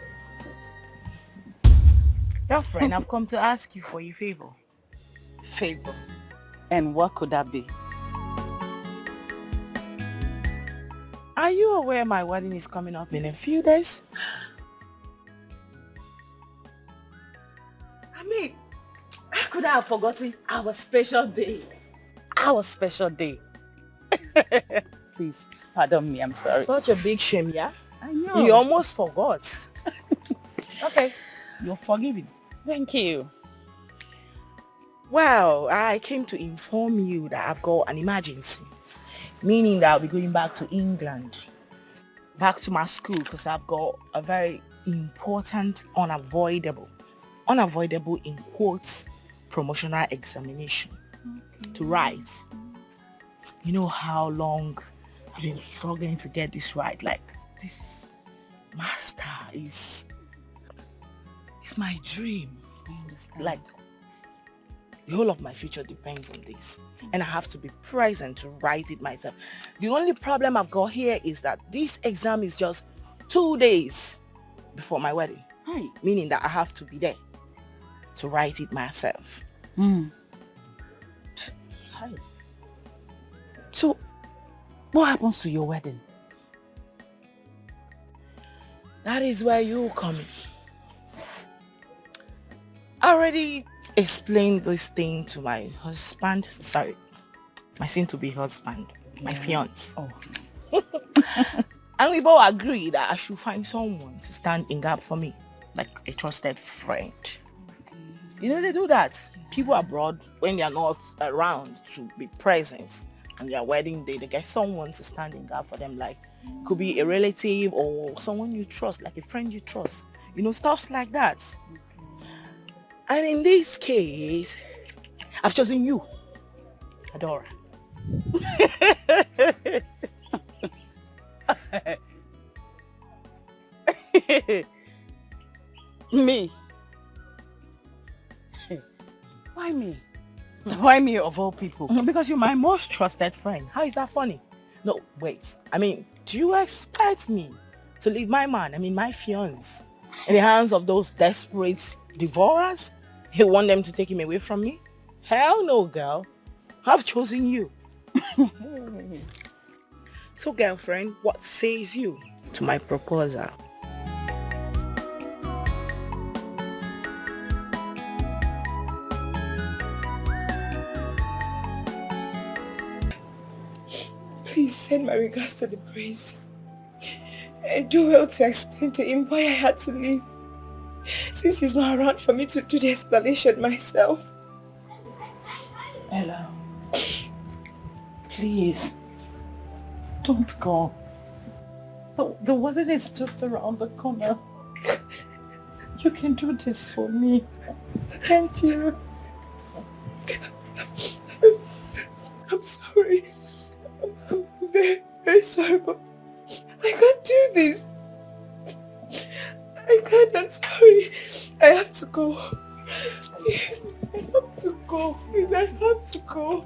Your friend, I've come to ask you for a favor. Favor? And what could that be? Are you aware my wedding is coming up in a few days? I mean, how could I have forgotten our special day? Our special day. Please, pardon me, I'm sorry. Such a big shame, yeah? I know. You almost forgot. Okay, you're forgiven. Thank you. Well, I came to inform you that I've got an emergency. Meaning that I'll be going back to England. Back to my school because I've got a very important, unavoidable in quotes, promotional examination to write. You know how long I've been struggling to get this right. Like, this master is my dream. I understand. Like, the whole of my future depends on this. And I have to be present to write it myself. The only problem I've got here is that this exam is just 2 days before my wedding. Right. Meaning that I have to be there to write it myself. Hi. So, what happens to your wedding? That is where you come in. I already explained this thing to my husband, sorry, my soon-to-be husband, my fiance. Oh. And we both agreed that I should find someone to stand in gap for me, like a trusted friend. You know, they do that. People abroad, when they are not around to be present on their wedding day, they get someone to stand in gap for them, like could be a relative or someone you trust, like a friend you trust. You know, stuffs like that. And in this case, I've chosen you, Adora. Me? Why me? Why me of all people? Because you're my most trusted friend. How is that funny? No, wait. I mean, do you expect me to leave my man, my fiance, in the hands of those desperate devourers? You want them to take him away from me? Hell no, girl. I've chosen you. So, girlfriend, what says you to my proposal? Please send my regards to the prince. And do well to explain to him why I had to leave. Since he's not around for me to do the explanation myself. Ella, please, don't go. The wedding is just around the corner. You can do this for me, can't you? I'm sorry. I'm very, very sorry, but I can't do this. I can't, I'm sorry. I have to go. I have to go. Please, I have to go.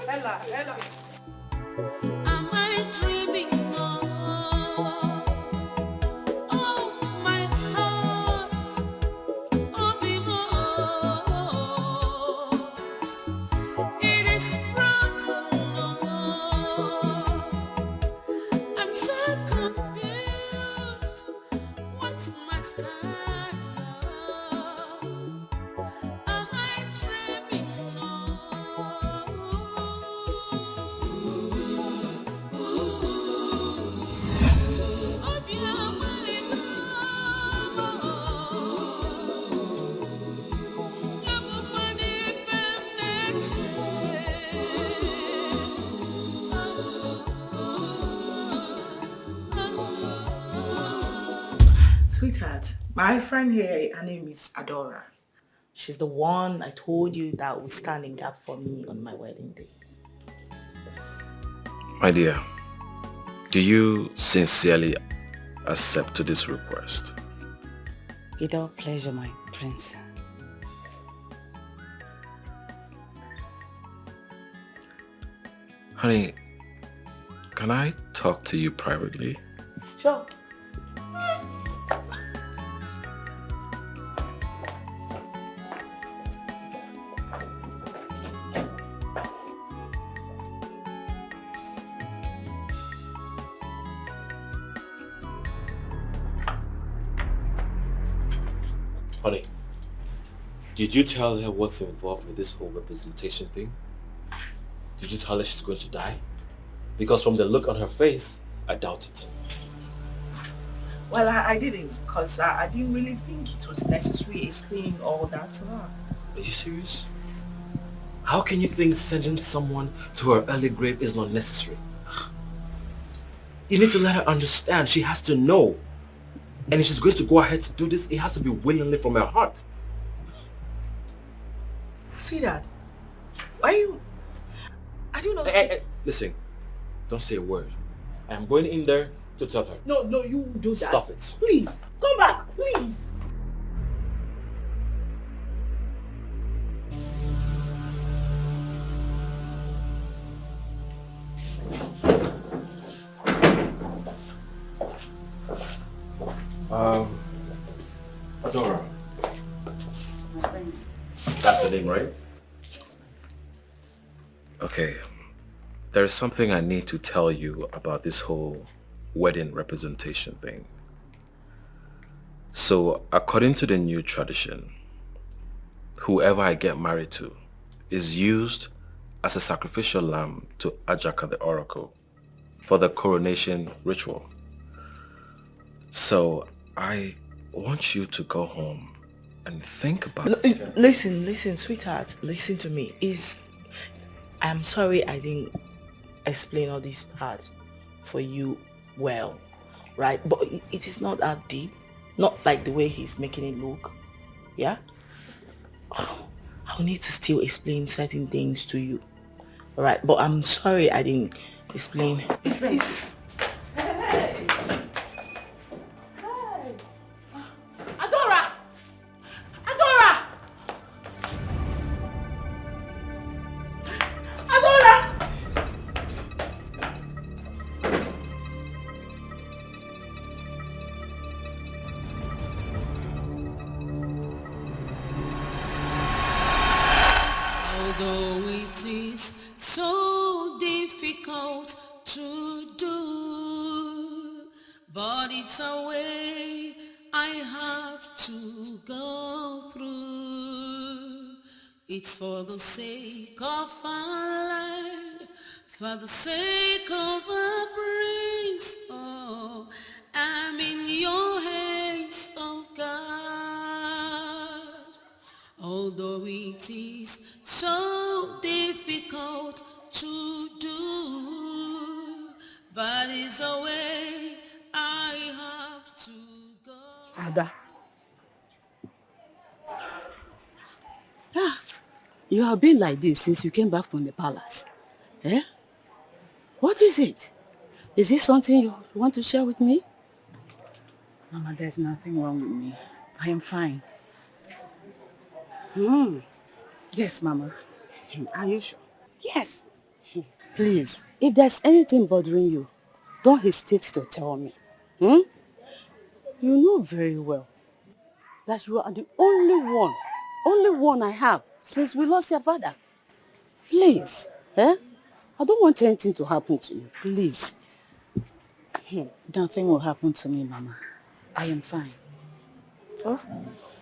Ella. Am I dreaming now? Oh, my heart, oh, before it is broken. I'm so confused. What's my stand now? Am I dreaming now? Sweetheart, my friend here, her name is Adora. She's the one I told you that would stand in gap for me on my wedding day. My dear, do you sincerely accept to this request? With all pleasure, my prince. Honey, can I talk to you privately? Sure. Honey, did you tell her what's involved with this whole representation thing? Did you tell her she's going to die? Because from the look on her face, I doubt it. Well, I didn't, because I didn't really think it was necessary explaining all that to her. Are you serious? How can you think sending someone to her early grave is not necessary? You need to let her understand. She has to know. And if she's going to go ahead to do this, it has to be willingly from her heart. Sweetheart, why you... I don't know... Hey, listen, don't say a word. I am going in there to tell her. No, you do that. Stop it. Please, come back, please. Adora. That's the name, right? Okay. There is something I need to tell you about this whole wedding representation thing. So, according to the new tradition, whoever I get married to is used as a sacrificial lamb to Ajaka the oracle for the coronation ritual. So, I want you to go home and think about it. Listen, sweetheart, listen to me. I'm sorry I didn't explain all these parts for you well, right? But it is not that deep. Not like the way he's making it look. Yeah? I'll need to still explain certain things to you. Alright, but I'm sorry I didn't explain. Friends. Hey! Adora! Adora! Adora! it's a way I have to go through. It's for the sake of our land, for the sake of our praise. Oh, I'm in your hands, oh God. Although it is so difficult to do, but it's a way I have to go. Ada. You have been like this since you came back from the palace. Eh? What is it? Is this something you want to share with me? Mama, there's nothing wrong with me. I am fine. Yes, Mama. Are you sure? Yes. Please, if there's anything bothering you, don't hesitate to tell me. You know very well that you are the only one I have since we lost your father. Please, I don't want anything to happen to you, please. Nothing will happen to me, Mama. I am fine. Oh,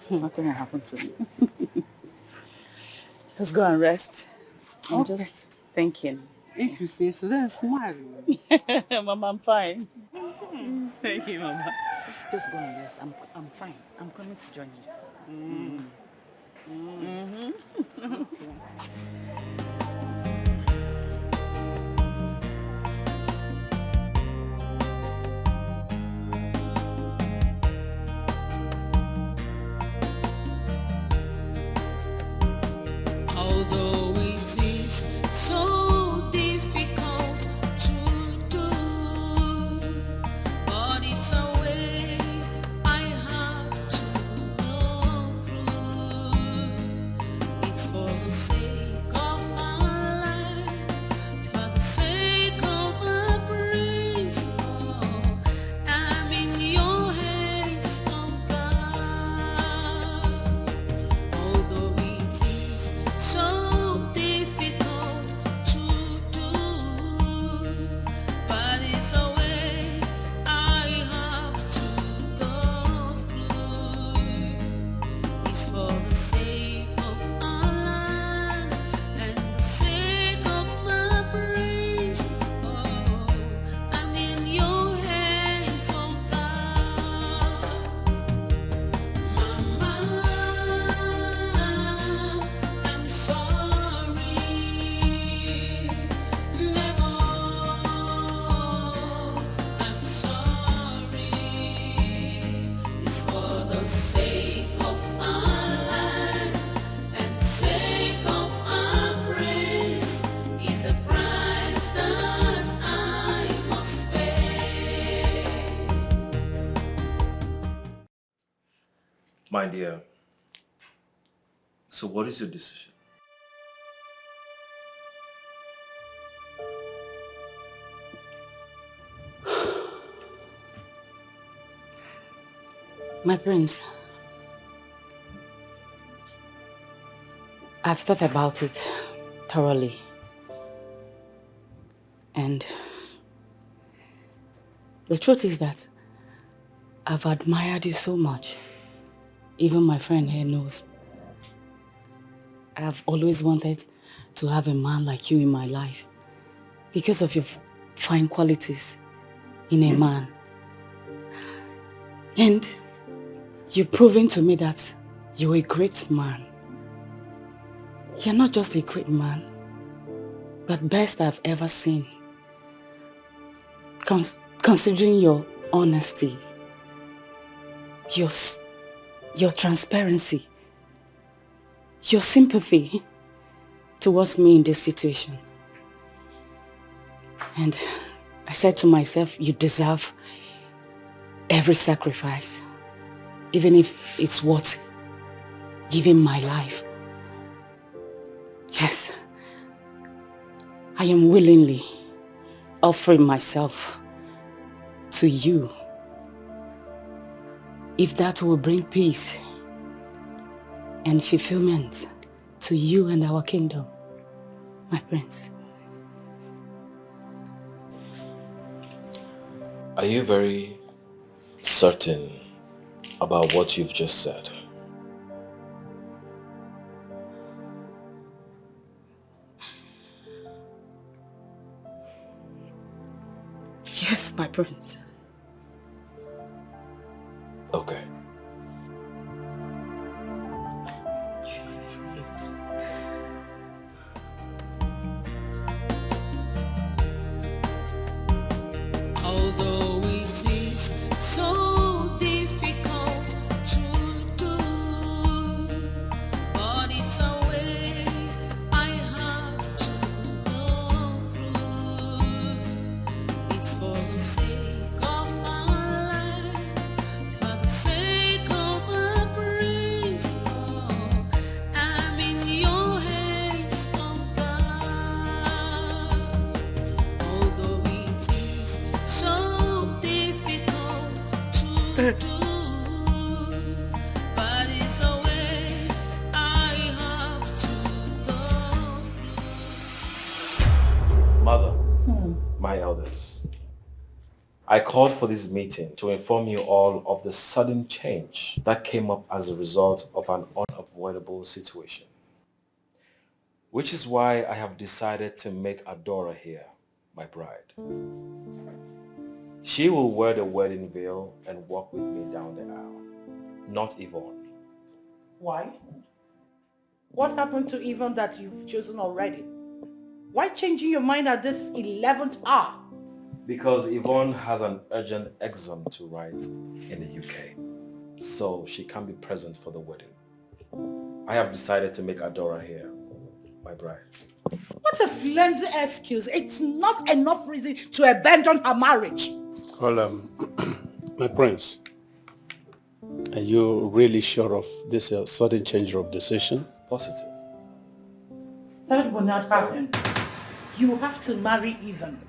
nothing will happen to me. Just go and rest. I'm just thinking. If you say so, then smile. Mama, I'm fine. Thank you, Mama. Just go and rest. I'm fine. I'm coming to join you. Although it is so difficult to do, but it's a way I have to go through. It's for the sake of our life, for the sake of our praise. Oh, I'm in your hands, oh God. Although it is so difficult to do, but it's a way I have to go through. It's for the sake of our land and the sake of my praise. Oh, I'm in your hands, oh God. Mama, I'm sorry. Never, I'm sorry. It's for the sake of our land and sake of our praise. Is a price that I must pay. My dear, so what is your decision? My prince, I've thought about it thoroughly. And the truth is that I've admired you so much. Even my friend here knows. I've always wanted to have a man like you in my life because of your fine qualities in a man. And you've proven to me that you're a great man. You're not just a great man, but best I've ever seen. Considering your honesty, your transparency, your sympathy towards me in this situation. And I said to myself, you deserve every sacrifice, even if it's worth giving my life. Yes, I am willingly offering myself to you, if that will bring peace and fulfillment to you and our kingdom, my prince. Are you very certain about what you've just said? Yes, my prince. Okay. Although it is so difficult to do, but it's a way I have to go through. It's for the sake of our life, for the sake of our praise, Lord. I'm in your hands, oh God. Although it is so difficult to do, but it's a way I have to go through. Mother, my elders, I called for this meeting to inform you all of the sudden change that came up as a result of an unavoidable situation. Which is why I have decided to make Adora here my bride. She will wear the wedding veil and walk with me down the aisle, not Yvonne. Why? What happened to Yvonne that you've chosen already? Why changing your mind at this 11th hour? Because Yvonne has an urgent exam to write in the UK, so she can't be present for the wedding. I have decided to make Adora here my bride. What a flimsy excuse. It's not enough reason to abandon her marriage. Well, my prince, are you really sure of this sudden change of decision? Positive. That will not happen. You have to marry Yvonne.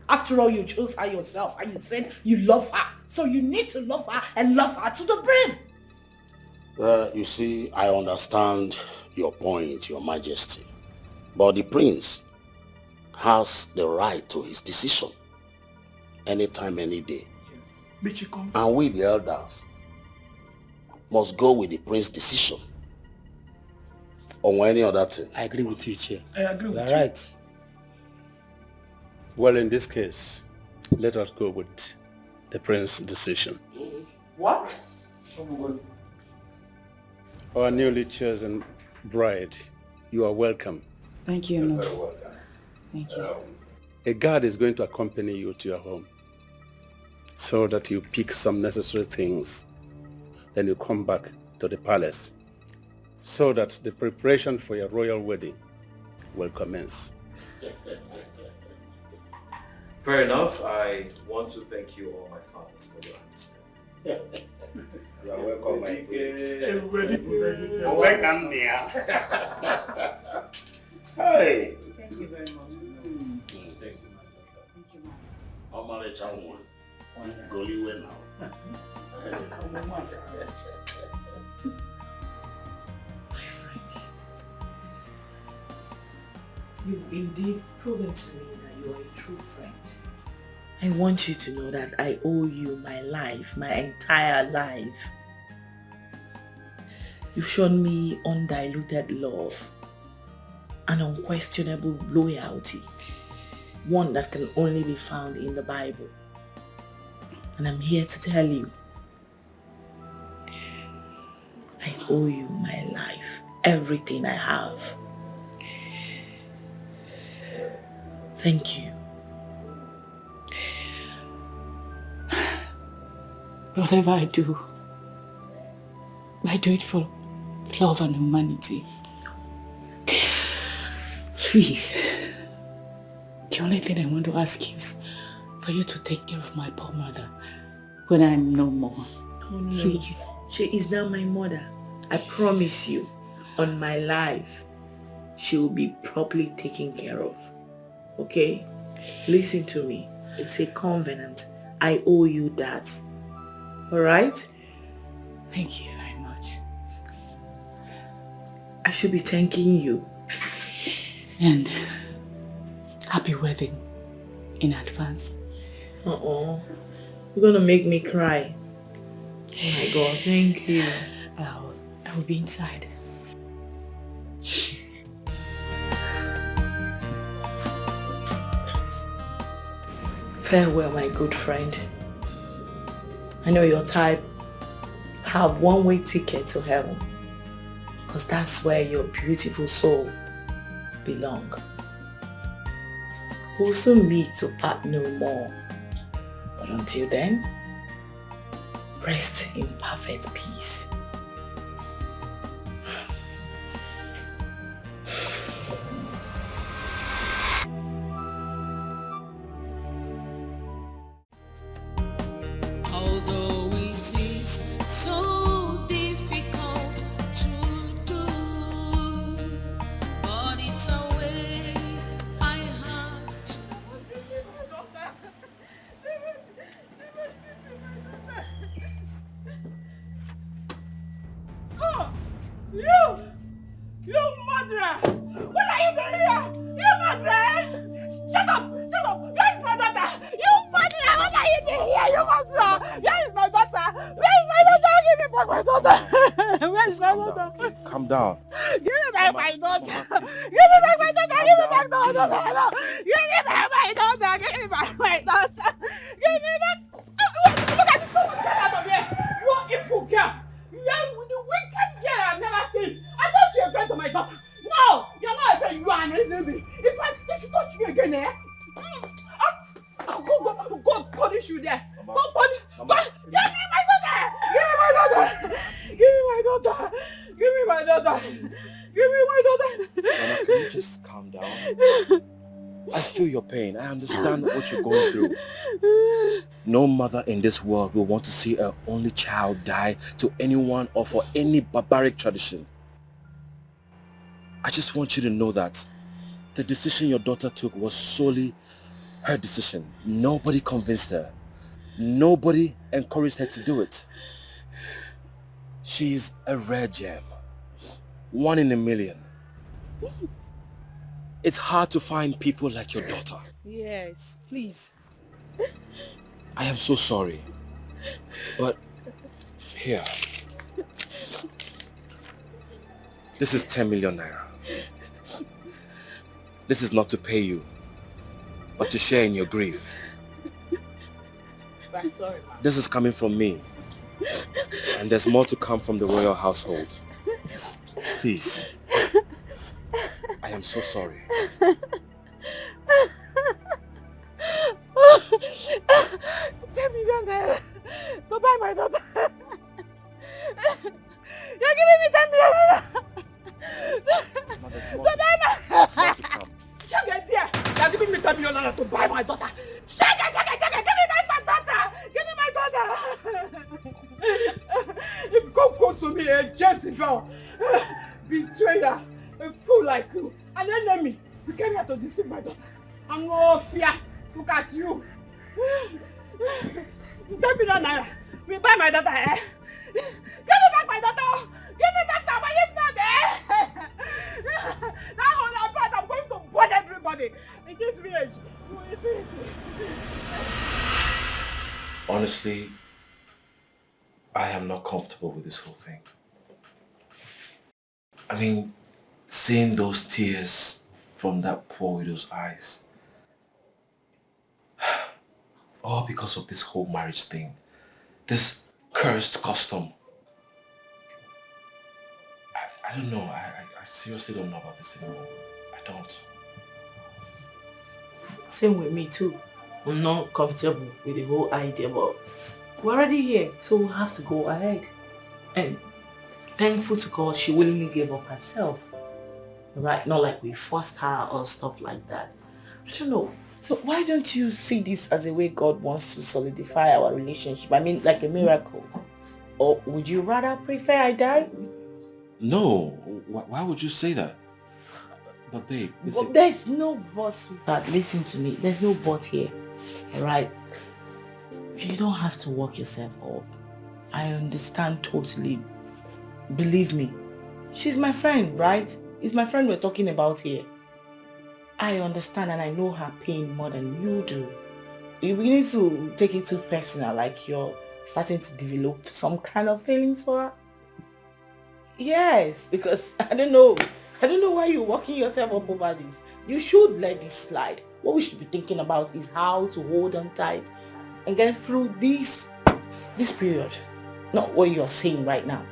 After all, you chose her yourself and you said you love her. So you need to love her and love her to the brim. You see, I understand your point, Your Majesty. But the prince has the right to his decision. Anytime, any day. And we, the elders, must go with the prince's decision. Or any other thing. I agree with you, Chair. I agree with You're you. right. Well, in this case, let us go with the prince's decision. What? Our newly chosen bride, you are welcome. Thank you, no. Thank you. A guard is going to accompany you to your home so that you pick some necessary things. Then you come back to the palace so that the preparation for your royal wedding will commence. Fair enough. I want to thank you all my fathers for your understanding. You are welcome, my prince. Welcome, dear. Hey! Thank you very much. Thank you, my daughter. Thank you, Mom. How many children? Go you now. My friend, you've indeed proven to me that you are a true friend. I want you to know that I owe you my life, my entire life. You've shown me undiluted love and unquestionable loyalty, one that can only be found in the Bible. And I'm here to tell you, I owe you my life, everything I have. Thank you. Whatever I do it for love and humanity. Please, the only thing I want to ask you is for you to take care of my poor mother when I'm no more. Oh no. Please. She is now my mother. I promise you, on my life, she will be properly taken care of. Okay? Listen to me. It's a covenant. I owe you that. Alright? Thank you very much. I should be thanking you. And happy wedding in advance. Uh-oh. You're gonna make me cry. Oh my God, thank you. I'll be inside. Farewell, my good friend. I know your type have one-way ticket to heaven, because that's where your beautiful soul belong. We'll soon meet to part no more. But until then, rest in perfect peace. Although it is so difficult to do, but it's a way I have to. Oh, you murderer! What are you doing here? You murderer! Shut up! Shut up! Where is my daughter? You murderer! What are you doing here? You murderer! Where is my daughter? Where is my daughter? Give me back my daughter! Where is my daughter? Calm down. Give me back my daughter! Give me back my daughter! Give me back my daughter! Give me back my daughter! Give me back my daughter! Give me back! Look at this! Get out of here! You evil girl! You are the wicked girl I've never seen! I thought you were a friend to my daughter! No! You're not a friend! You are an enemy! In fact, if you touch me again, God punish you there! God punish! God, give me my daughter! Give me my daughter! Give me my daughter! Give me my daughter! Give me my daughter! Mama, can you just calm down? I feel your pain. I understand what you're going through. No mother in this world will want to see her only child die to anyone or for any barbaric tradition. I just want you to know that the decision your daughter took was solely her decision. Nobody convinced her. Nobody encouraged her to do it. She's a rare gem. 1 in a million. It's hard to find people like your daughter. Yes, please. I am so sorry. But here. This is 10 million naira. This is not to pay you, but to share in your grief. I'm sorry, ma. This is coming from me. And there's more to come from the royal household. Please. I am so sorry. 10 million naira to buy my daughter. You're giving me 10 million naira. To buy my... Shut it there. You're giving me 10 million naira to buy my daughter. Shut it. Give me back my daughter. Give me my daughter. If you come close to me, a Jezebel, betrayer, a fool like you, an enemy, you came here to deceive my daughter. I'm no fear. Look at you. 10 million naira. We buy my daughter, eh? Give me back my daughter. Give me back now. If not, eh? That whole part, I'm going to burn everybody in this village. Who is it? Honestly, I am not comfortable with this whole thing. I mean, seeing those tears from that poor widow's eyes. All because of this whole marriage thing. This cursed custom. I don't know. I seriously don't know about this anymore. I don't. Same with me too. I'm not comfortable with the whole idea, but we're already here, so we'll have to go ahead. And thankful to God, she willingly gave up herself. Right? Not like we forced her or stuff like that. I don't know. So why don't you see this as a way God wants to solidify our relationship? I mean, like a miracle. Or would you rather prefer I die? No. Why would you say that? But babe, Well, there's no but, sweetheart. Listen to me. There's no but here. Alright? You don't have to work yourself up. I understand totally. Believe me. She's my friend, right? It's my friend we're talking about here. I understand and I know her pain more than you do. You need to take it too personal, like you're starting to develop some kind of feelings for her. Yes, because I don't know why you're working yourself up over this. You should let this slide. What we should be thinking about is how to hold on tight and get through this period. Not what you're saying right now.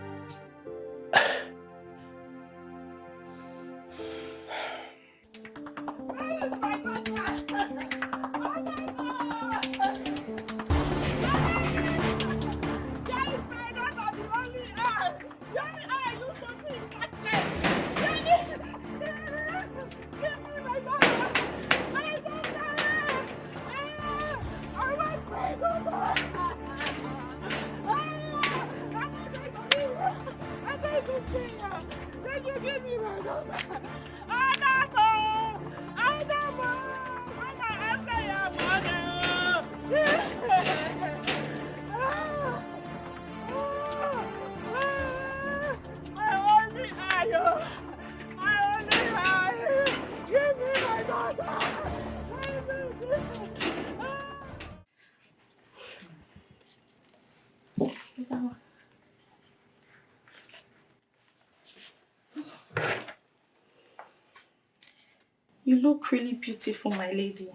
You look really beautiful, my lady.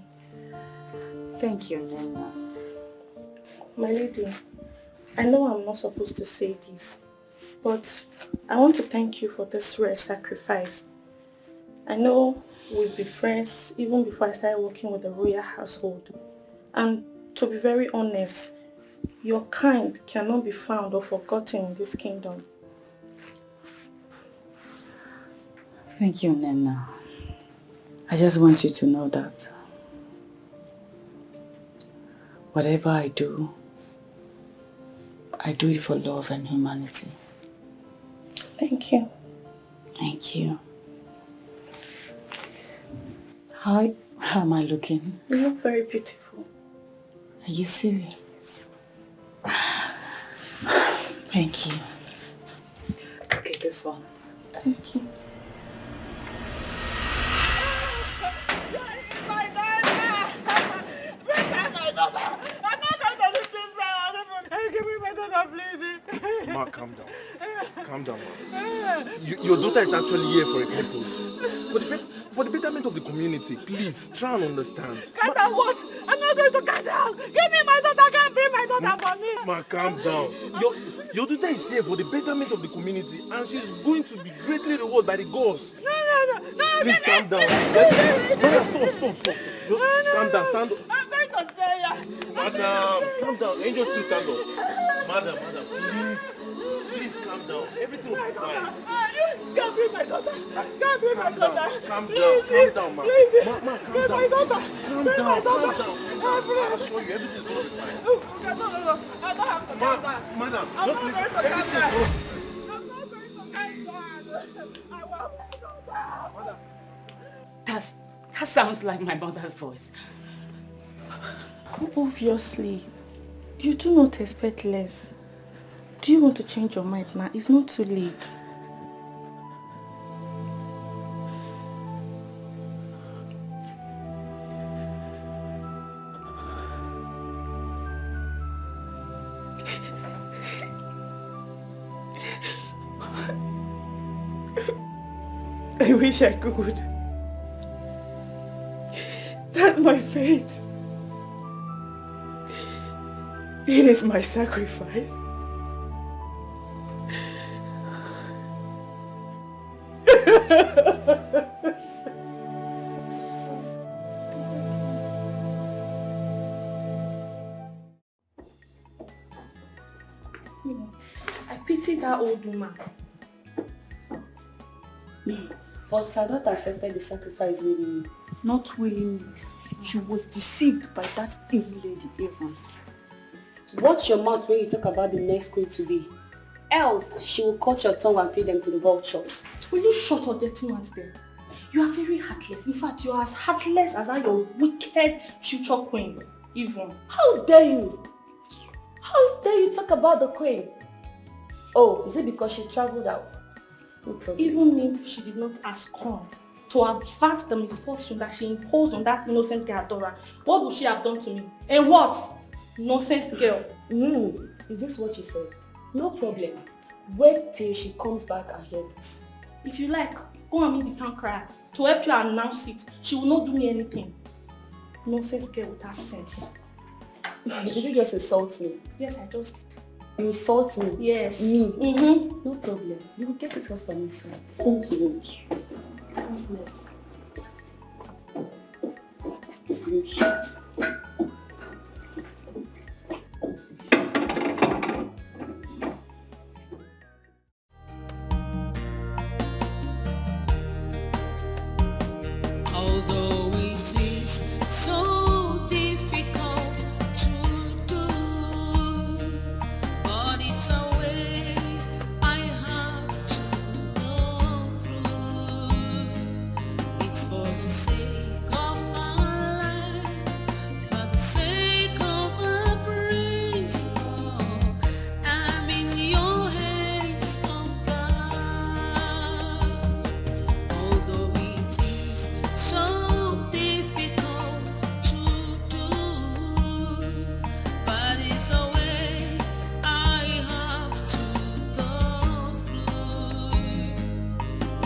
Thank you, Nena. My lady, I know I'm not supposed to say this, but I want to thank you for this rare sacrifice. I know we'll be friends even before I started working with the royal household. And to be very honest, your kind cannot be found or forgotten in this kingdom. Thank you, Nena. I just want you to know that whatever I do it for love and humanity. Thank you. Thank you. How am I looking? You look very beautiful. Are you serious? Thank you. Okay, this one. Thank you. Ma, calm down. Calm down, ma. Your daughter is actually here for a purpose. For the betterment of the community, please, try and understand. Calm down what? I'm not going to calm down. Give me my daughter, can't be my daughter for me. Ma, calm down. Your daughter is here for the betterment of the community and she's going to be greatly rewarded by the gods. No. Please calm down. Stop. Just calm down, stand up. I'm going to stay here. Madam, calm down. Angels, please stand up. Madam, please calm down. Everything will be fine. Can't be my daughter. Can't be my daughter. Calm Please, down, ma. Please. Ma, calm Be down. my daughter. Calm Be down, my daughter. I'll assure you, everything's going to be fine. Okay, no. I don't have to calm down. Madam, I'm just not listen. going to calm Everything's down. going I'm not going to calm down. I want my daughter. That sounds like my mother's voice. Obviously, you do not expect less. Do you want to change your mind now? It's not too late. I wish I could. That's my fate. It is my sacrifice. See, I pity that old woman. But her daughter accepted the sacrifice willingly. Not willingly. She was deceived by that evil lady, Avon. Watch your mouth when you talk about the next queen to be. Else, she will cut your tongue and feed them to the vultures. Will you shut your dirty ones there? You are very heartless. In fact, you are as heartless as your wicked future queen, Avon. How dare you? How dare you talk about the queen? Oh, is it because she traveled out? No problem. Even if she did not abscond to avert the misfortune that she imposed on that innocent girl Adora, what would she have done to me? And what? Nonsense girl. Is this what you said? No problem. Wait till she comes back and hear this. If you like, go and meet the town crier. To help you announce it, she will not do me anything. Nonsense girl without sense. Did you just insult me? Yes, I just did. You insult me? Yes. Me? Mm-hmm. No problem. You will get it off from me soon. Thank you. That's nice. Slim shit. Although it is so difficult to do, but it's a way I have to go through. It's for the sake of our life, for the sake of our praise. Oh, I'm in your hands, oh God. Although it is so difficult to do, but it's a way I have to go through.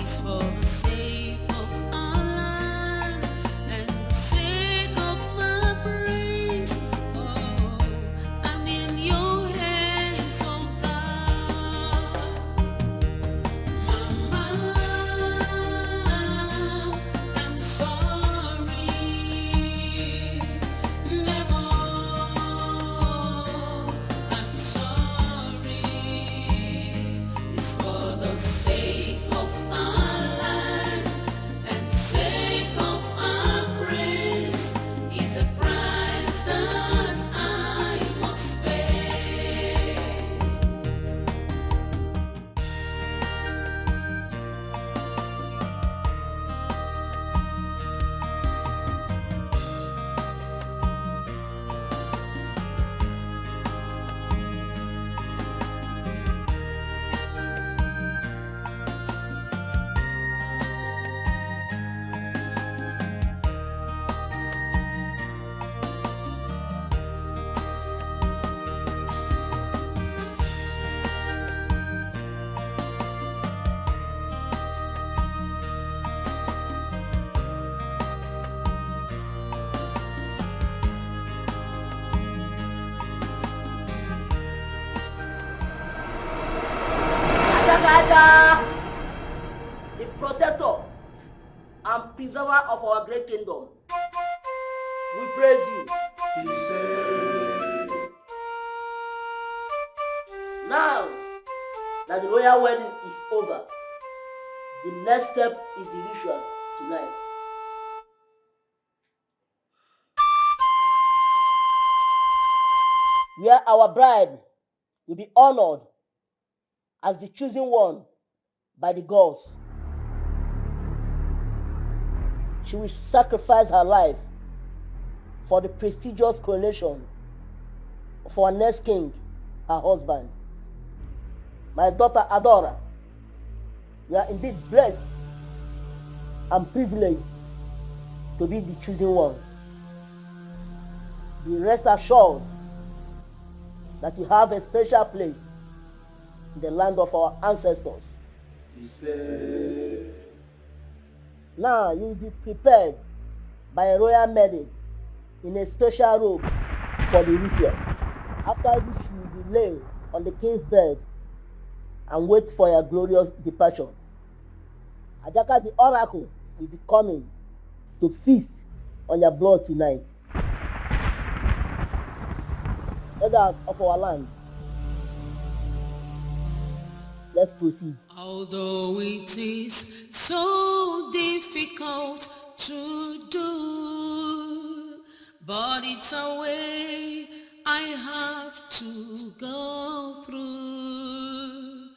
It's for the sake of our land and the sake of my praise. Oh, I'm in your hands, oh God. Mama, I'm sorry. Never, I'm sorry. It's for the sake of our land and sake of our praise. Is a price that I must pay. Adagada, the protector and preserver of our great kingdom. We praise you. Now that the royal wedding is over, the next step is the ritual tonight. Where our bride will be honored as the chosen one by the gods. She will sacrifice her life for the prestigious coronation of our next king, her husband. My daughter Adora, you are indeed blessed and privileged to be the chosen one. Be rest assured that you have a special place in the land of our ancestors. Now you will be prepared by a royal maiden in a special robe for the ritual, after which you will be laid on the king's bed and wait for your glorious departure. Ajaka the oracle will be coming to feast on your blood tonight. Elders of our land, let's proceed. Although it is so difficult to do, but it's a way I have to go through.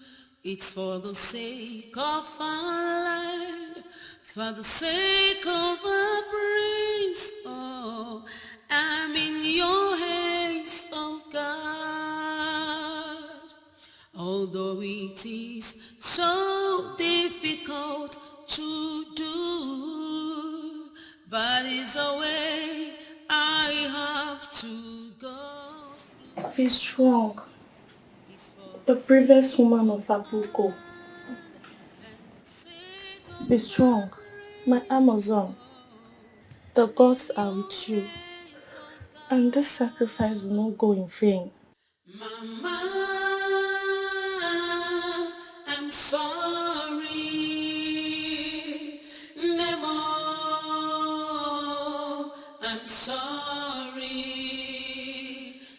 It's for the sake of our land, for the sake of our praise. Oh, I'm in your hands, oh God. Although it is so difficult to do, but it's a way I have to go. Be strong. the previous woman of Abuko. Be strong, my Amazon. The gods are with you, and this sacrifice will not go in vain. Mama, I'm sorry. Nemo, I'm sorry.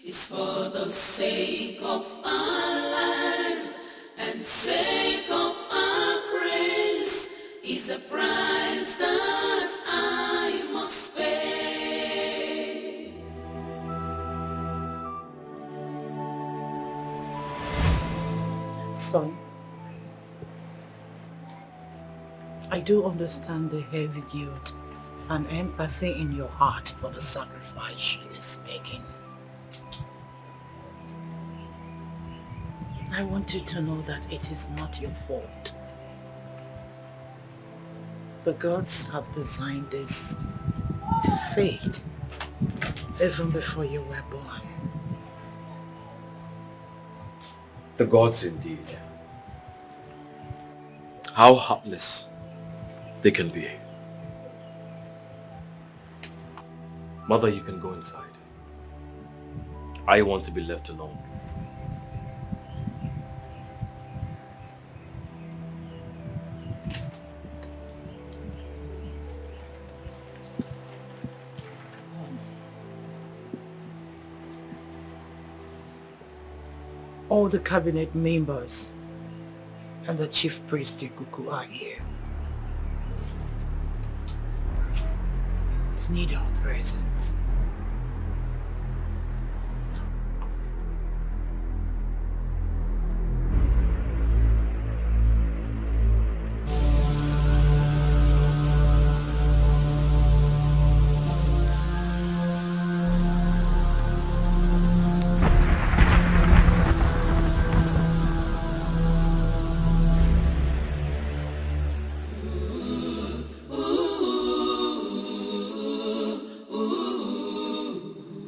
It's for the sake of our land and sake of our praise. Is a price that I must pay. Son, I do understand the heavy guilt and empathy in your heart for the sacrifice she is making. I want you to know that it is not your fault. The gods have designed this fate even before you were born. The gods indeed. How heartless they can be. Mother, you can go inside. I want to be left alone. All the cabinet members and the chief priest Ikuku are here. Need our presence.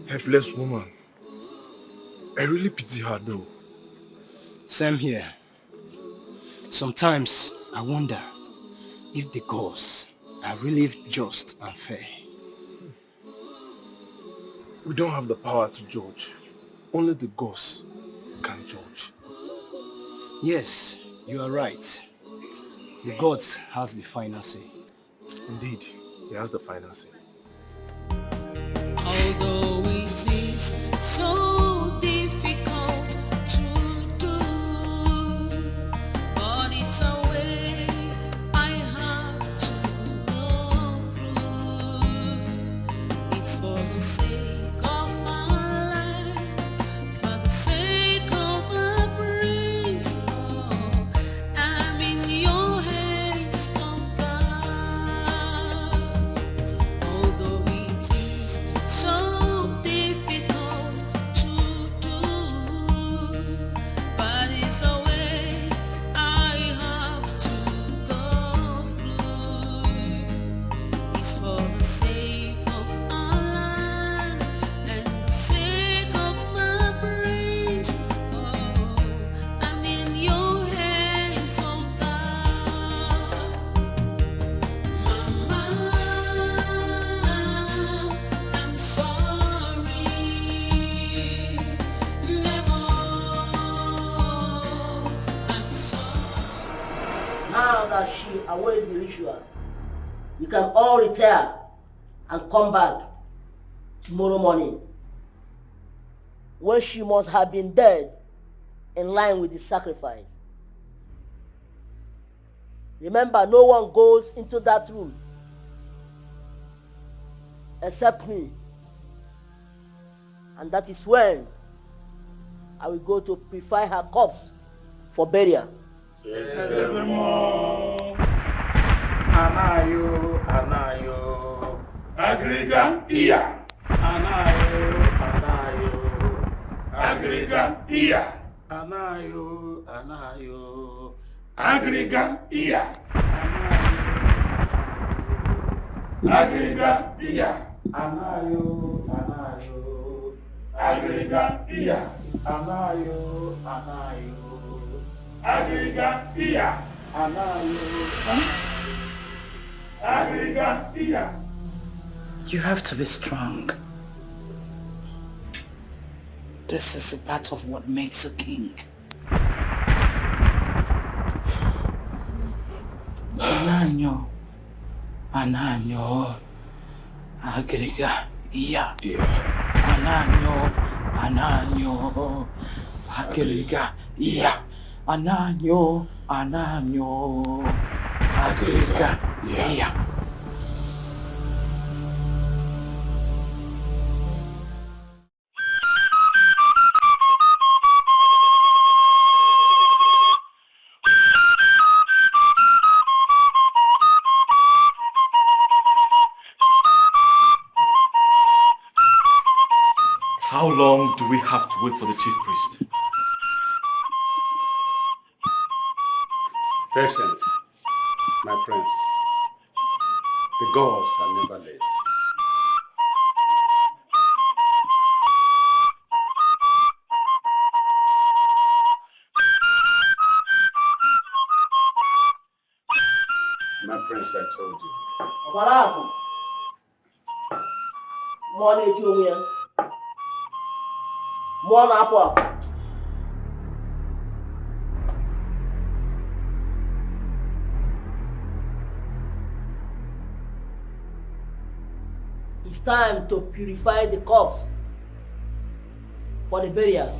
Helpless woman. I really pity her though. Same here. Sometimes I wonder if the gods are really just and fair. We don't have the power to judge. Only the gods can judge. Yes, you are right. The gods has the final say. Indeed, he has the final say. Although it is so difficult to do, but it's a way I have to go through. It's for the sake of our life, for the sake of our praise. Oh, I'm in your hands, oh God. Although it is so difficult to do, but it's a way I have to go through. It's for the sake of our land and the sake of my praise. Oh, I'm in your hands, oh God. Mama, I'm sorry. Never, I'm sorry. Now that she awaits the ritual, you can all retire and come back tomorrow morning, when she must have been dead in line with the sacrifice. Remember, no one goes into that room except me. And that is when I will go to prepare her corpse for burial. Anayo, anayo, agriga iya. Anayo, anayo, agriga iya. Anayo, anayo, agriga iya. Agriga iya. Anayo, anayo, agriga iya. Anayo, anayo, Agriga iya. Agriga iya. You have to be strong. This is a part of what makes a king. Ananyo, agriga, iya. Ananyo, agriga, iya. Ananyo, agriga, iya. How long do we have to wait for the chief priest? Patience, my prince. The gods are never late. My prince, I told you. It's time to purify the corpse for the burial.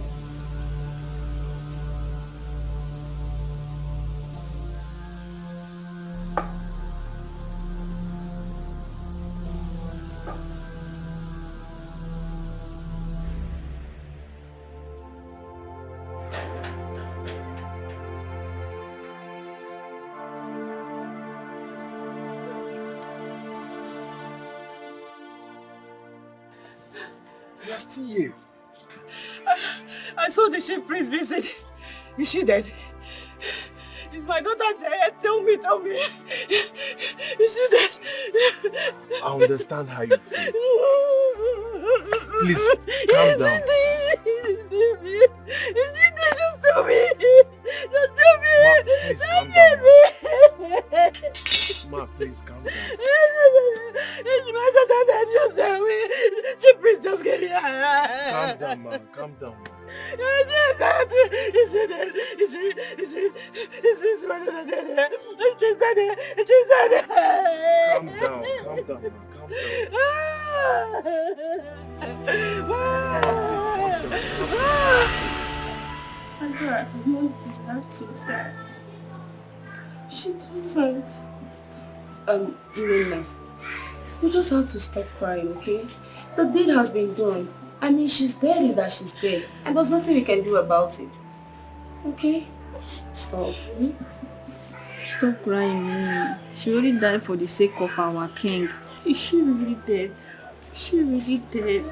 You are still here. I saw the chief priest visit. Is she dead? Is my daughter dead? Tell me. Is she dead? I understand how you feel. Please, calm down. Is she dead? Just tell me. Just tell me. Please, calm down. Ma, please, calm down. Is my daughter dead? Just tell me. Chief priest, just get here. Calm down, ma. Calm down, ma. Is she dead? Is my daughter dead? She's dead. Calm down, ma. Calm down. Adora does not deserve to die. She doesn't. Nina, you just have to stop crying, okay? The deed has been done. I mean, she's dead is that she's dead. And there's nothing we can do about it. Okay? Stop. Stop crying, Nina. She only died for the sake of our king. Is she really dead? She really dead?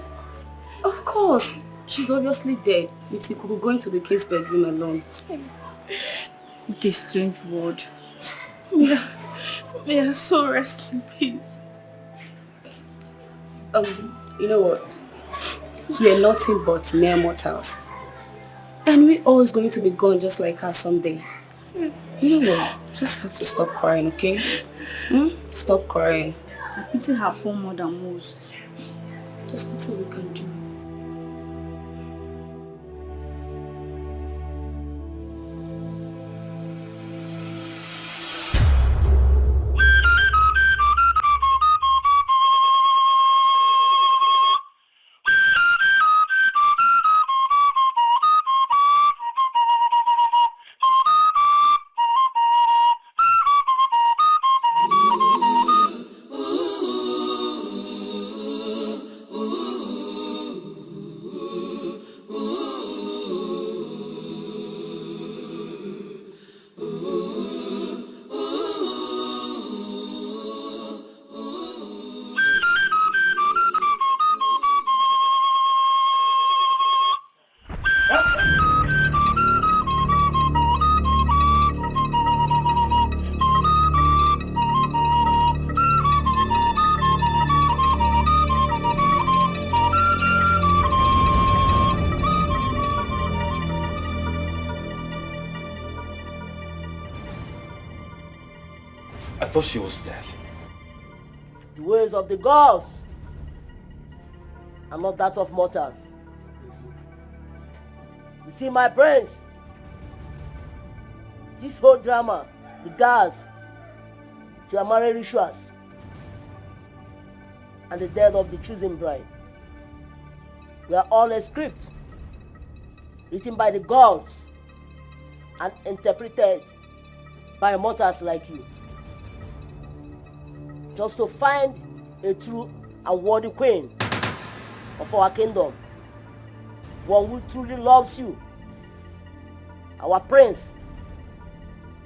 Of course. She's obviously dead. We could be going to the kid's bedroom alone. What a strange word. May I so rest in peace. You know what? We're nothing but mere mortals. And we're always going to be gone just like her someday. You know what? Just have to stop crying, okay? Stop crying. I pity her poor more than most. Just little we can do. I thought she was dead. The ways of the gods are not that of mortals. You see, my prince, this whole drama regards to your marriage rituals and the death of the chosen bride. We are all a script written by the gods and interpreted by mortals like you, just to find a true and worthy queen of our kingdom, one who truly loves you, our prince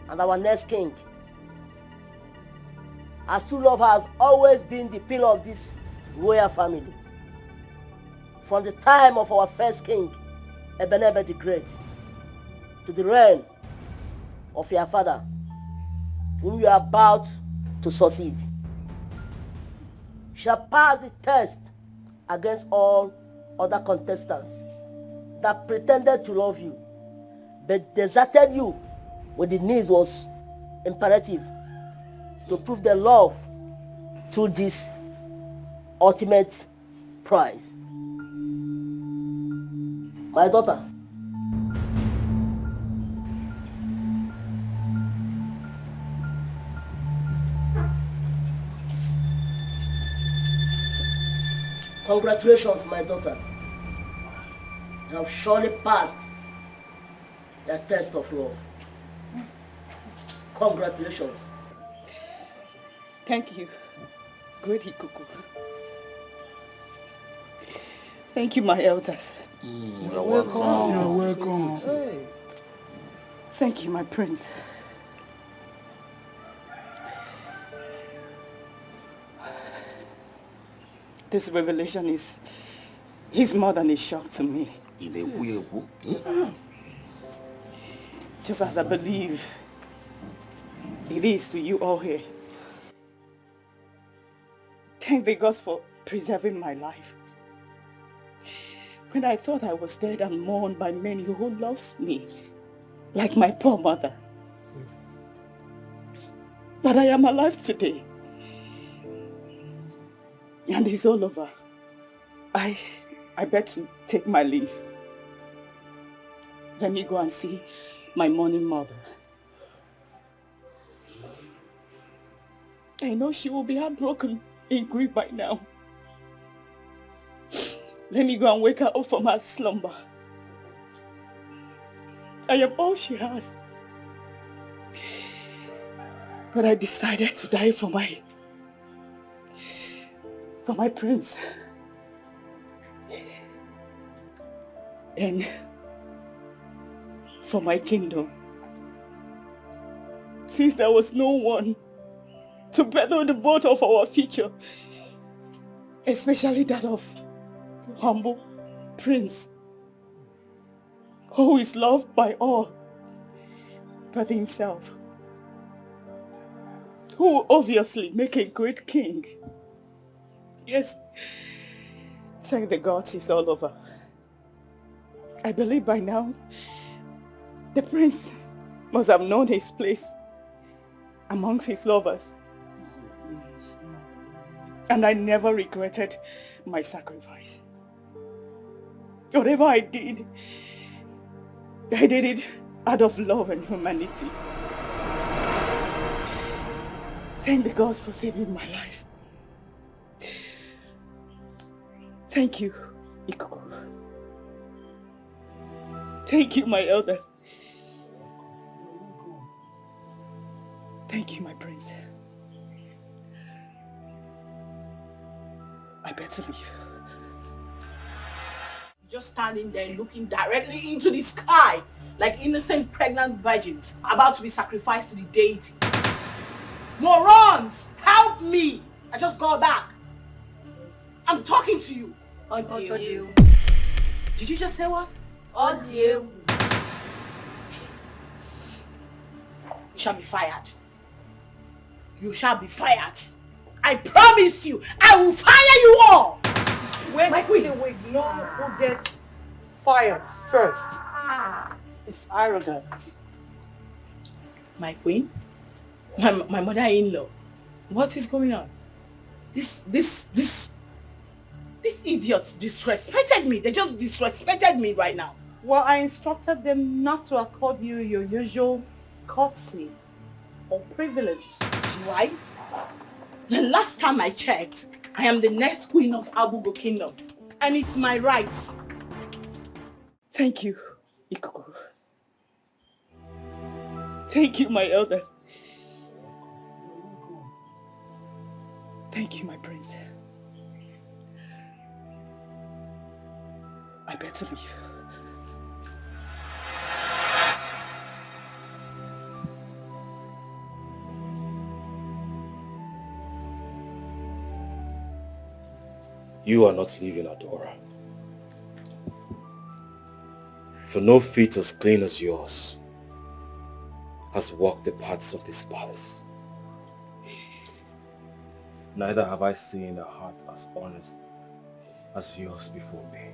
and our next king. As true love has always been the pillar of this royal family, from the time of our first king, Ebenezer the Great, to the reign of your father, whom you are about to succeed, shall pass the test against all other contestants that pretended to love you, but deserted you when the need was imperative to prove their love through this ultimate prize. My daughter, congratulations, my daughter. You have surely passed the test of love. Congratulations. Thank you, great Ikuku. Thank you, my elders. You're welcome. You're welcome. Hey. Thank you, my prince. This revelation is more than a shock to me. In a way, just as I believe it is to you all here. Thank the gods for preserving my life. When I thought I was dead and mourned by many who loves me, like my poor mother. But I am alive today. And it's all over. I bet to take my leave. Let me go and see my mourning mother. I know she will be heartbroken in grief by now. Let me go and wake her up from her slumber. I am all she has. But I decided to die for my prince. And for my kingdom. Since there was no one to better the boat of our future, especially that of humble prince, who is loved by all but himself, who will obviously make a great king. Yes, thank the gods it's all over. I believe by now the prince must have known his place amongst his lovers. And I never regretted my sacrifice. Whatever I did it out of love and humanity. Thank the gods for saving my life. Thank you, Ikuku. Thank you, my elders. Thank you, my prince. I better leave. Just standing there looking directly into the sky like innocent pregnant virgins about to be sacrificed to the deity. Morons! Help me! I just got back. I'm talking to you. Audio. Did you just say what? Audio. You shall be fired. You shall be fired. I promise you, I will fire you all. Wait till we know who gets fired first. It's arrogant. My queen, My mother-in-law. What is going on? These idiots disrespected me. They just disrespected me right now. Well, I instructed them not to accord you your usual courtesy or privileges. Why? The last time I checked, I am the next queen of Abugo Kingdom. And it's my right. Thank you, Ikuku. Thank you, my elders. Thank you, my prince. I better leave. You are not leaving, Adora. For no feet as clean as yours has walked the paths of this palace. Neither have I seen a heart as honest as yours before me.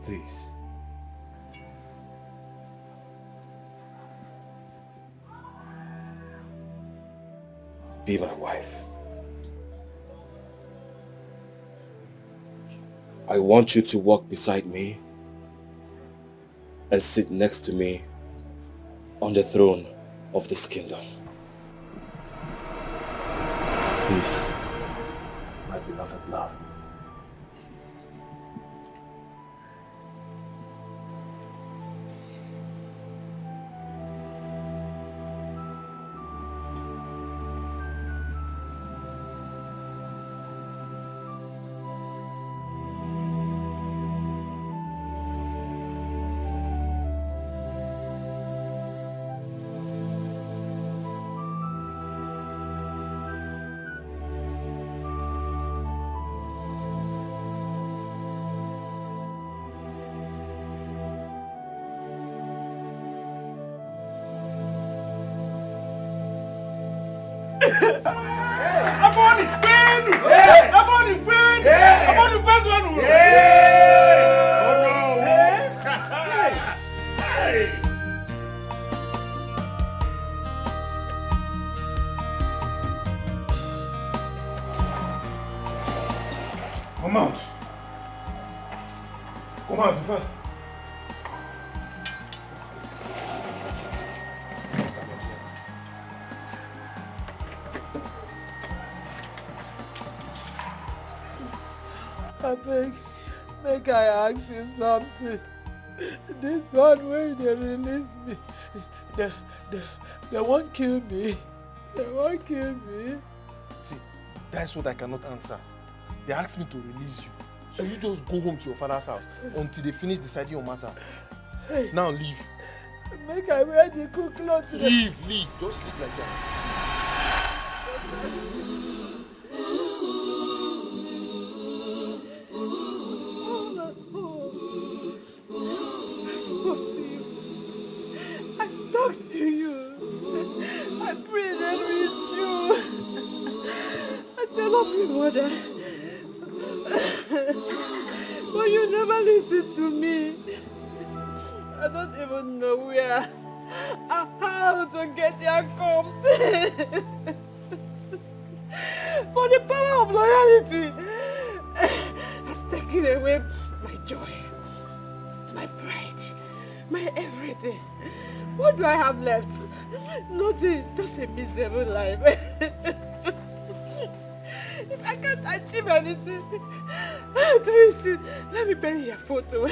Please. Be my wife. I want you to walk beside me and sit next to me on the throne of this kingdom. Please, my beloved love. Come out. Come out fast. I beg, make I ask you something. This one way they release me. They won't kill me. They won't kill me. See, that's what I cannot answer. They asked me to release you. So you just go home to your father's house until they finish deciding your matter. Hey. Now leave. Make I wear the cook clothes. Leave. Just leave like that. Talk to you. I breathe and with you. I still love you, mother. But you never listen to me. I don't even know where or how to get your comes. For the power of loyalty has taken away my joy, my pride, my everything. What do I have left? Nothing, just a miserable life. If I can't achieve anything, Tracy, let me bury your photo.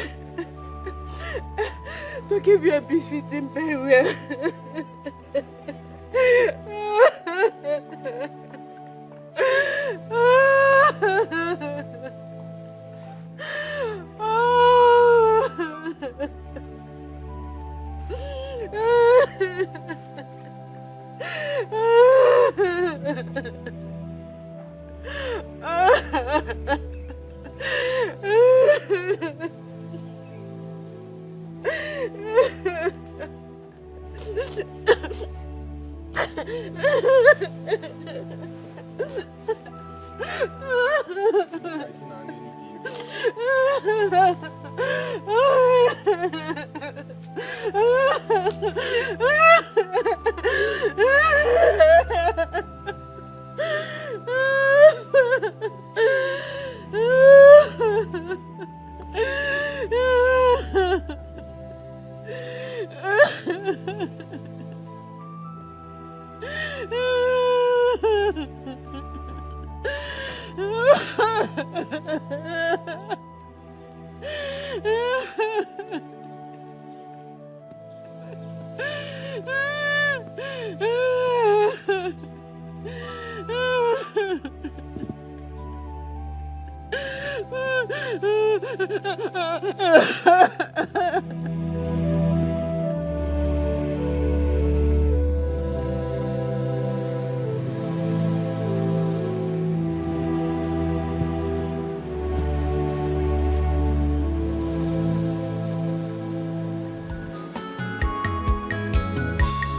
To give you a befitting burial.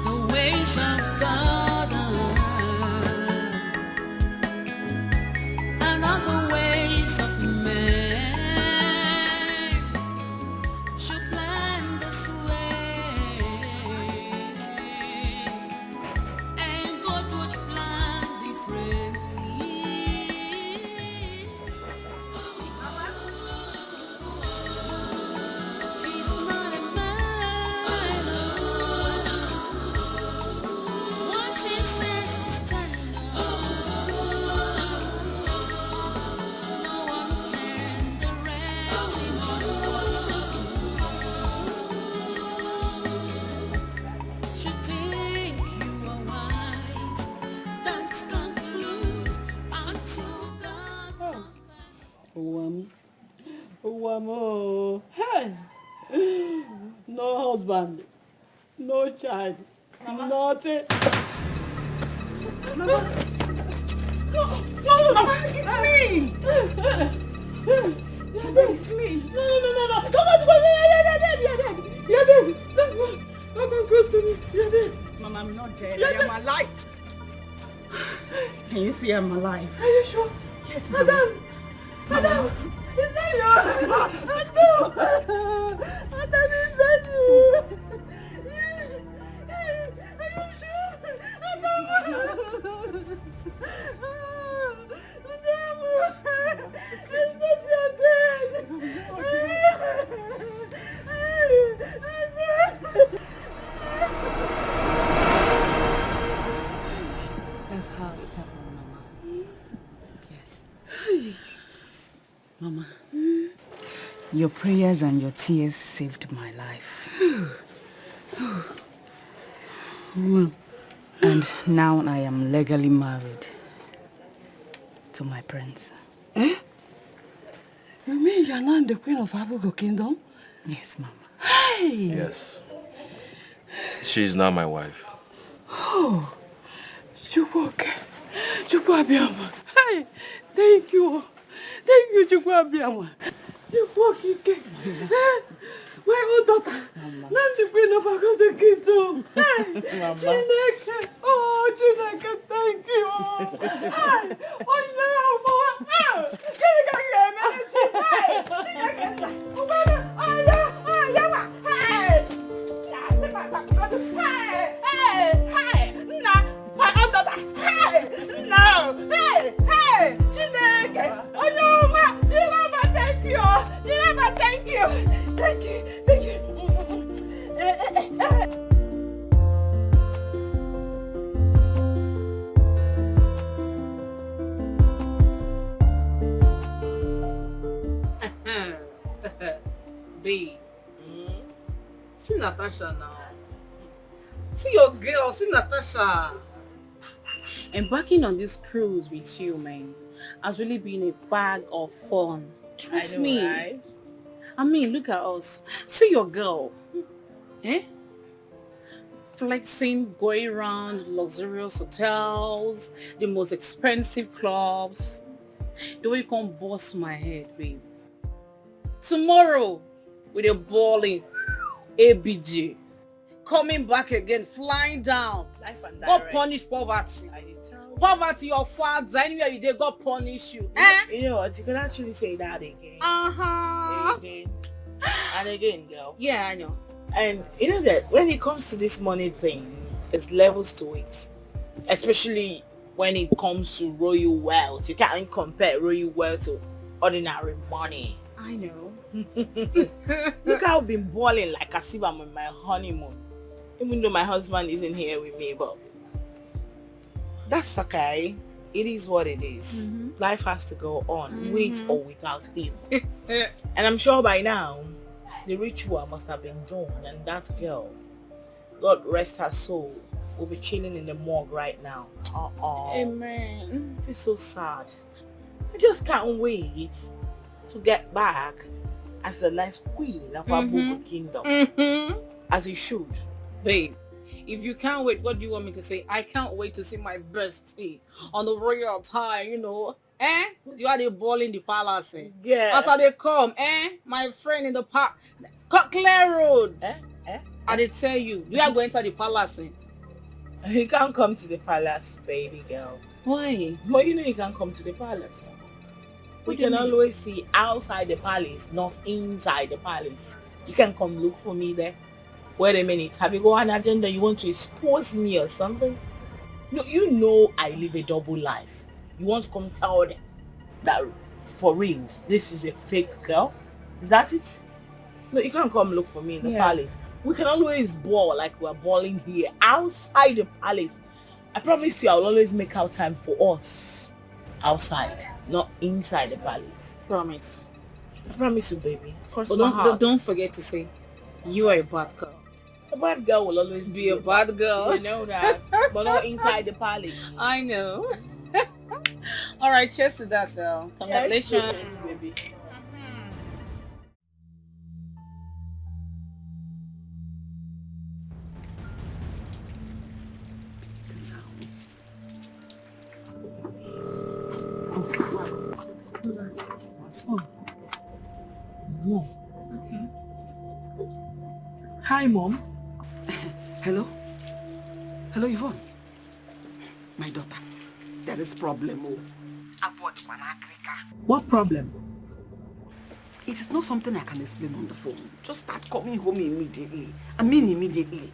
The ways of God are not the ways of man. Should plan this way, and God would plan differently. He's not a man. What he says we stand on. No one can direct him on what to do. Should think you are wise. Don't conclude until God Uwamo. Hey. No husband, no child, nothing. Mama. No, Mama, it's me. It's me. No. You're dead. Don't come close to me. You're dead. Mama, I'm not dead. I am alive. Can you see I'm alive? Are you sure? Yes, Mama. Madam, is that you? No. Madam, is that you? Are you sure? Madam. That's how it happened, Mama. Yes. Mama, your prayers and your tears saved my life. And now I am legally married to my prince. Eh? You mean you are not the queen of Abugo Kingdom? Yes, Mama. Hey! Yes. She's not my wife. Oh, Chukwabiama. Hey, thank you. Thank you, Chukwabiama. Chukwakike. My own daughter. Not the queen of Abugo Kingdom. Hey, Chineke. Oh, Chineke, thank you. Hey, oh, no, Mama. Thank you. Babe, see Natasha now. See your girl, see Natasha. Embarking on this cruise with you, man, has really been a bag of fun. Trust me. Right? I mean, look at us. See your girl. Eh? Flexing, going around luxurious hotels, the most expensive clubs. The way you can't bust my head, babe. Tomorrow, with a balling ABG, coming back again, flying down. God punish poverty. Poverty, your father, anywhere you did, God punish you. You know what? You can actually say that again. Uh-huh. Again. And again, girl. Yeah, I know. And you know that when it comes to this money thing, there's levels to it. Especially when it comes to royal wealth. You can't compare royal wealth to ordinary money. I know. Look how I've been balling like as if I'm on my honeymoon. Even though my husband isn't here with me, but that's okay. It is what it is. Life has to go on, with or without him. And I'm sure by now, the ritual must have been done, and that girl, God rest her soul, will be chilling in the morgue right now. Amen. It's so sad. I just can't wait to get back as the next queen of our Bogo kingdom. As you should. Babe, if you can't wait, what do you want me to say? I can't wait to see my bestie on the royal attire, you know. You are the ball in the palace. Yeah. As they come, my friend in the park. Clare Road. I did tell you, you are going to the palace. You can't come to the palace, baby girl. Why? But you know you can't come to the palace. We can always see outside the palace, not inside the palace. You can come look for me there. Wait a minute, have you got an agenda? You want to expose me or something? No, you know I live a double life. You want to come tell them that for real, this is a fake girl? Is that it? No, you can't come look for me in the palace. We can always ball like we're balling here outside the palace. I promise you I'll always make out time for us outside, not inside the palace. Promise. I promise you, baby. But don't forget to say you are a bad girl. A bad girl will always be a bad girl. You know that. But not inside the palace. I know. All right, cheers to that, girl. Congratulations. Yes, baby. Mom. Okay. Hi, Mom. Hello? Hello, Yvonne. My daughter, there is problem. What problem? It is not something I can explain on the phone. Just start coming home immediately. I mean immediately.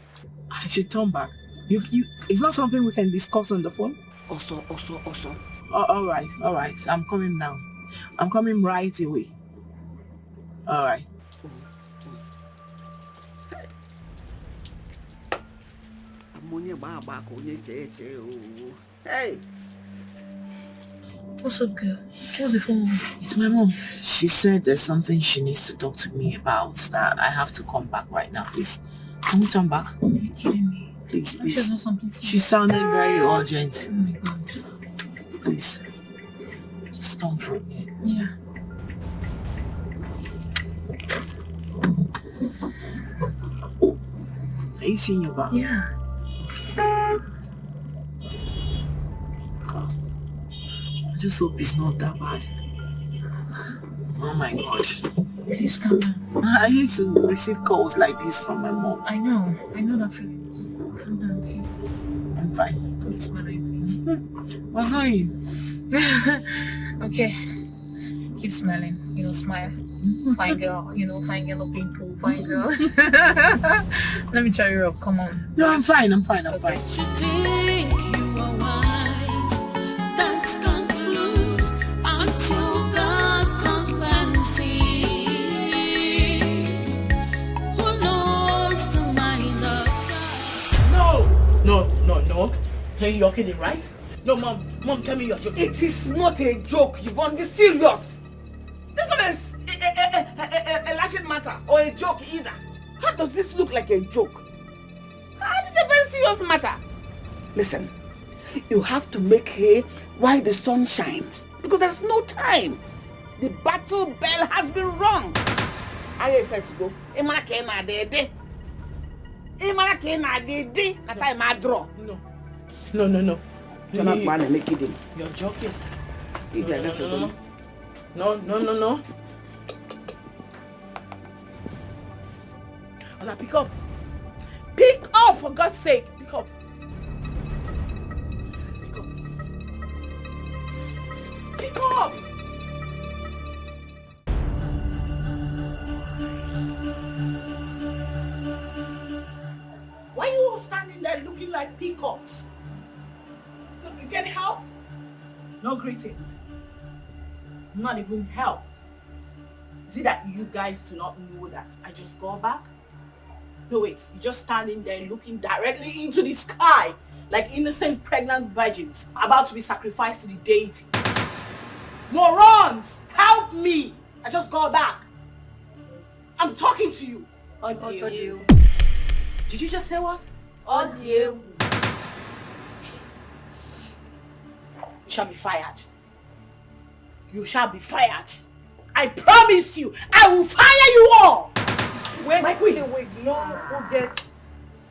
I should turn back. It's not something we can discuss on the phone? Also. All right. I'm coming now. I'm coming right away. All right. Hey! What's up, girl? What's the phone? It's my mom. She said there's something she needs to talk to me about, that I have to come back right now. Please, can we turn back? Are you kidding me? Please. Sure something She sounded very urgent. Oh my God. Please, just come from here. Yeah. Are you seeing your back? Yeah. I just hope it's not that bad. Oh my God. Please calm down. I hate to receive calls like this from my mom. I know that feeling. Calm down, okay? I'm fine. Please smile on your face. What's going? Okay. Keep smiling. Smile. Fine girl. Fine girl of pimple. Fine girl. Let me cheer you up. Come on. No, I'm fine. Okay. You think you are wise? That's conclude until God confirms it. Who knows the mind of God? No. Hey, you're kidding, right? No, Mom, tell me you're joking. It is not a joke, Yvonne. You're serious. This one is a laughing matter or a joke either. How does this look like a joke? This is a very serious matter. Listen, you have to make hay while the sun shines, because there's no time. The battle bell has been rung. Are you set to go? No. You're joking. No. Ola, pick up. Pick up, for God's sake. Pick up. Pick up. there looking like peacocks. Look, you get help? No greetings. Not even help. Is it that you guys do not know that I just got back? No, wait, you're just standing there looking directly into the sky like innocent pregnant virgins about to be sacrificed to the deity. Morons! Help me! I just got back. I'm talking to you. Audio. Did you just say what? Audio. You shall be fired. You shall be fired. I promise you, I will fire you all. Wait My queen. till we know who gets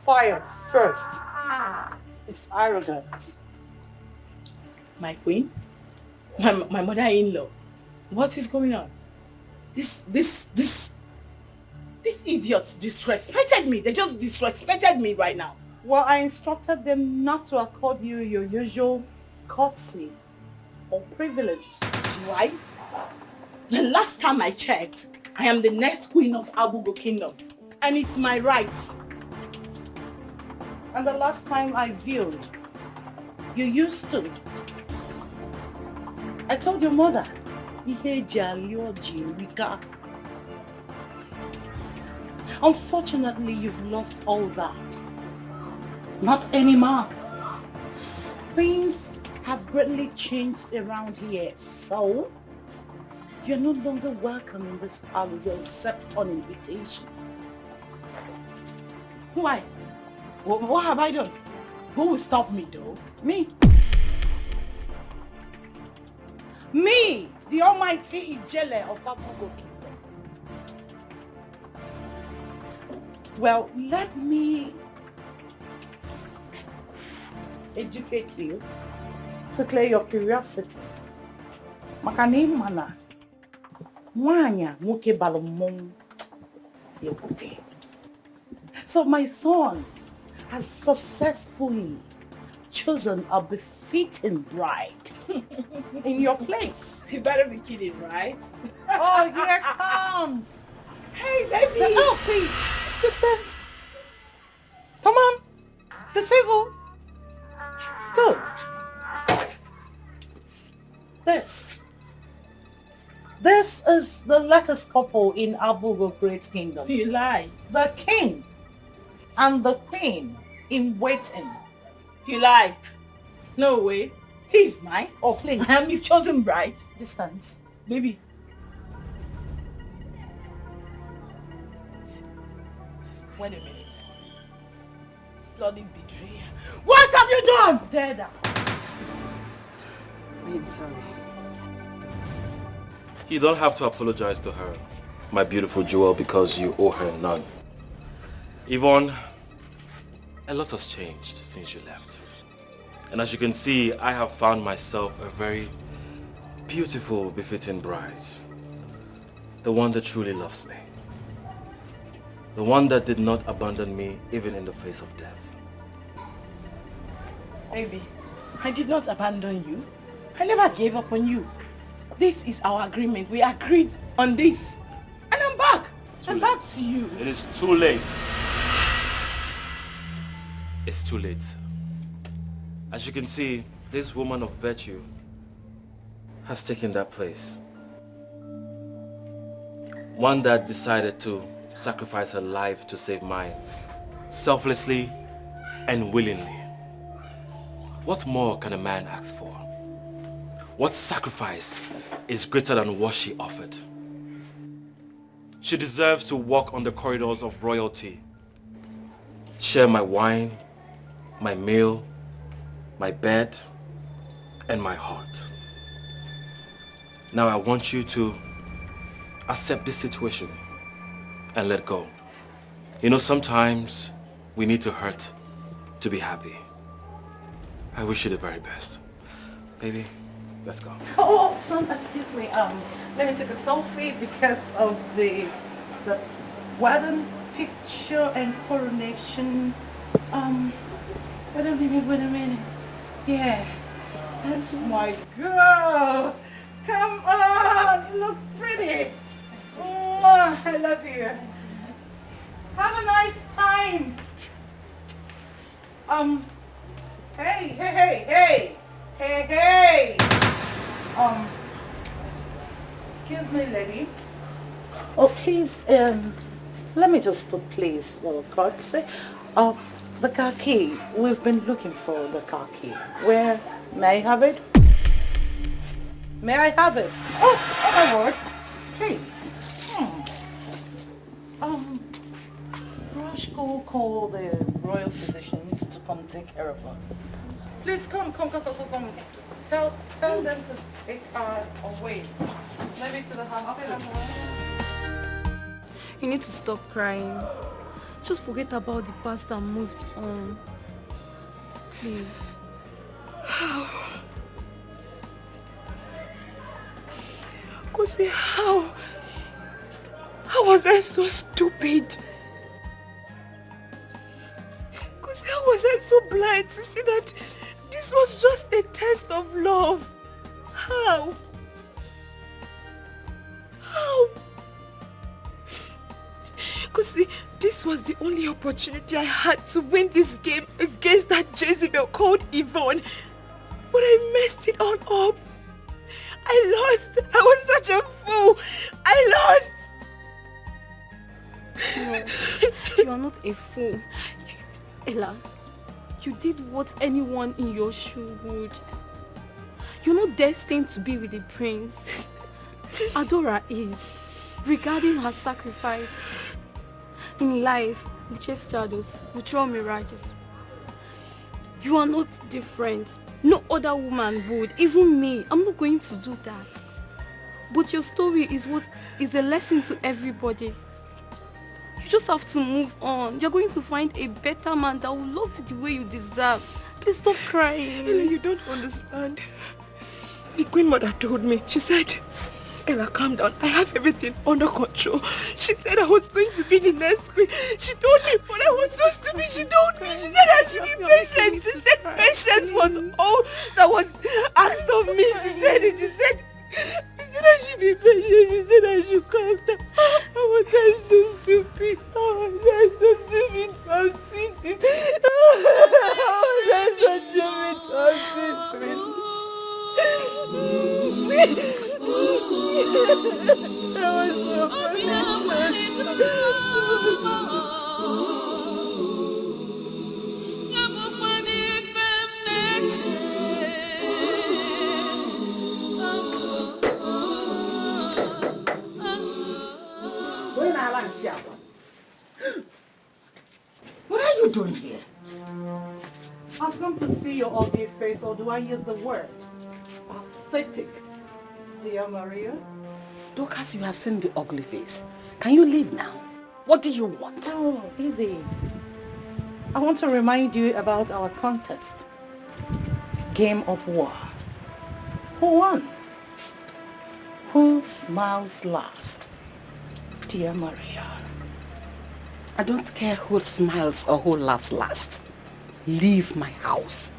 fired first. It's arrogant. My queen? My mother-in-law. What is going on? These idiots disrespected me. They just disrespected me right now. Well, I instructed them not to accord you your usual courtesy or privileges. Right? The last time I checked, I am the next queen of Abugo Kingdom. And it's my right. And the last time I viewed, you used to. I told your mother, unfortunately, you've lost all that. Not anymore. Things have greatly changed around here, so you're no longer welcome in this palace except on invitation. Why? What have I done? Who will stop me though? Me. Me, the almighty Ijele of Abugo Kingdom. Well, let me educate you to clear your curiosity. Makani mana, mwanya nwoke balụ mmọnwụ ebute. So my son has successfully chosen a befitting bride in your place. You better be kidding, right? Oh, here comes. Hey, baby. Oh, please. Descend. Come on. The civil. Good. This is the latest couple in Abugo Great Kingdom. You lie. The king and the queen in waiting. You lie. No way. He's mine. Oh, please. I am his chosen bride. Distance. Baby. Wait a minute. Bloody betrayer. What have you done? Dead. I am sorry. You don't have to apologize to her, my beautiful jewel, because you owe her none. Yvonne, a lot has changed since you left. And as you can see, I have found myself a very beautiful, befitting bride. The one that truly loves me. The one that did not abandon me even in the face of death. Baby, I did not abandon you. I never gave up on you. This is our agreement. We agreed on this. And I'm back. I'm back to you. It is too late. It's too late. As you can see, this woman of virtue has taken that place. One that decided to sacrifice her life to save mine, selflessly and willingly. What more can a man ask for? What sacrifice is greater than what she offered? She deserves to walk on the corridors of royalty, share my wine, my meal, my bed, and my heart. Now I want you to accept this situation and let go. You know, sometimes we need to hurt to be happy. I wish you the very best. Baby, let's go. Oh, son, excuse me. Let me take a selfie because of the wedding picture and coronation. Wait a minute. Yeah, that's my girl. Come on, you look pretty. Mwah, I love you. Have a nice time. Hey! Excuse me, lady. Oh, please, let me just put please, for God's sake. The car key. We've been looking for the car key. Where, may I have it? May I have it? Oh my word. Please. Rush, go call the royal physicians to come take care of her. Please come. Tell them to take her away. Maybe to the hospital. You need to stop crying. Just forget about the past and move on. Please. How? Kosi, how? How was I so stupid? Kosi, how was I so blind to see that this was just a test of love? How? Kosi, this was the only opportunity I had to win this game against that Jezebel called Yvonne. But I messed it all up. I lost. I was such a fool. I lost. You are not a fool. Ella, you did what anyone in your shoe would. You're not destined to be with the prince. Adora is, regarding her sacrifice. In life, we chase shadows, we throw mirages. You are not different. No other woman would, even me. I'm not going to do that. But your story is what is a lesson to everybody. You just have to move on. You're going to find a better man that will love you the way you deserve. Please stop crying. Ella, you don't understand. The Queen Mother told me, she said, Ella, calm down. I have everything under control. She said I was going to be the next queen. She told me, but I was so stupid. She told me, she said I should be patient. She said patience was all that was asked of me. She said it. She said I should be patient. She said I should calm down. How was I so stupid? How was I so stupid to have seen this? How was I so stupid to have seen this? What are you doing here? I've come to see your ugly face, or do I use the word? Pathetic. Dear Maria? Dorcas, you have seen the ugly face. Can you leave now? What do you want? Oh, easy. I want to remind you about our contest. Game of war. Who won? Who smiles last? Dear Maria. I don't care who smiles or who laughs last. Leave my house.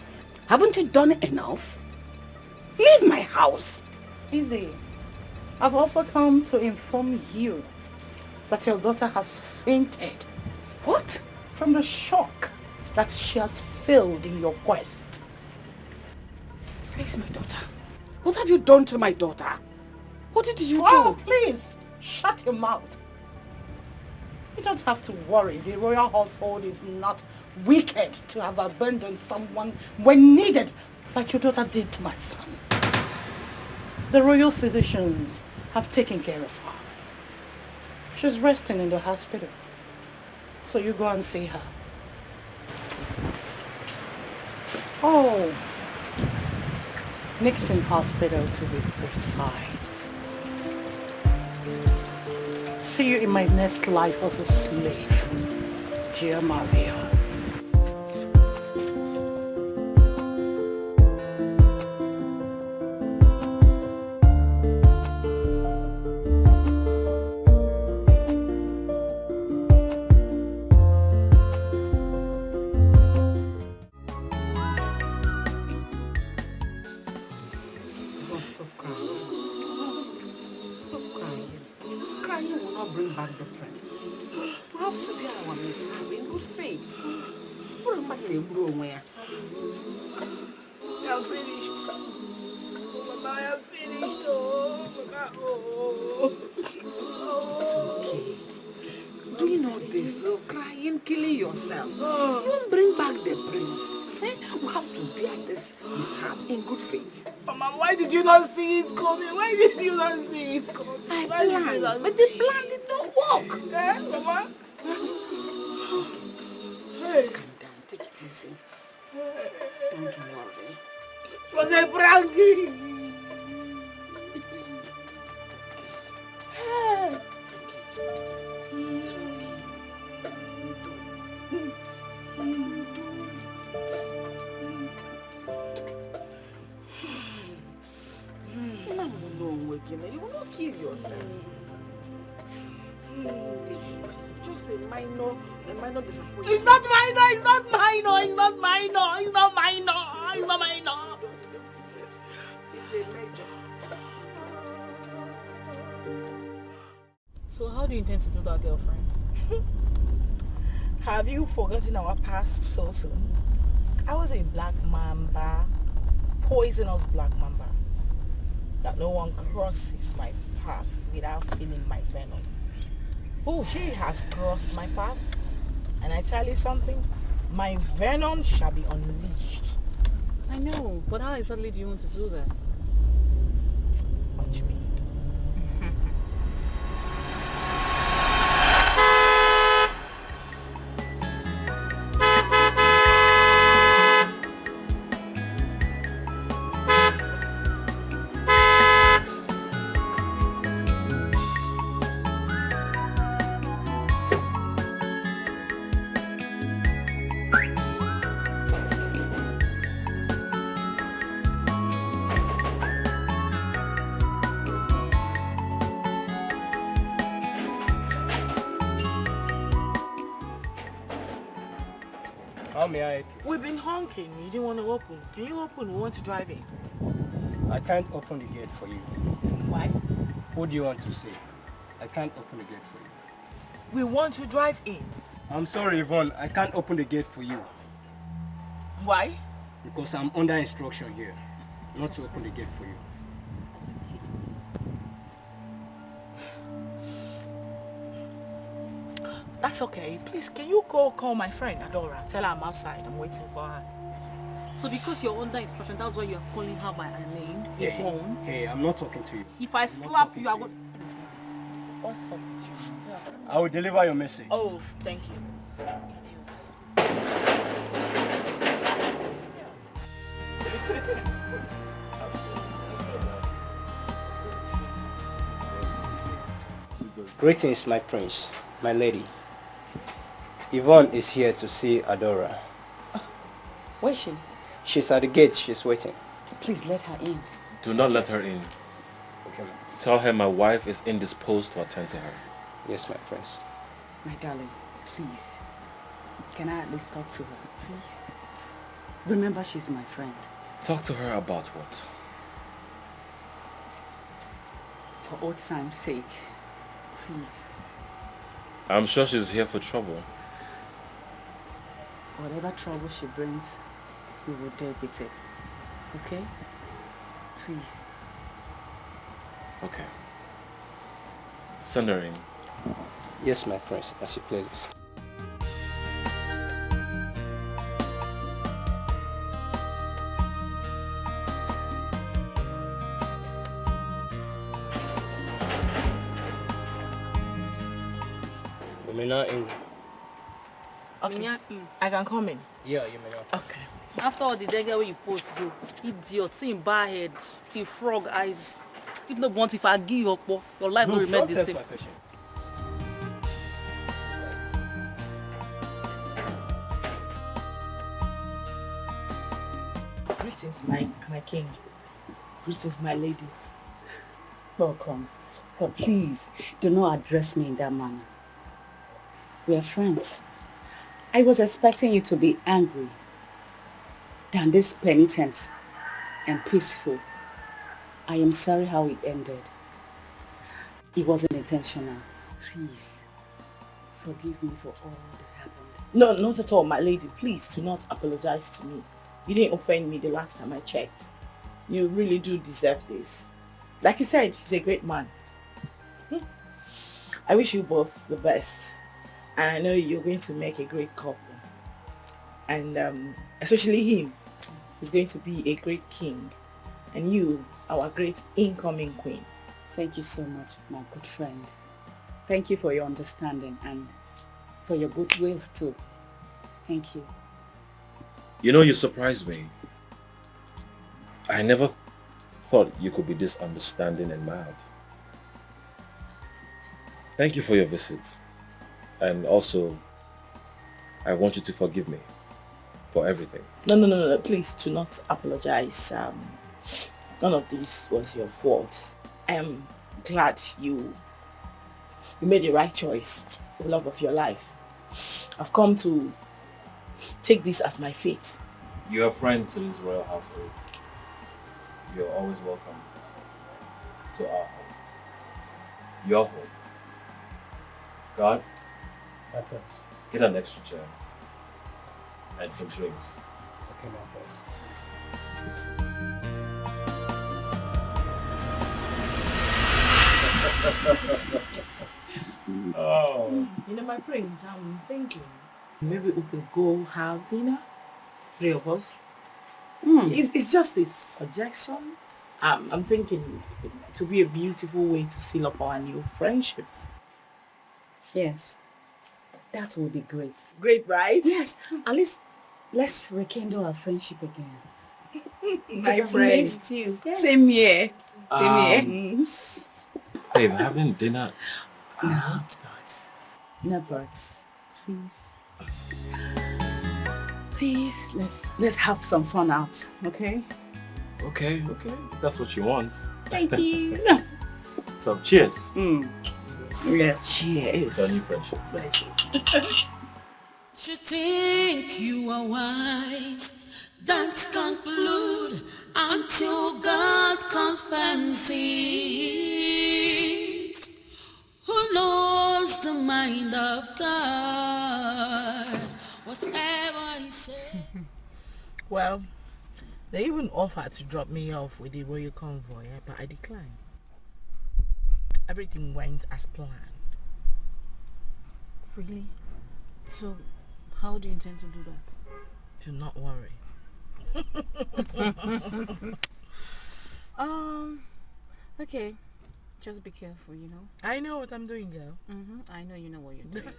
Haven't you done enough? Leave my house. Easy. I've also come to inform you that your daughter has fainted. What? From the shock that she has failed in your quest. Where is my daughter? What have you done to my daughter? What did you do? Please, shut your mouth. You don't have to worry. The royal household is not wicked to have abandoned someone when needed, like your daughter did to my son. The royal physicians have taken care of her. She's resting in the hospital. So you go and see her. Oh, Nixon Hospital to be precise. See you in my next life as a slave, dear Maria. Crying will not bring back the prince. You have to be our mistress in good faith. I'm finished. Mama, I am finished. Oh, Mama, oh. It's okay. Doing all this, so crying, killing yourself. You won't bring back the prince. We have to bear this mishap in good faith. Mama, why did you not see it coming? Why did you not see it coming? I Why did you planned, not but see the plan did not work. Eh, Mama? Just calm down, take it easy. Don't worry. It was a pranking. It's okay. You will not kill yourself. It's just a minor disappointment. It's not minor, it's not minor, it's not minor, it's not minor, it's not minor. It's a major. So how do you intend to do that, girlfriend? Have you forgotten our past so soon? I was a black mamba, poisonous black mamba, that no one crosses my path without feeling my venom. Oh, she has crossed my path, and I tell you something, my venom shall be unleashed. I know, but how exactly do you want to do that? Watch me. How may I help you? We've been honking. You didn't want to open. Can you open? We want to drive in. I can't open the gate for you. Why? Who do you want to see? I can't open the gate for you. We want to drive in. I'm sorry, Yvonne. I can't open the gate for you. Why? Because I'm under instruction here, not to open the gate for you. That's okay. Please, can you go call my friend Adora? Tell her I'm outside. I'm waiting for her. So because you're under instruction, that's why you're calling her by her name, Hey, Yvonne? hey, I'm not talking to you. If I slap you, I will... What's up with you? I will deliver your message. Oh, thank you. Greetings, my prince, my lady. Yvonne is here to see Adora. Where is she? She's at the gate. She's waiting. Please let her in. Do not let her in. Okay, ma'am. Tell her my wife is indisposed to attend to her. Yes, my prince. My darling, please. Can I at least talk to her, please? Remember, she's my friend. Talk to her about what? For old time's sake, please. I'm sure she's here for trouble. Whatever trouble she brings, we will deal with it. Okay? Please. Okay. Send her in. Yes, my prince, as you please. You may not in. Okay. I can come in. Yeah, you may not. Okay. After all the dagger where you post go, idiot, see him bad head, see frog eyes. If not want, if I give you up, your life will remain the same. My patient. Greetings, my king. Greetings, my lady. Welcome. But please, do not address me in that manner. We are friends. I was expecting you to be angry than this penitent and peaceful. I am sorry how it ended. It wasn't intentional. Please, forgive me for all that happened. No, not at all, my lady. Please do not apologize to me. You didn't offend me the last time I checked. You really do deserve this. Like you said, he's a great man. I wish you both the best. And I know you're going to make a great couple. And especially him. He's going to be a great king. And you, our great incoming queen. Thank you so much, my good friend. Thank you for your understanding and for your goodwill too. Thank you. You know, you surprised me. I never thought you could be this understanding and mild. Thank you for your visit. And also, I want you to forgive me for everything. No. Please do not apologize. None of this was your fault. I am glad you made the right choice, the love of your life. I've come to take this as my fate. You're a friend to this royal household. You're always welcome to our home. Your home. God, get an extra chair and some drinks. Okay, my friends. Oh. You know, my friends, I'm thinking maybe we could go have dinner, 3 of us. It's just a suggestion. I'm thinking to be a beautiful way to seal up our new friendship. Yes, that would be great. Great, right? Yes, at least let's rekindle our friendship again. My I've friend. missed you. Yes. Same here. Babe, having dinner. No buts. Please, let's have some fun out, okay? Okay. That's what you want. Thank you. So, cheers. Yes, cheers. To our new friendship. You think you are wise, don't conclude until God confirms it. Who knows the mind of God? Whatever he said. Well, they even offered to drop me off with the royal convoy, but I declined. Everything went as planned. Really? So, how do you intend to do that? Do not worry. Okay. Just be careful, you know. I know what I'm doing, girl. I know you know what you're doing.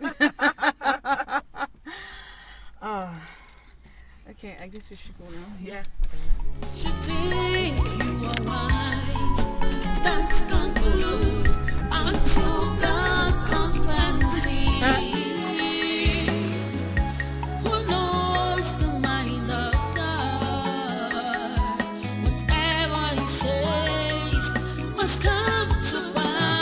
Okay, I guess we should go now. Yeah. You think you are wise, don't conclude until God confirms it. Who knows the mind of God? Whatever he says must come to pass.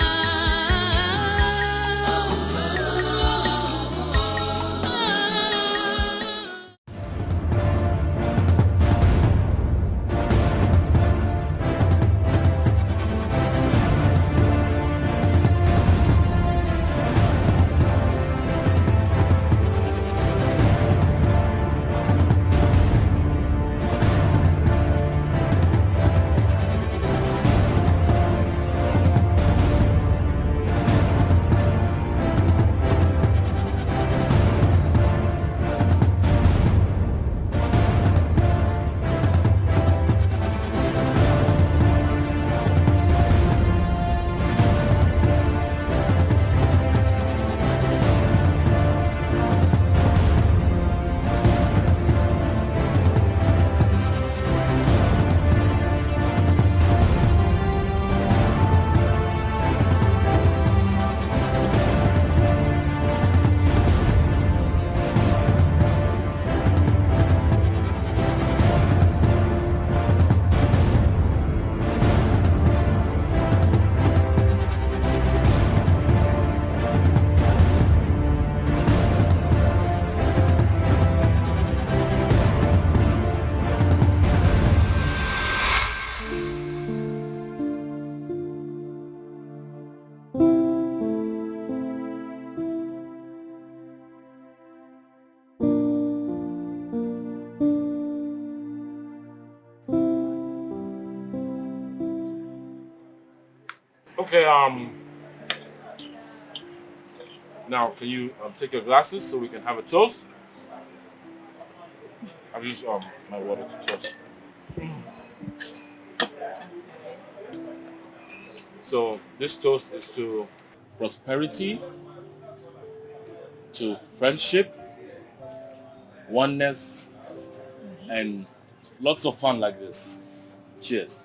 Okay, now can you take your glasses so we can have a toast? I've used my water to toast. So this toast is to prosperity, to friendship, oneness, and lots of fun like this. Cheers.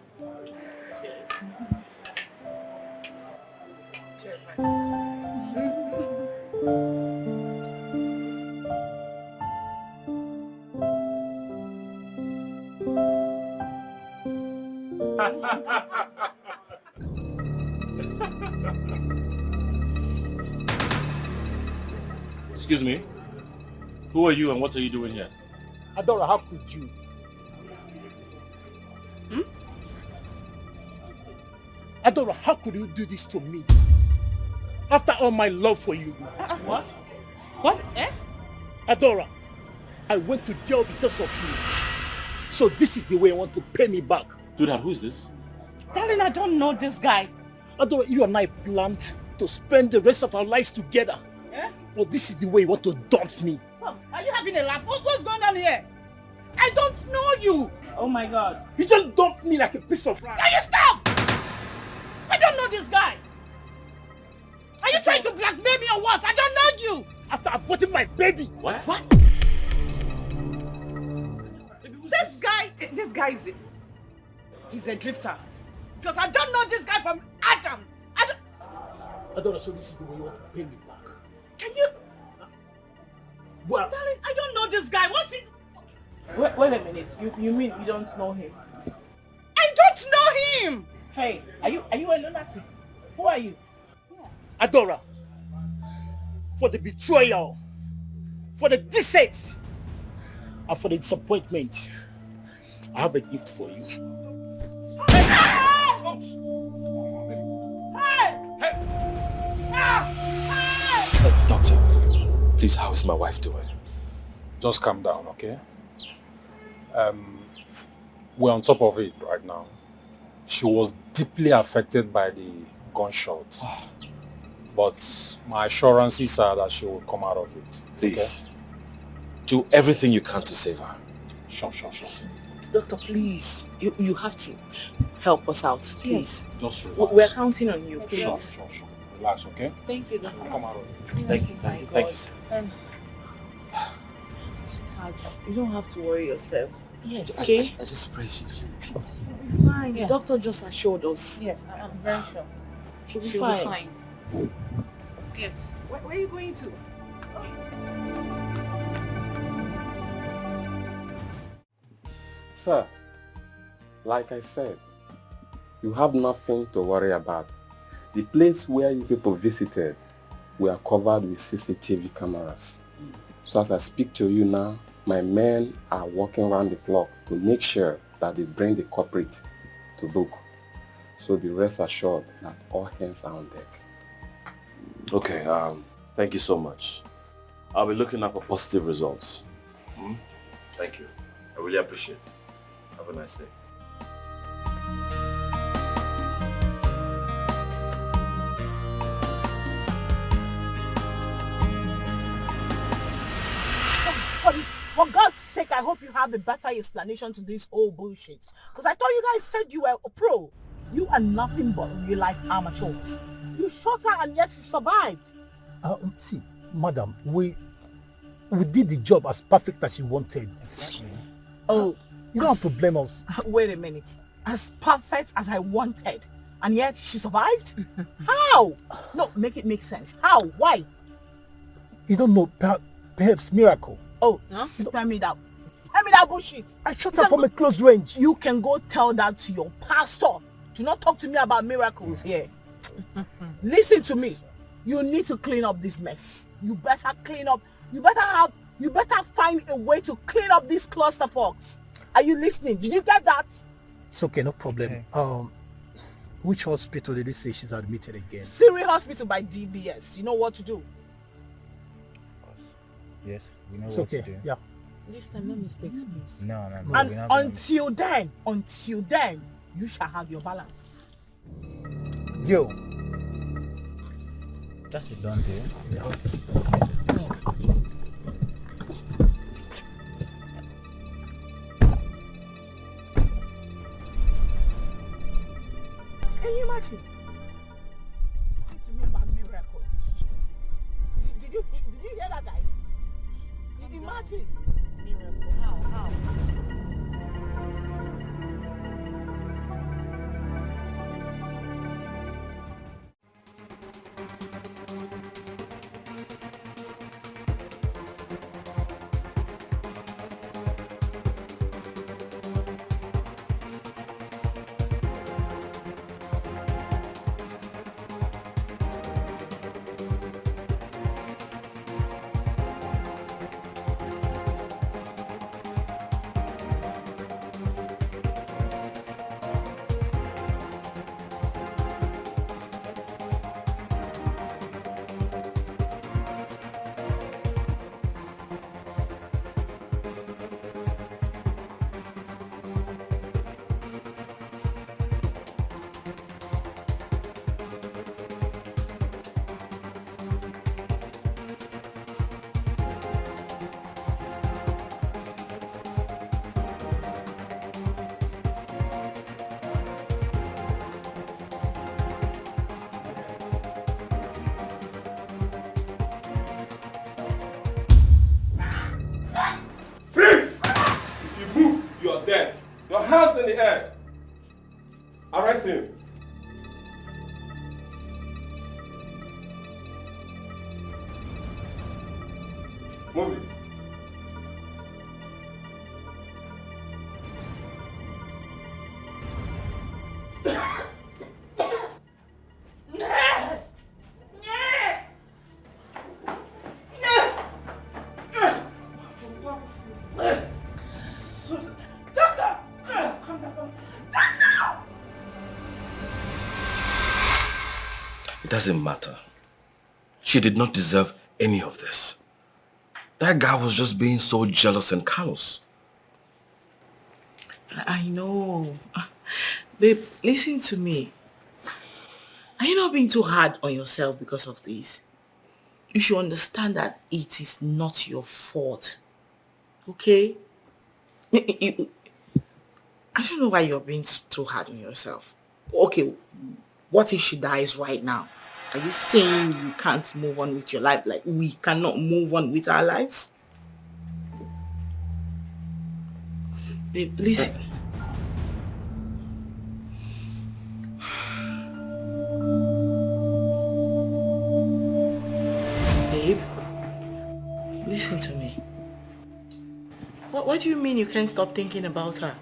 Excuse me. Who are you and what are you doing here? Adora, how could you? Adora, how could you do this to me? After all my love for you. What? What? Adora, I went to jail because of you. So this is the way I want to pay me back. Sweetheart, who is this? Darling, I don't know this guy. Adora, you and I planned to spend the rest of our lives together. But this is the way you want to dump me. Come, are you having a laugh? What's going on here? I don't know you. Oh my God. You just dumped me like a piece of rice. Can you stop? I don't know this guy. Are you trying to blackmail me or what? I don't know you. After aborting my baby. What? This guy he's a drifter. Because I don't know this guy from Adam. Adora, so this is the way you want to pay me back. Can you? Well, darling, I don't know this guy. What's it? Wait a minute. You mean you don't know him? I don't know him. Hey, are you a lunatic? Who are you? Adora, for the betrayal, for the deceit, and for the disappointment, I have a gift for you. Doctor, please, how is my wife doing? Just calm down, okay? We're on top of it right now. She was deeply affected by the gunshot. But my assurances are that she will come out of it. Please, do everything you can to save her. Sure. Doctor, please. You have to help us out, please. Just relax. We're counting on you, please. Sure. Relax, okay? Thank you, She will Doctor. come out of it. Thank you, sir. Sweetheart, you don't have to worry yourself. Yes. Okay? I just pray she She'll be fine. The doctor just assured us. Yes, I'm very sure. She'll be She'll fine. Yes. Where are you going to? Sir, like I said, you have nothing to worry about. The place where you people visited, we are covered with CCTV cameras. So as I speak to you now, my men are walking around the clock to make sure that they bring the culprit to book. So be rest assured that all hands are on deck. Okay, thank you so much. I'll be looking out for positive results. Thank you. I really appreciate it. Have a nice day. For God's sake, I hope you have a better explanation to this whole bullshit. Because I thought you guys said you were a pro. You are nothing but real-life amateurs. You shot her and yet she survived. See, madam, we did the job as perfect as you wanted. Oh, you don't have to blame us. Wait a minute. As perfect as I wanted, and yet she survived? How? No, make it make sense. How? Why? You don't know, perhaps miracle. Oh, spare me that. Spare me that bullshit. I shot her from a close range. You can go tell that to your pastor. Do not talk to me about miracles here. Listen to me. You need to clean up this mess. You better clean up. You better find a way to clean up these clusterfucks. Are you listening? Did you get that? It's okay, no problem. Which hospital did they say she's admitted again? Siri Hospital by DBS. You know what to do. Yes, we know It's what okay, to do. yeah. This time, no mistakes, please. No, And we're not gonna- until then, you shall have your balance. Deal. That's a done deal. Can you imagine? What do you mean by miracle? Did you hear that guy? Imagine. Miracle. How? Dead. Your hands in the air. Arrest him. Move it. It doesn't matter. She did not deserve any of this. That guy was just being so jealous and callous. I know. Babe, listen to me. Are you not being too hard on yourself because of this? You should understand that it is not your fault. Okay? I don't know why you're being too hard on yourself. Okay, what if she dies right now? Are you saying you can't move on with your life? Like we cannot move on with our lives? Babe, listen. Babe, listen to me. What do you mean you can't stop thinking about her?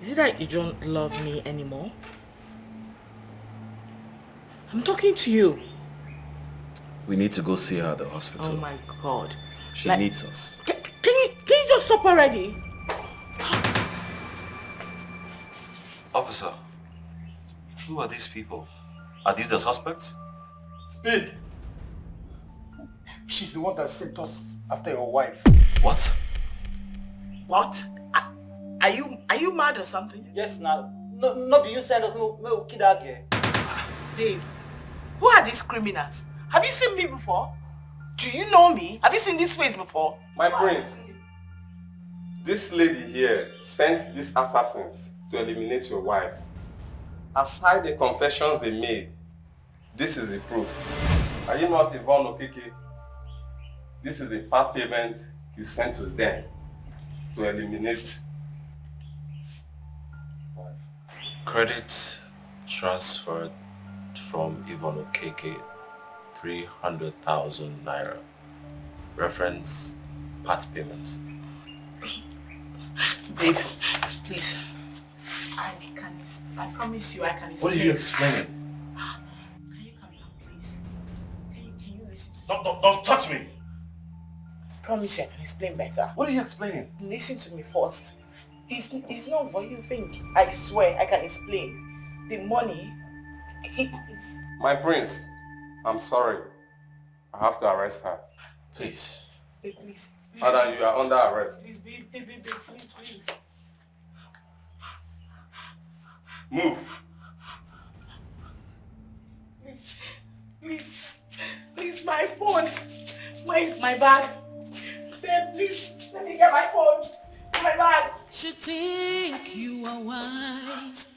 Is it that you don't love me anymore? I'm talking to you. We need to go see her at the hospital. Oh my God. She Like, needs us. Can you just stop already? Officer, who are these people? Are these the suspects? Speak. She's the one that sent us after your wife. What? What? Are you mad or something? Yes, now. No, be you send us no kid out here. Babe, who are these criminals? Have you seen me before? Do you know me? Have you seen this face before? My prince, this lady here sent these assassins to eliminate your wife. Aside the confessions they made, this is the proof. Are you not Yvonne Okeke? This is the part payment you sent to them to eliminate. Credit transferred from Yvonne Okeke, 300,000 naira. Reference, part payment. Babe, please. I promise you I can explain. What are you explaining? Can you calm down, please? Can you listen to me? Don't touch me! I promise you I can explain better. What are you explaining? Listen to me first. It's not what you think. I swear I can explain. The money is... My prince, I'm sorry. I have to arrest her. Please. Babe, please. Madam, you are under arrest. Please, babe, please. Move. Please, please, my phone. Where is my bag? Babe, please, let me get my phone. My bag. Should think you are wise.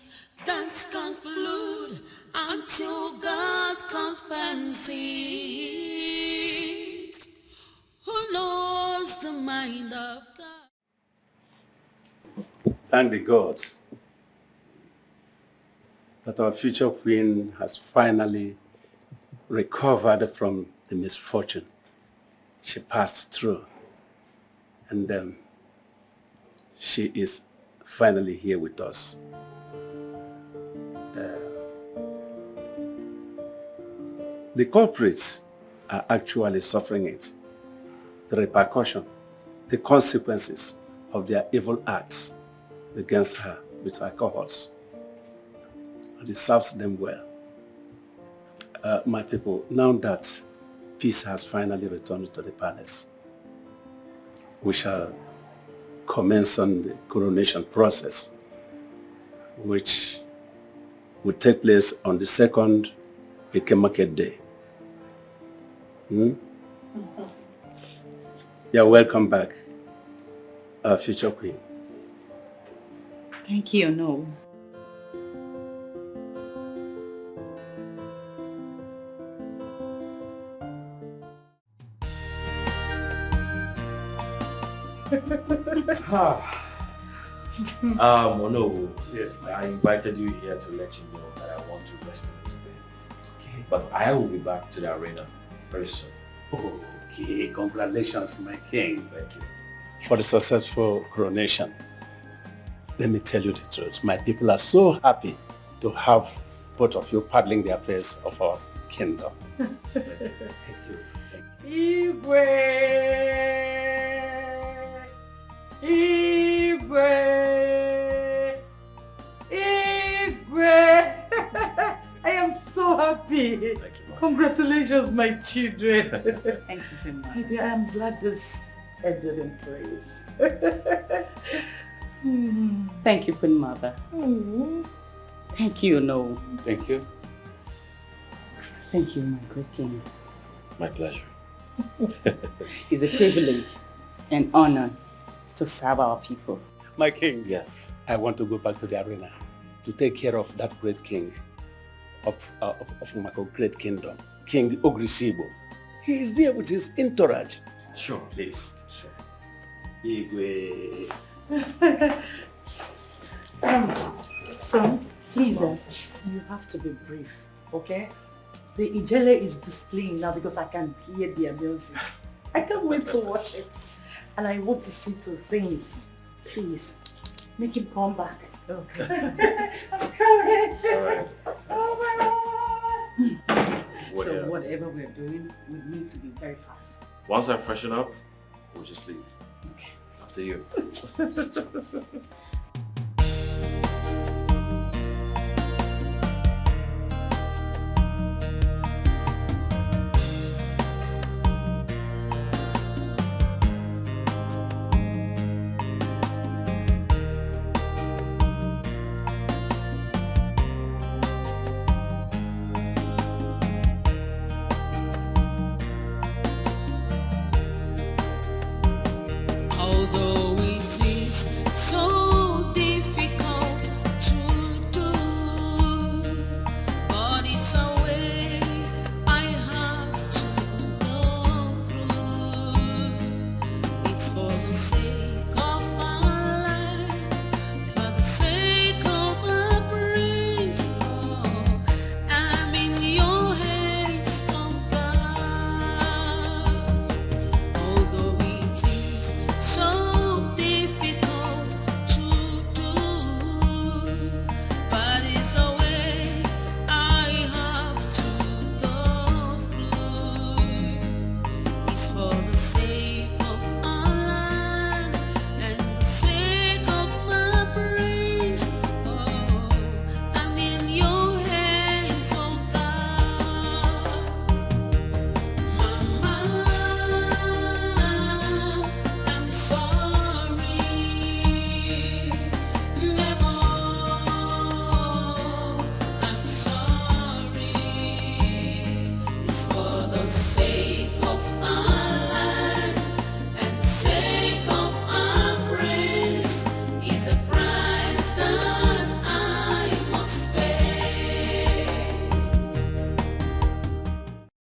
Don't conclude until God confirms it. Who knows the mind of God? Thank the gods that our future queen has finally recovered from the misfortune she passed through. And she is finally here with us. The culprits are actually suffering it. The repercussion, the consequences of their evil acts against her with alcohols. And it serves them well. My people, now that peace has finally returned to the palace, we shall commence on the coronation process, which will take place on the second Eke Market Day. You're welcome back, our future queen. Thank you, no. No. Yes, I invited you here to let you know that I want to rest a little bit. Okay. But I will be back to the arena very soon. Okay, congratulations, my king. Thank you. For the successful coronation. Let me tell you the truth. My people are so happy to have both of you paddling the affairs of our kingdom. Thank you. Igwe! Igwe! Igwe! I am so happy. Thank you, Congratulations, my children. Thank you very much. My dear, I am glad this ended in praise. Thank you, Queen Mother. Thank you, no. Thank you. Thank you, my great king. My pleasure. It's a privilege and honor to serve our people. My king. Yes. I want to go back to the arena to take care of that great king of my great kingdom, King Ogrisibo. He is there with his entourage. Sure, please. Sure. Igwe. Son, please, you have to be brief, okay? The Ijele is displaying now because I can hear their music. I can't wait to watch it. And I want to see two things. Please, make him come back. Okay. I'm coming. All right. Oh my God. So Whatever. whatever we're doing, we need to be very fast. Once I freshen up, we'll just leave. Okay. After you. Although it is so difficult to do, but it's a way I have to go through. It's for the sake